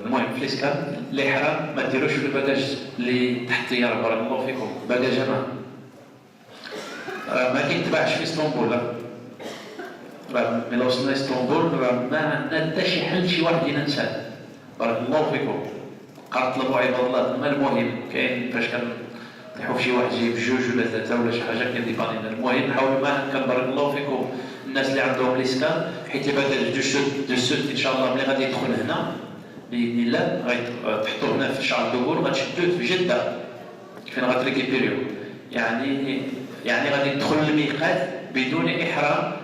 [SPEAKER 1] المهم في الاسكان، الاحرام ما ديروش في الباجاج اللي تحت الطياره. بارك الله فيكم، باجاج ما كيتباعش في اسطنبول. ملي وصلنا اسطنبول ما عندنا حتى شي حل شي واحد ينساه. بارك الله فيكم. طلبوا عباد الله ما المهم كاين فاش كنطيحوا في شي واحد جايب 2 ولا 3 ولا شي حاجه كيديبانينا. المهم حاولوا ما كان بارك الله فيكم الناس اللي عندهم ليسكان، حيت الباجاج دو سود ان شاء الله ملي غادي يدخل هنا باذن الله غتحطوه هنا في شارل دوغول غتشدوه في جده فين غتريكيبيريو. يعني غادي تدخل الميقات بدون احرام،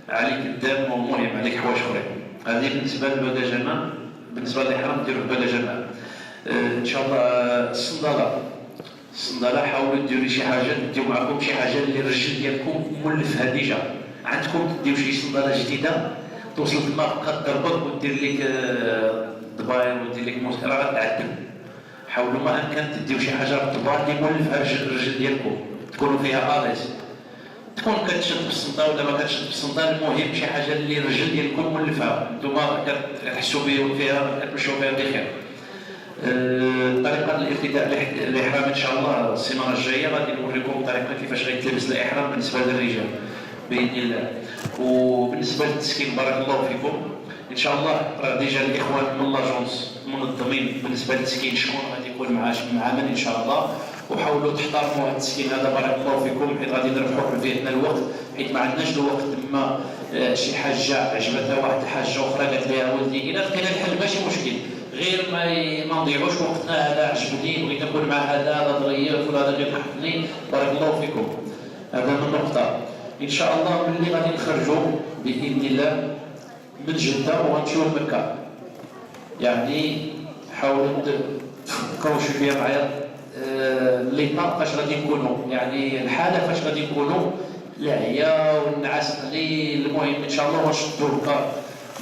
[SPEAKER 1] عليك الدم ومهم عليك حوايج اخرين. هذه بالنسبه للباجاج. بالنسبه للاحرام ديروا الباجاج. ان شاء الله الصنداله حاولوا ديروا شي حاجه، ديو معكم شي حاجه اللي الرجل ديالكم مولفها ديجا عندكم، ديروا شي صنداله جديده توصل تما بقى تضربك ودير لك الضباير ودير لك موسيقى راه غتعذب. حاولوا ما امكن تديو شي حاجه رطبه اللي مولفها الرجل ديالكم تكونوا فيها اليز، تكون كتشد بالصنطه ولا ما كتشد بالصنطه، المهم شي حاجه اللي الرجل ديالكم مولفها نتوما كتحسوا فيها كتمشوا فيها بخير. طريقه الارتداء الاحرام ان شاء الله السيمانه الجايه غادي نوريكم طريقه كيفاش غيتلبس الاحرام بالنسبه للرجال باذن الله. وبالنسبه للتسكين بارك الله فيكم ان شاء الله راه ديجا الاخوان من لاجونس منظمين بالنسبه للتسكين شكون غادي يكون مع من ان شاء الله، وحاولوا تحترموا هذا التسكين هذا بارك الله فيكم، حيت غادي نربحوا في ذهننا الوقت، حيت ما عندناش الوقت. تما شي حاجه عجبتها واحد الحاجه اخرى قالت لها ولدي الا كان الحل ماشي مشكل، غير ما نضيعوش وقتنا. هذا عجبني بغيت نكون مع هذا ظريف ولا هذا غير حقني، بارك الله فيكم. هذا من نقطه ان شاء الله ملي غادي نخرجوا باذن الله من جده وغنمشيو لمكه، يعني حاولوا تفكروا شويه معايا ليطا فاش غادي نكونوا، يعني الحاله فاش غادي نكونوا، العيا والنعاس قليل. المهم ان شاء الله غنشدوا الكار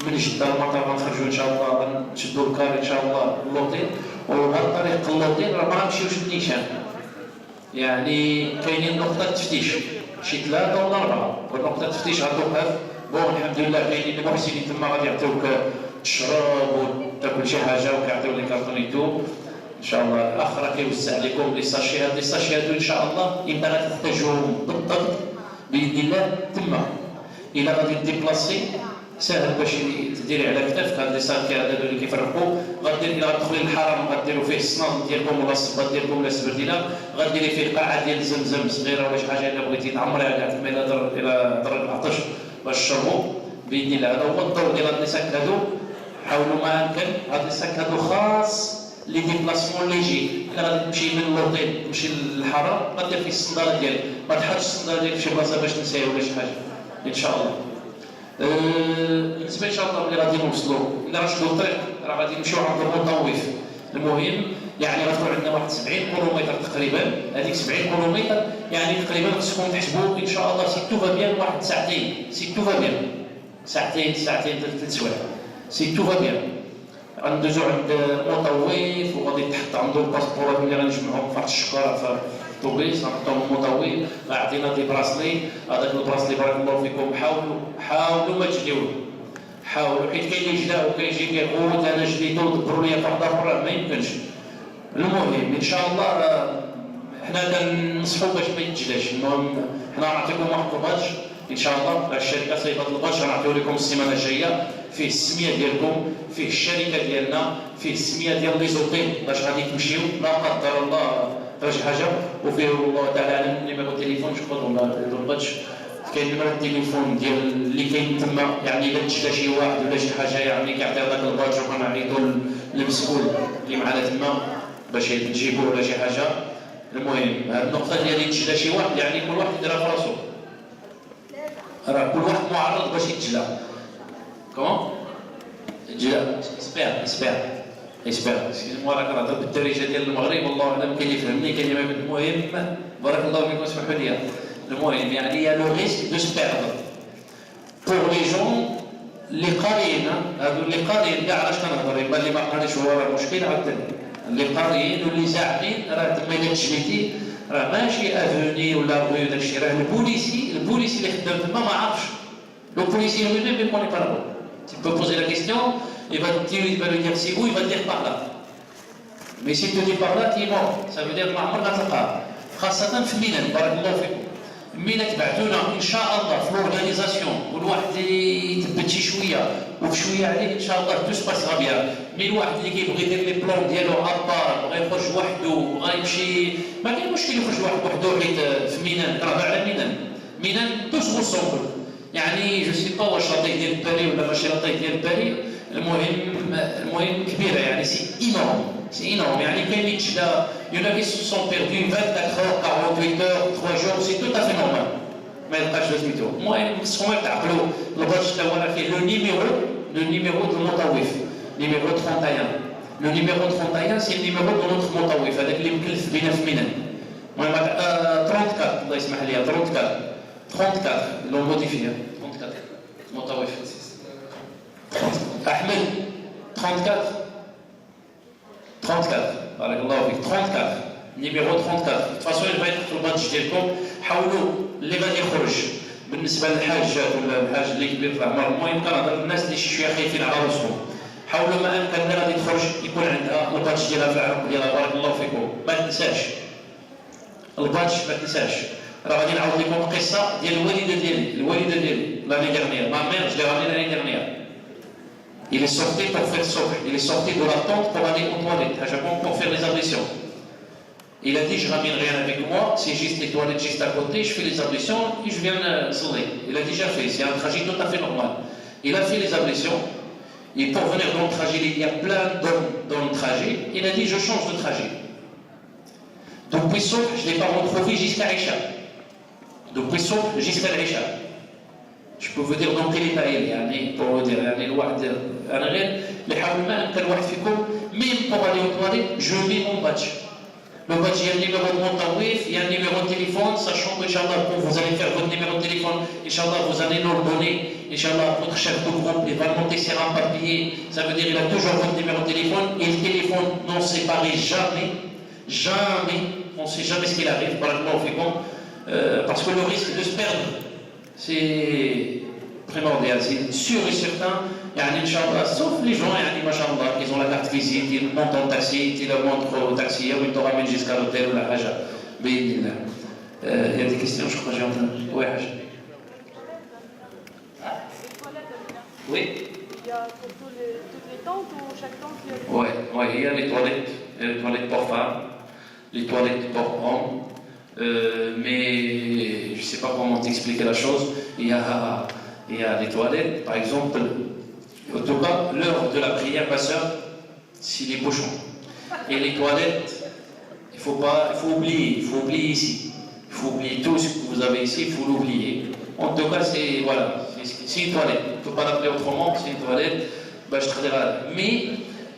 [SPEAKER 1] من جده المطار، غنخرجوا ان شاء الله غنشدوا الكار ان شاء الله للوطيل، وبهذا طريق اللوطيل راه ما غنمشيوش للنيشان، يعني كاينين نقطه تفتيش شي 3 ولا 4 ونقطه تفتيش غتوقف. بون الحمد لله كاينين المحسنين تما غادي يعطيوك تشرب وتاكل شي حاجه وكيعطيو لك كارطونيتو ان شاء الله. الاخ راه كيوزع لكم لي ساشيات، لي ساشيات ان شاء الله امتى غتحتاجوهم بالضبط باذن الله. تما الا غادي ديبلاسي ساهل باش تديري على كتافك هاد لي ساشيات هادو اللي كيفرقوا. غدير الا غتدخلي للحرم غديروا فيه الصنان ديالكم ولا الصباط ديالكم ولا السبرديله، غديري فيه قاعه ديال زمزم صغيره ولا شي حاجه الا بغيتي تعمريها كاع تما الى ضرب العطش باش تشربوا باذن الله. هذا هو الدور ديال هاد لي ساك هادو. حاولوا ما امكن هاد لي ساك هادو خاص لي ديبلاسمون اللي يجي. الا غادي تمشي من اللوطيل تمشي للحرم غدير فيه الصنداله ديالك، ما تحطش الصنداله ديالك في شي بلاصه باش تنساها ولا شي حاجه ان شاء الله. بالنسبه ان شاء الله ملي غادي نوصلوا الا غنشدوا الطريق راه غادي نمشيو عند المطوف. المهم يعني غتكون عندنا واحد 70 كيلومتر تقريبا، هذيك 70 كيلومتر يعني تقريبا خصكم تحسبوا ان شاء الله سي تو فا بيان واحد ساعتين، سي تو فا بيان ساعتين 3 سوايع، سي تو فا بيان. غندوزو عند المطوف وغادي تحط عنده الباسبورات اللي غنجمعهم في واحد الشكاره في الطوبيس، غنحطهم المطوف غيعطينا دي براسلي. هذاك البراسلي بارك الله فيكم حاولوا ما تجليوه، حاولوا حيت كاين اللي جلاو وكيجي كيقول انا جليتو ودبروا لي واحد اخر ما يمكنش. المهم ان شاء الله حنا كنصحوا باش ما يتجلاش. المهم حنا غنعطيكم واحد البادج ان شاء الله، الشركه صيفط البادج غنعطيو لكم السيمانه الجايه، فيه السميه ديالكم، فيه الشركه ديالنا، فيه السميه ديال لي زوطيل باش غادي تمشيو لا قدر الله شي حاجه، وفيه الله تعالى اعلم نيميرو التليفون شكون ولا البادج، كاين نيميرو التليفون ديال اللي كاين تما، يعني الا تجلى شي واحد ولا شي حاجه يعني كيعطي هذاك البادج وكنعيطوا للمسؤول اللي معنا تما باش تجيبوه ولا شي حاجه. المهم هذه النقطه ديال يتجلى شي واحد يعني كل واحد يديرها في راسو، راه كل واحد معرض باش يتجلى. كومون يتجلى اسبير اسكيزموا راك كنهضر بالدارجه ديال المغرب والله اعلم كاين اللي يفهمني كاين اللي ما يفهمني. المهم بارك الله فيكم اسمحوا لي. المهم يعني يا لو ريسك دو سبيردر بور لي جون اللي قاريين، هادو اللي قاريين كاع علاش كنهضر، يبان اللي ما قاريش هو راه مشكل عاوتاني. اللي قاريين واللي زاعمين راه تما الا تجليتي راه ماشي افوني ولا روي داكشي، راه البوليسي اللي خدام تما ما عرفش. لو بوليسي هو ميم بيكوني با لا. Tu peux poser la question, il va lui dire c'est où, il va te dire par là. Mais s'il te dit par là, tu es mort. Ça veut dire que ما عمرك غتلقاه. خاصة في ميلان بارك الله فيكم. ميلان تبعتونا ان شاء الله في لورغانيزاسيون والواحد يثبت شي شويه وبشويه عليه ان شاء الله تو سباسا بيان. مي الواحد اللي كيبغي يدير لي بلون ديالو ابار بغا يخرج وحده بغا يمشي ما كاين مشكل يخرج واحد وحده حيت في ميلان راه على ميلان توس غوسومبل. يعني جو سي با واش لاطي ديال باري ولا ماشي لاطي ديال باري، المهم كبيره يعني سي انورم يعني كاين اللي تجلى يون افي سون بيردو 24 اور 48 اور 3 جور سي تو افي نورمال ما يلقاش سميتو. المهم خصكم تعقلوا الباج تا هو راه فيه لو نيميرو دو المطوف نيميرو 31. لو نيميرو 31 سي النيميرو دو نوتر مطوف هذاك اللي مكلف بينا في ميلان. المهم 34 الله يسمح لي 34 لو موديفيه 34 مطوف احمد 34 34 بارك الله فيك 34 نيميرو 34 de toute façon il va être في البادج ديالكم حاولوا اللي غادي يخرج بالنسبه للحاجات ولا الحاج اللي كبير في العمر المهم كنهضر الناس اللي شي شويه خايفين على راسهم حاولوا ما امكن اللي غادي تخرج يكون عندها البادج ديالها في العنق ديالها بارك الله فيكم ما تنساش البادج ما تنساش راه غادي نعاود لكم قصه ديال الوالده ديالي لاني ديرنيير ما مير جو لي رامي لاني ديرنيير il est sorti pour faire صبح il est sorti de la tente pour aller aux toilettes à Japon pour faire les ablutions. Il a dit je ramène rien avec moi, c'est juste les toilettes juste à côté, je fais les ablutions et je viens saler. Il a déjà fait, c'est un trajet tout à fait normal. Il a fait les ablutions et pour venir dans le trajet, il y a plein d'hommes dans le trajet. Il a dit je change de trajet. Depuis Souf, je ne l'ai pas retrouvé jusqu'à Isha. Depuis Souf jusqu'à l'Isha. Je peux vous dire dans quel état il est, pour vous dire, الواحد أنا غير اللي حاول ما أمكن واحد فيكم même pour aller aux toilettes, je mets mon badge. Le badge, il y a le numéro de mon tawif, il y a un numéro de téléphone, sachant que, Inch'Allah, quand vous allez faire votre numéro de téléphone, Inch'Allah, vous allez nous le donner. Inch'Allah, votre chef de groupe, il va le monter sur un papier. Ça veut dire qu'il a toujours votre numéro de téléphone. Et le téléphone n'en séparez jamais. Jamais. On ne sait jamais ce qu'il arrive. Parce que le risque de se perdre, c'est primordial. C'est sûr et certain. Inch'Allah, sauf les gens, machallah, qui ont la carte visite, ils montent en taxi, ils le montrent au taxi, ils te ramènent jusqu'à l'hôtel ou la haja. Il y a des questions, je crois que j'ai entendu. Oui, haja. Oui.
[SPEAKER 8] Il y a pour toutes les tentes ou chaque tente il y a...
[SPEAKER 1] Oui, il y a les toilettes pour femmes, les toilettes pour hommes, mais je ne sais pas comment t'expliquer la chose. Il y a des toilettes, par exemple, en tout cas, l'heure de la prière, ma soeur, c'est les bouchons. Et les toilettes, il faut oublier ici. Il faut oublier tout ce que vous avez ici, il faut l'oublier. En tout cas, c'est une toilette. On ne peut pas l'appeler autrement, c'est une toilette. Mais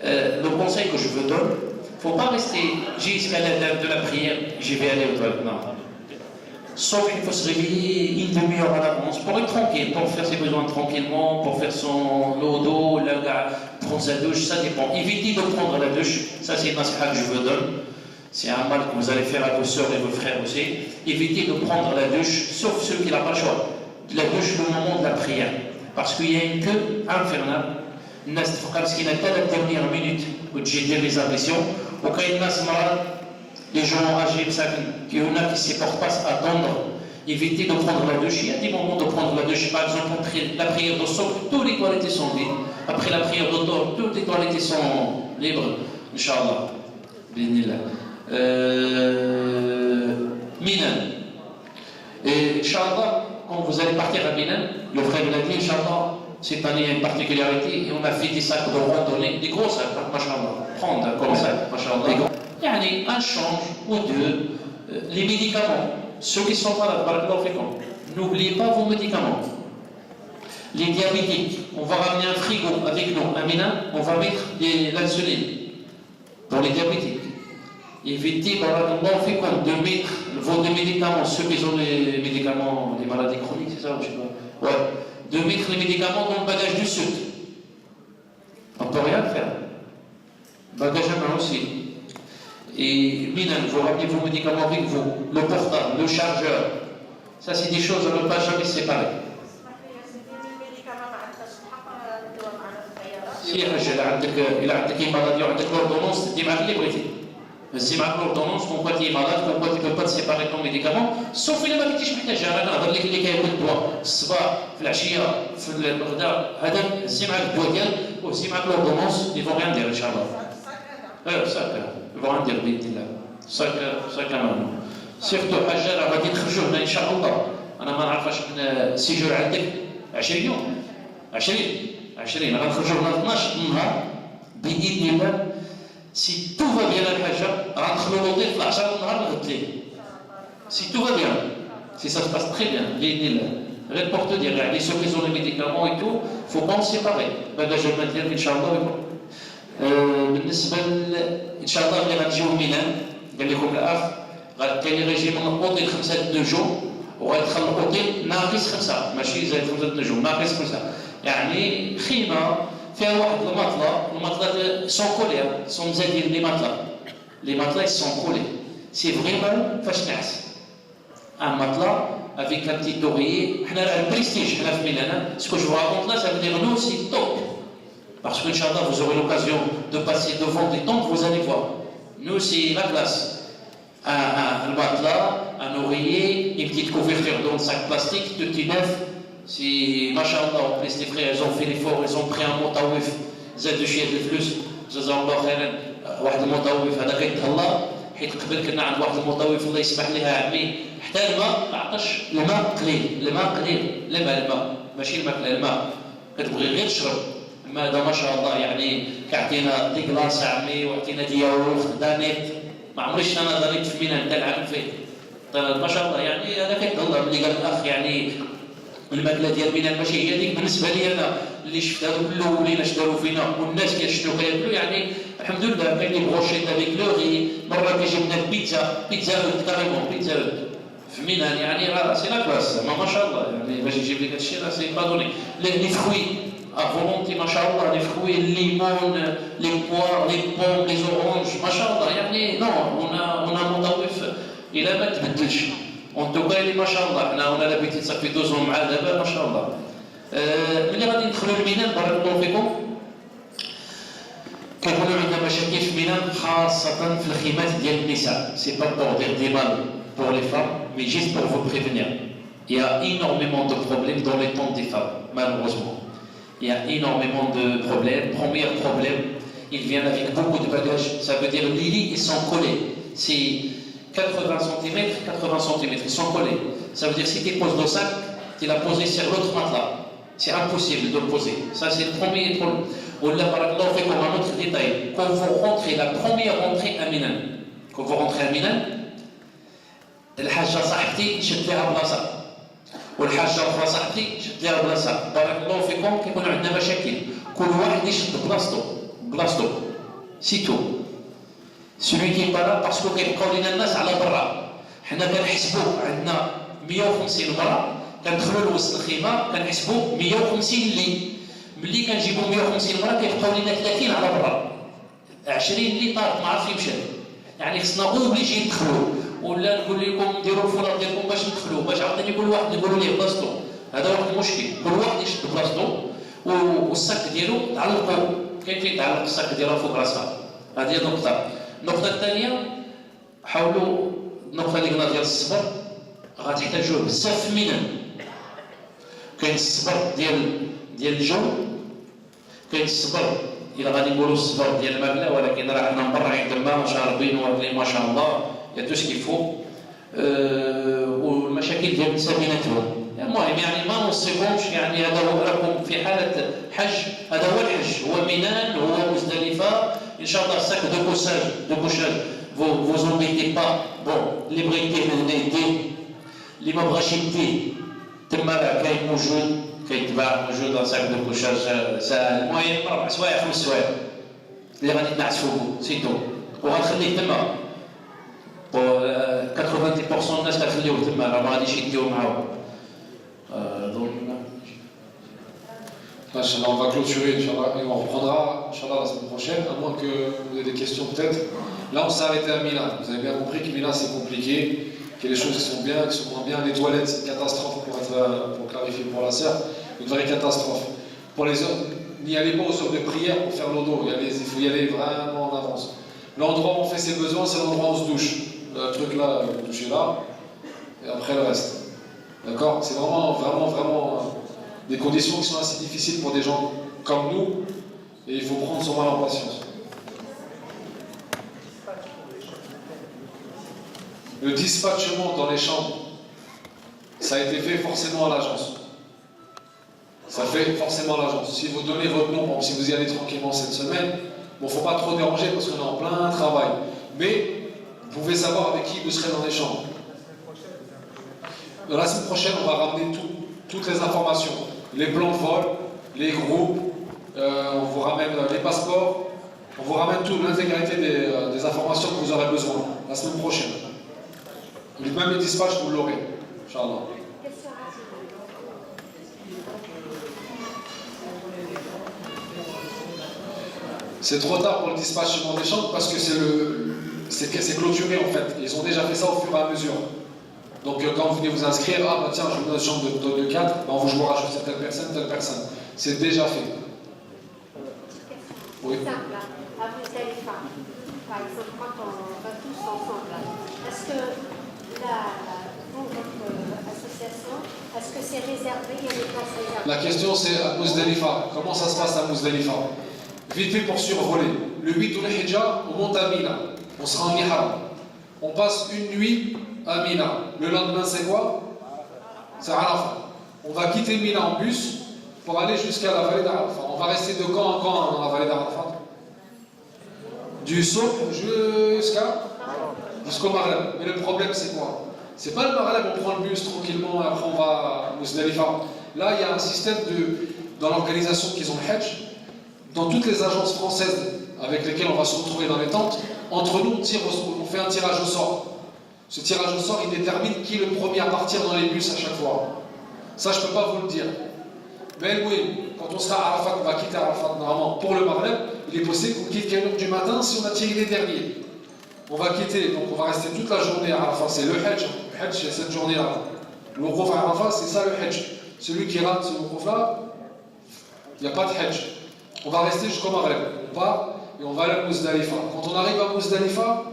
[SPEAKER 1] le conseil que je vous donne, il ne faut pas rester jusqu'à l'heure de la prière, je vais aller aux toilettes. Non. Sauf qu'il faut se réveiller une demi-heure à l'avance pour être tranquille, pour faire ses besoins tranquillement, pour faire son lodo, prendre sa douche, ça dépend. Évitez de prendre la douche, ça c'est une nasiha que je vous donne. C'est un mal que vous allez faire à vos soeurs et vos frères aussi. Évitez de prendre la douche, sauf ceux qui n'ont pas le choix. La douche au moment de la prière. Parce qu'il y a une queue infernale. Parce qu'il n'a pas la dernière minute où j'ai dit les ablutions. Ou quand il y a les gens âgés, il y en a qui ne supportent pas à attendre. Évitez de prendre la douche. Il y a des moments de prendre la douche. Par exemple, après la prière de Souf, toutes les toilettes sont vides. Après la prière de Dor, toutes les toilettes sont libres. Inch'Allah. Minan. Et Inch'Allah, quand vous allez partir à Minan, le frère l'a dit, Inch'Allah, cette année il y a une particularité, et on a fait des sacs de randonnée, des gros sacs, Masha'Allah. Prendre comme ça, Masha'Allah. Un change ou deux, les médicaments, ceux qui sont pas là, n'oubliez pas vos médicaments. Les diabétiques, on va ramener un frigo avec nous, Amina, on va mettre l'insuline pour les diabétiques. Évitez de mettre vos médicaments, ceux qui ont les médicaments, les maladies chroniques, c'est ça, je sais pas. Ouais. De mettre les médicaments dans le bagage du sud. On ne peut rien faire. Bagage à main aussi. Et Minan, vous ramenez vos médicaments avec vous, le portable, le chargeur. Ça, c'est des choses à ne pas jamais séparer. Si il a une maladie, il a l'ordonnance, il a si معك l'ordonnance, pourquoi tu es malade, pourquoi tu ne peux pas te séparer ton médicament, sauf إلا ما كنتيش محتاجها. أنا نهضر لك اللي كياكل الدواء الصباح في العشية في الغداء هذا هزي معك الدواء ديالك وهزي معك l'ordonnance, ils vont rien dire إن شاء الله. ساكا ils vont rien dire بإذن الله. ساكا مالو. سيرتو حاجة راه غادي نخرجوا هنا إن شاء الله. أنا ما نعرفش من سيجور عندك 20 يوم 20 غنخرجوا هنا 12 نهار بإذن الله. Si tout va bien à l'Hajj, rentre l'hôtel, flash à si tout va bien, si ça se passe très bien, rien pour te dire, les ceux qui ont les médicaments et tout, il ne faut pas en séparer. Bagage de matériel, Inch'Allah. بالنسبة إن شاء الله اللي غنجيو ميلان قال لكم الأخ غادي ريجيم الأوتيل 5 نجوم وغيدخل الأوتيل ناقص 5 ماشي زي 5 نجوم ناقص 5 يعني خيمة فيها واحد المطلة سون كولي سون مزادين لي مطلة سون كولي سي فريمون فاش نعس ان مطلة avec un petit oreiller حنا راه البريستيج حنا في ميلان سكو جو raconte là ça veut dire nous c'est top parce que inchallah vous aurez l'occasion de passer devant des temples vous allez voir nous c'est la classe un matelas un oreiller une petite couverture dans le sac plastique tout neuf c'est machallah en plus les frères ils ont fait l'effort ils ont pris un motawif زادوا شي الفلوس جزاهم الله خيرا واحد المطوف هذا كيتهلا حيت قبل كنا عند واحد المطوف الله يسمح لها عمي حتى الماء ما عطاش الماء قليل الماء ماشي الماء كتبغي غير تشرب الماء هذا ما شاء الله يعني كيعطينا دي كلاص عمي وعطينا دياوخ دانيت ما عمريش انا دانيت في ميناء نتا العام فيه ما شاء الله يعني هذا كيتهلا ملي قال الاخ يعني الماكله ديال ميناء ماشي هي ديك بالنسبه لي انا اللي شفت هذوك الاولين اش داروا فينا والناس كيشنو كياكلوا يعني الحمد لله كاين اللي بغوشيت افيك لوغي مره كيجيب لنا بيتزا كاريمون بيتزا في ميناء يعني راه سي لا كلاس ما شاء الله يعني باش يجيب لك هادشي راه سي با دوني لي فروي فولونتي ما شاء الله لي فروي الليمون لي بوار لي بوم لي اورانج ما شاء الله يعني نو انا مطوف الى ما تبدلش اون توكا اللي ما شاء الله حنا لابيتي صافي دوزو مع دابا ما شاء الله ملي غادي ندخلوا لميناء بارك الله فيكم كيكونوا عندنا مشاكل في ميناء خاصة في الخيمات ديال النساء سي با بور دير دي مال بور لي فام مي جيست بور فو بريفينير il y a énormément de problèmes dans les tentes des femmes malheureusement il y a énormément de problèmes premier problème ils viennent avec beaucoup de bagages ça veut dire les lits ils sont collés c'est 80 cm 80 cm ils sont collés ça veut dire si tu poses le sac tu l'as posé sur l'autre matelas c'est impossible de le poser. Ça, c'est le premier problème. Wallah, barakallahu fikum, un autre détail. Quand vous rentrez, la première rentrée à Minan, quand vous rentrez à Minan, الحاجة صاحبتي شد لها بلاصة والحاجة أخرى صاحبتي شد لها بلاصة. بارك الله فيكم كيكون عندنا مشاكل. كل واحد يشد بلاصتو. سيتو. Celui qui est pas là parce que كيبقاو لينا الناس على برا. حنا كنحسبوا عندنا 150 مرة. كندخلوا لوسط الخيمه كنحسبوا 150 اللي ملي كنجيبوا 150 مره كيبقاو لنا 30 على برا 20 اللي طارت ما عرف يمشي يعني خصنا اوبليجي ندخلوا ولا نقول لكم ديروا الفولار ديالكم باش ندخلوا باش عاوتاني كل واحد نقولوا ليه بلاصتو هذا واحد المشكل كل واحد يشد بلاصتو والساك ديالو تعلقوا كاين فين تعلق الساك ديالو فوق راسها هذه النقطه الثانيه حاولوا النقطه اللي قلنا ديال الصبر غتحتاجوه بزاف في ميناء كاين الصبر ديال الجو كاين الصبر الا غادي نقولوا الصبر ديال الماكله ولكن راه حنا مبرعين تما شاربين واكلين ما شاء الله يا توش كيفو والمشاكل ديال النساء بيناتهم المهم يعني ما نوصيكمش يعني هذا هو راكم في حاله حج هذا هو الحج هو مينان هو مزدلفه ان شاء الله ساك دو كوشاج vous embêtez pas bon liberté اللي ما بغاش يديه تما راه كاين موجود كيتباع موجود ان ساك دو كوشاج ساهل المهم 4 سوايع 5 سوايع اللي غادي تنعس فوقو سيتو وغنخليه تما 90% الناس غنخليوه تما راه ما غاديش يديو معاهم
[SPEAKER 2] Inch'Allah, on va clôturer, Inch'Allah, et on reprendra, Inch'Allah, la semaine prochaine, à moins que vous ayez des questions peut-être. Là, on s'est arrêté à Milan. Vous avez bien compris que Milan, c'est compliqué, qu'il y a des choses qui sont bien, qui sont moins bien. Les toilettes, c'est une catastrophe pour clarifier pour la sœur, une vraie catastrophe. Pour les hommes, n'y allez pas aux heures de prière pour faire l'odo, il faut y aller vraiment en avance. L'endroit où on fait ses besoins, c'est l'endroit où on se douche. Le truc là, vous touchez là, et après le reste. D'accord? C'est vraiment des conditions qui sont assez difficiles pour des gens comme nous, et il faut prendre son mal en patience. Le dispatchement dans les chambres, ça a été fait forcément à l'agence. Ça fait forcément à l'agence. Si vous donnez votre nom, si vous y allez tranquillement cette semaine, bon, faut pas trop déranger parce qu'on est en plein travail. Mais vous pouvez savoir avec qui vous serez dans les chambres. Dans la semaine prochaine, on va ramener toutes les informations. Les plans de vol, les groupes, on vous ramène les passeports, on vous ramène toute l'intégralité des informations que vous aurez besoin la semaine prochaine. Même les dispatchs, vous l'aurez, Inch'Allah. C'est trop tard pour le dispatchement des chambres parce que c'est clôturé en fait. Ils ont déjà fait ça au fur et à mesure. Donc quand vous venez vous inscrire, ah bah tiens, je vous donne une chambre de 4, bah, on vous rajoute telle personne. C'est déjà fait. Oui.
[SPEAKER 4] Simple, à Mousdalifa, par exemple, quand on va tous ensemble, est-ce que pour votre association, est-ce que c'est réservé, il y a des places réservées?
[SPEAKER 2] La question c'est à Mousdalifa. Comment ça se passe à Mousdalifa? Vite fait pour survoler. Le 8 Dhul-Hijjah, on monte à Mina. On sera en Ihram. On passe une nuit à Mina. Le lendemain, c'est quoi? C'est Arafat. On va quitter Mina en bus pour aller jusqu'à la vallée d'Arafat. On va rester de camp en camp dans la vallée d'Arafat. Du Souk jusqu'au Maghreb. Mais le problème, c'est quoi? C'est pas le Maghreb, on prend le bus tranquillement et après on va à Mousdalifa. Là, il y a un système dans l'organisation qu'ils ont le Hajj. Dans toutes les agences françaises avec lesquelles on va se retrouver dans les tentes, entre nous, on fait un tirage au sort. Ce tirage au sort, il détermine qui est le premier à partir dans les bus à chaque fois. Ça, je ne peux pas vous le dire. Mais oui, quand on sera à Arafat, on va quitter Arafat normalement pour le Maghreb, il est possible qu'on quitte quelle heure du matin si on a tiré les derniers. On va quitter, donc on va rester toute la journée à Arafat. C'est le Hajj. Le Hajj, c'est cette journée-là. Le Wouqouf à Arafat, c'est ça le Hajj. Celui qui rate ce Wouqouf-là, il n'y a pas de Hajj. On va rester jusqu'au Maghreb. On part et on va aller à Mousdalifa. Quand on arrive à Mousdalifa,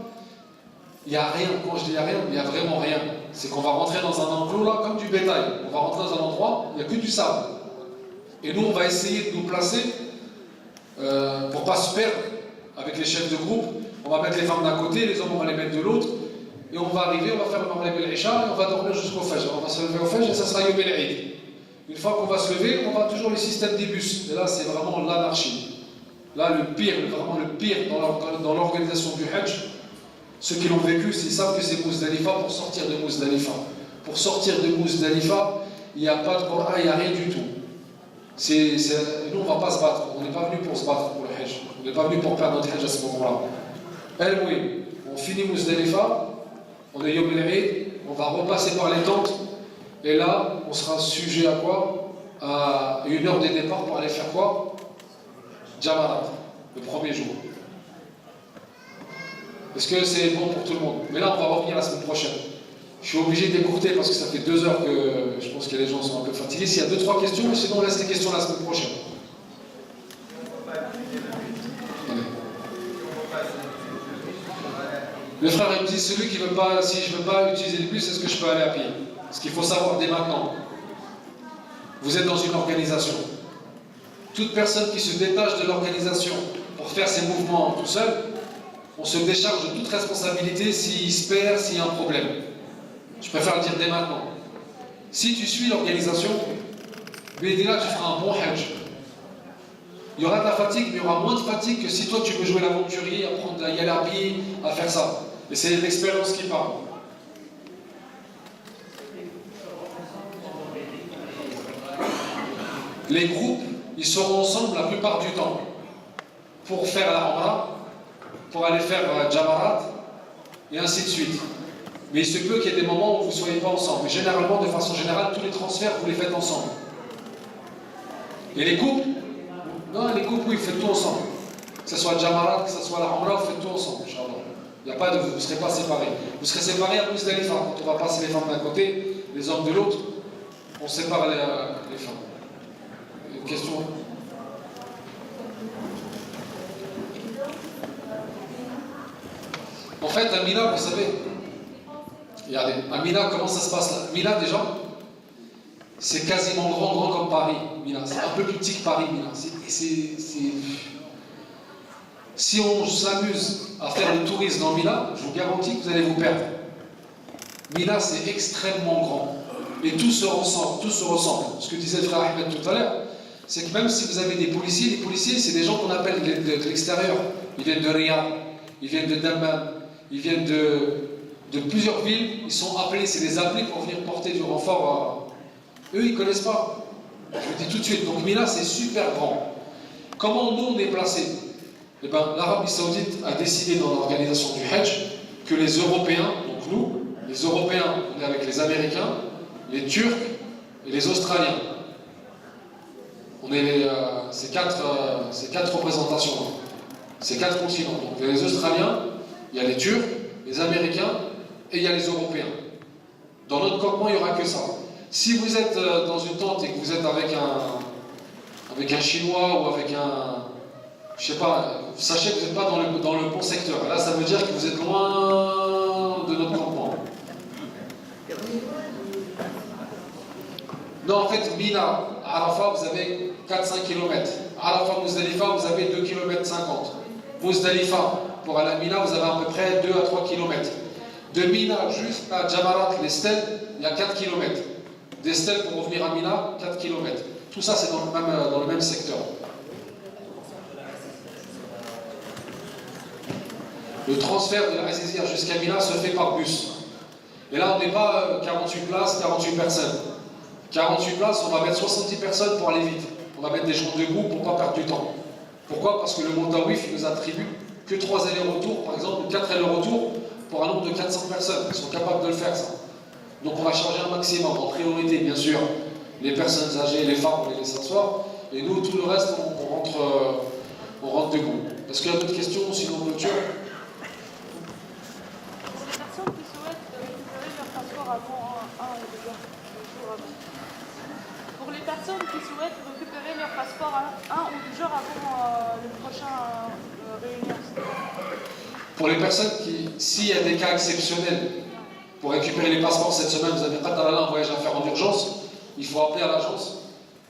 [SPEAKER 2] il n'y a rien. Quand je dis il n'y a rien, il n'y a vraiment rien. C'est qu'on va rentrer dans un enclos là, comme du bétail. On va rentrer dans un endroit, il n'y a que du sable. Et nous, on va essayer de nous placer pour ne pas se perdre avec les chefs de groupe. On va mettre les femmes d'un côté, les hommes, on va les mettre de l'autre. Et on va arriver, on va faire le Maghreb et l'Isha et on va dormir jusqu'au Fajr. On va se lever au Fajr et ça sera Yom el-Eid. Une fois qu'on va se lever, on va toujours le système des bus. Et là, c'est vraiment l'anarchie. Là, le pire, vraiment le pire dans l'organisation du Hajj, ceux qui l'ont vécu, ils savent que c'est Mousdalifa pour sortir de Mousdalifa. Pour sortir de Mousdalifa, il n'y a pas de Coran, il n'y a rien du tout. Nous, on ne va pas se battre. On n'est pas venu pour se battre pour le Hajj. On n'est pas venu pour perdre notre Hajj à ce moment-là. Oui, on finit Mousdalifa, on est Yom el-Eid, on va repasser par les tentes. Et là, on sera sujet à quoi? À une heure des départs pour aller faire quoi? Jamarat, le premier jour. Est-ce que c'est bon pour tout le monde? Mais là, on va revenir la semaine prochaine. Je suis obligé d'écourter parce que ça fait 2 heures que je pense que les gens sont un peu fatigués. S'il y a 2-3 questions, mais sinon on laisse les questions la semaine prochaine. Le frère il me dit, celui qui veut pas, si je ne veux pas utiliser le bus, est-ce que je peux aller à pied? Ce qu'il faut savoir dès maintenant, vous êtes dans une organisation. Toute personne qui se détache de l'organisation pour faire ses mouvements tout seul, on se décharge de toute responsabilité s'il se perd, s'il y a un problème. Je préfère le dire dès maintenant. Si tu suis l'organisation, là tu feras un bon Hajj. Il y aura de la fatigue, mais il y aura moins de fatigue que si toi tu veux jouer l'aventurier, apprendre à y aller à pied, à faire ça. Et c'est l'expérience qui parle. Les groupes, ils seront ensemble la plupart du temps pour faire la Umrah, pour aller faire Jamarat, et ainsi de suite. Mais il se peut qu'il y ait des moments où vous ne soyez pas ensemble. Mais généralement, de façon générale, tous les transferts, vous les faites ensemble. Et les couples, non, les couples, oui, vous faites tout ensemble. Que ce soit Jamarat, que ce soit la Umrah, vous faites tout ensemble, Inch'Allah. Il n'y a pas de, vous ne serez pas séparés. Vous serez séparés à Mousdalifa. Quand on va passer les femmes d'un côté, les hommes de l'autre, on sépare les femmes. Une question? En fait, à Mina, vous savez, regardez, à Mina, comment ça se passe là? Mina, déjà, c'est quasiment grand comme Paris, Mina. C'est un peu plus petit que Paris, Mina. Si on s'amuse à faire le tourisme dans Mina, je vous garantis que vous allez vous perdre. Mina, c'est extrêmement grand. Et tout se ressemble. Ce que disait le frère Ahmed tout à l'heure, c'est que même si vous avez des policiers, les policiers, c'est des gens qu'on appelle de l'extérieur. Ils viennent de Riyad, ils viennent de Dammam, ils viennent de plusieurs villes. Ils sont appelés, c'est des appelés pour venir porter du renfort. Eux, ils ne connaissent pas. Je vous dis tout de suite. Donc Mina, c'est super grand. Comment nous, on est placés? Eh bien, l'Arabie Saoudite a décidé dans l'organisation du Hajj que les Européens, donc nous, les Européens, on est avec les Américains, les Turcs et les Australiens. On est ces quatre représentations. C'est 4 continents. Donc il y a les Australiens, il y a les Turcs, les Américains et il y a les Européens. Dans notre campement, il n'y aura que ça. Si vous êtes dans une tente et que vous êtes avec un Chinois ou avec un... Je sais pas, sachez que vous n'êtes pas dans le bon secteur. Là, ça veut dire que vous êtes loin de notre campement. Non, en fait, Mina, Arafat, vous avez 4-5 km. Arafat, Muzdalifa, vous avez 2,50 km. Muzdalifa, pour aller à Mina, vous avez à peu près 2 à 3 km. De Mina jusqu'à Jamarat, les stèles, il y a 4 km. Des stèles pour revenir à Mina, 4 km. Tout ça, c'est dans le même secteur. Le transfert de la Azizia jusqu'à Mina se fait par bus. Et là, on n'est pas 48 places, 48 personnes. 48 places, on va mettre 70 personnes pour aller vite. On va mettre des gens debout pour ne pas perdre du temps. Pourquoi? Parce que le Montawif, il nous attribue que 3 allers-retours, par exemple, ou 4 allers-retours pour un nombre de 400 personnes. Ils sont capables de le faire, ça. Donc on va charger un maximum, en priorité, bien sûr, les personnes âgées, les femmes, on les laisse s'asseoir. Et nous, tout le reste, on rentre debout. Est-ce qu'il y a d'autres questions, sinon clôture?
[SPEAKER 8] Pour les personnes qui souhaitent récupérer leur passeport avant un ou 2 jours avant. Pour les personnes qui souhaitent récupérer leur passeport un ou 2 jours avant le prochain réunion.
[SPEAKER 2] Pour les personnes qui, s'il y a des cas exceptionnels, pour récupérer les passeports cette semaine, vous avez un voyage à faire en urgence, il faut appeler à l'agence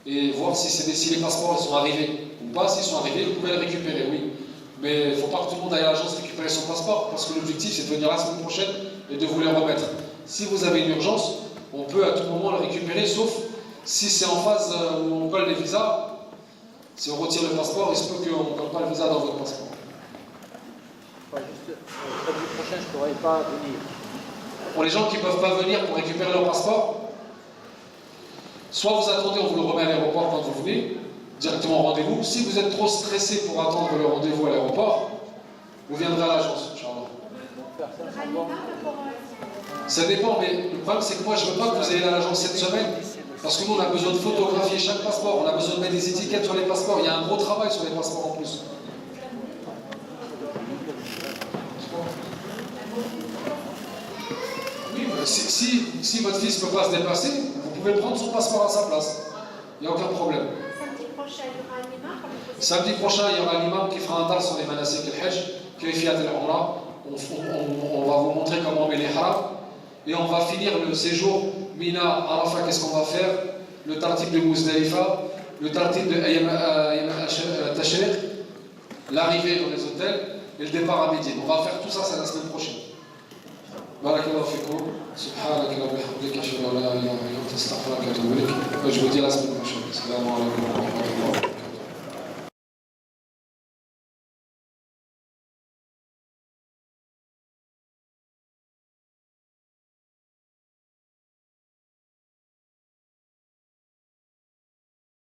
[SPEAKER 2] et voir si les passeports sont arrivés ou pas. S'ils sont arrivés, vous pouvez les récupérer, oui. Mais il ne faut pas que tout le monde aille à l'agence récupérer son passeport, parce que l'objectif c'est de venir la semaine prochaine et de vous les remettre. Si vous avez une urgence, on peut à tout moment le récupérer, sauf si c'est en phase où on colle les visas. Si on retire le passeport, il se peut qu'on ne colle pas le visa dans votre passeport.
[SPEAKER 3] Juste, samedi prochain, je ne pourrai pas venir.
[SPEAKER 2] Pour les gens qui ne peuvent pas venir pour récupérer leur passeport, soit vous attendez, on vous le remet à l'aéroport quand vous venez, directement au rendez-vous. Si vous êtes trop stressé pour attendre le rendez-vous à l'aéroport, vous viendrez à l'agence, Inch'Allah. Ça dépend, mais le problème c'est que moi je ne veux pas que vous ayez à l'agence cette semaine, parce que nous on a besoin de photographier chaque passeport, on a besoin de mettre des étiquettes sur les passeports, il y a un gros travail sur les passeports en plus. Si votre fils ne peut pas se déplacer, vous pouvez prendre son passeport à sa place. Il n'y a aucun problème.
[SPEAKER 4] Samedi prochain, il y aura un imam.
[SPEAKER 2] Samedi prochain, il y aura l'imam qui fera un tas sur les manasik al-Hajj, Kayfiyat al-Umrah. On va vous montrer comment on met les haram. Et on va finir le séjour Mina, Arafat, qu'est-ce qu'on va faire? Le tartib de Muzdalifa, le tartib de Ayam Tashriq, l'arrivée dans les hôtels et le départ à Médine. On va faire tout ça, c'est la semaine prochaine. بارك الله فيكم سبحانك اللهم وبحمدك اشهد ان لا اله الا انت استغفرك واتوب اليك. Je vous dis à la semaine prochaine. Assalamu alaikum.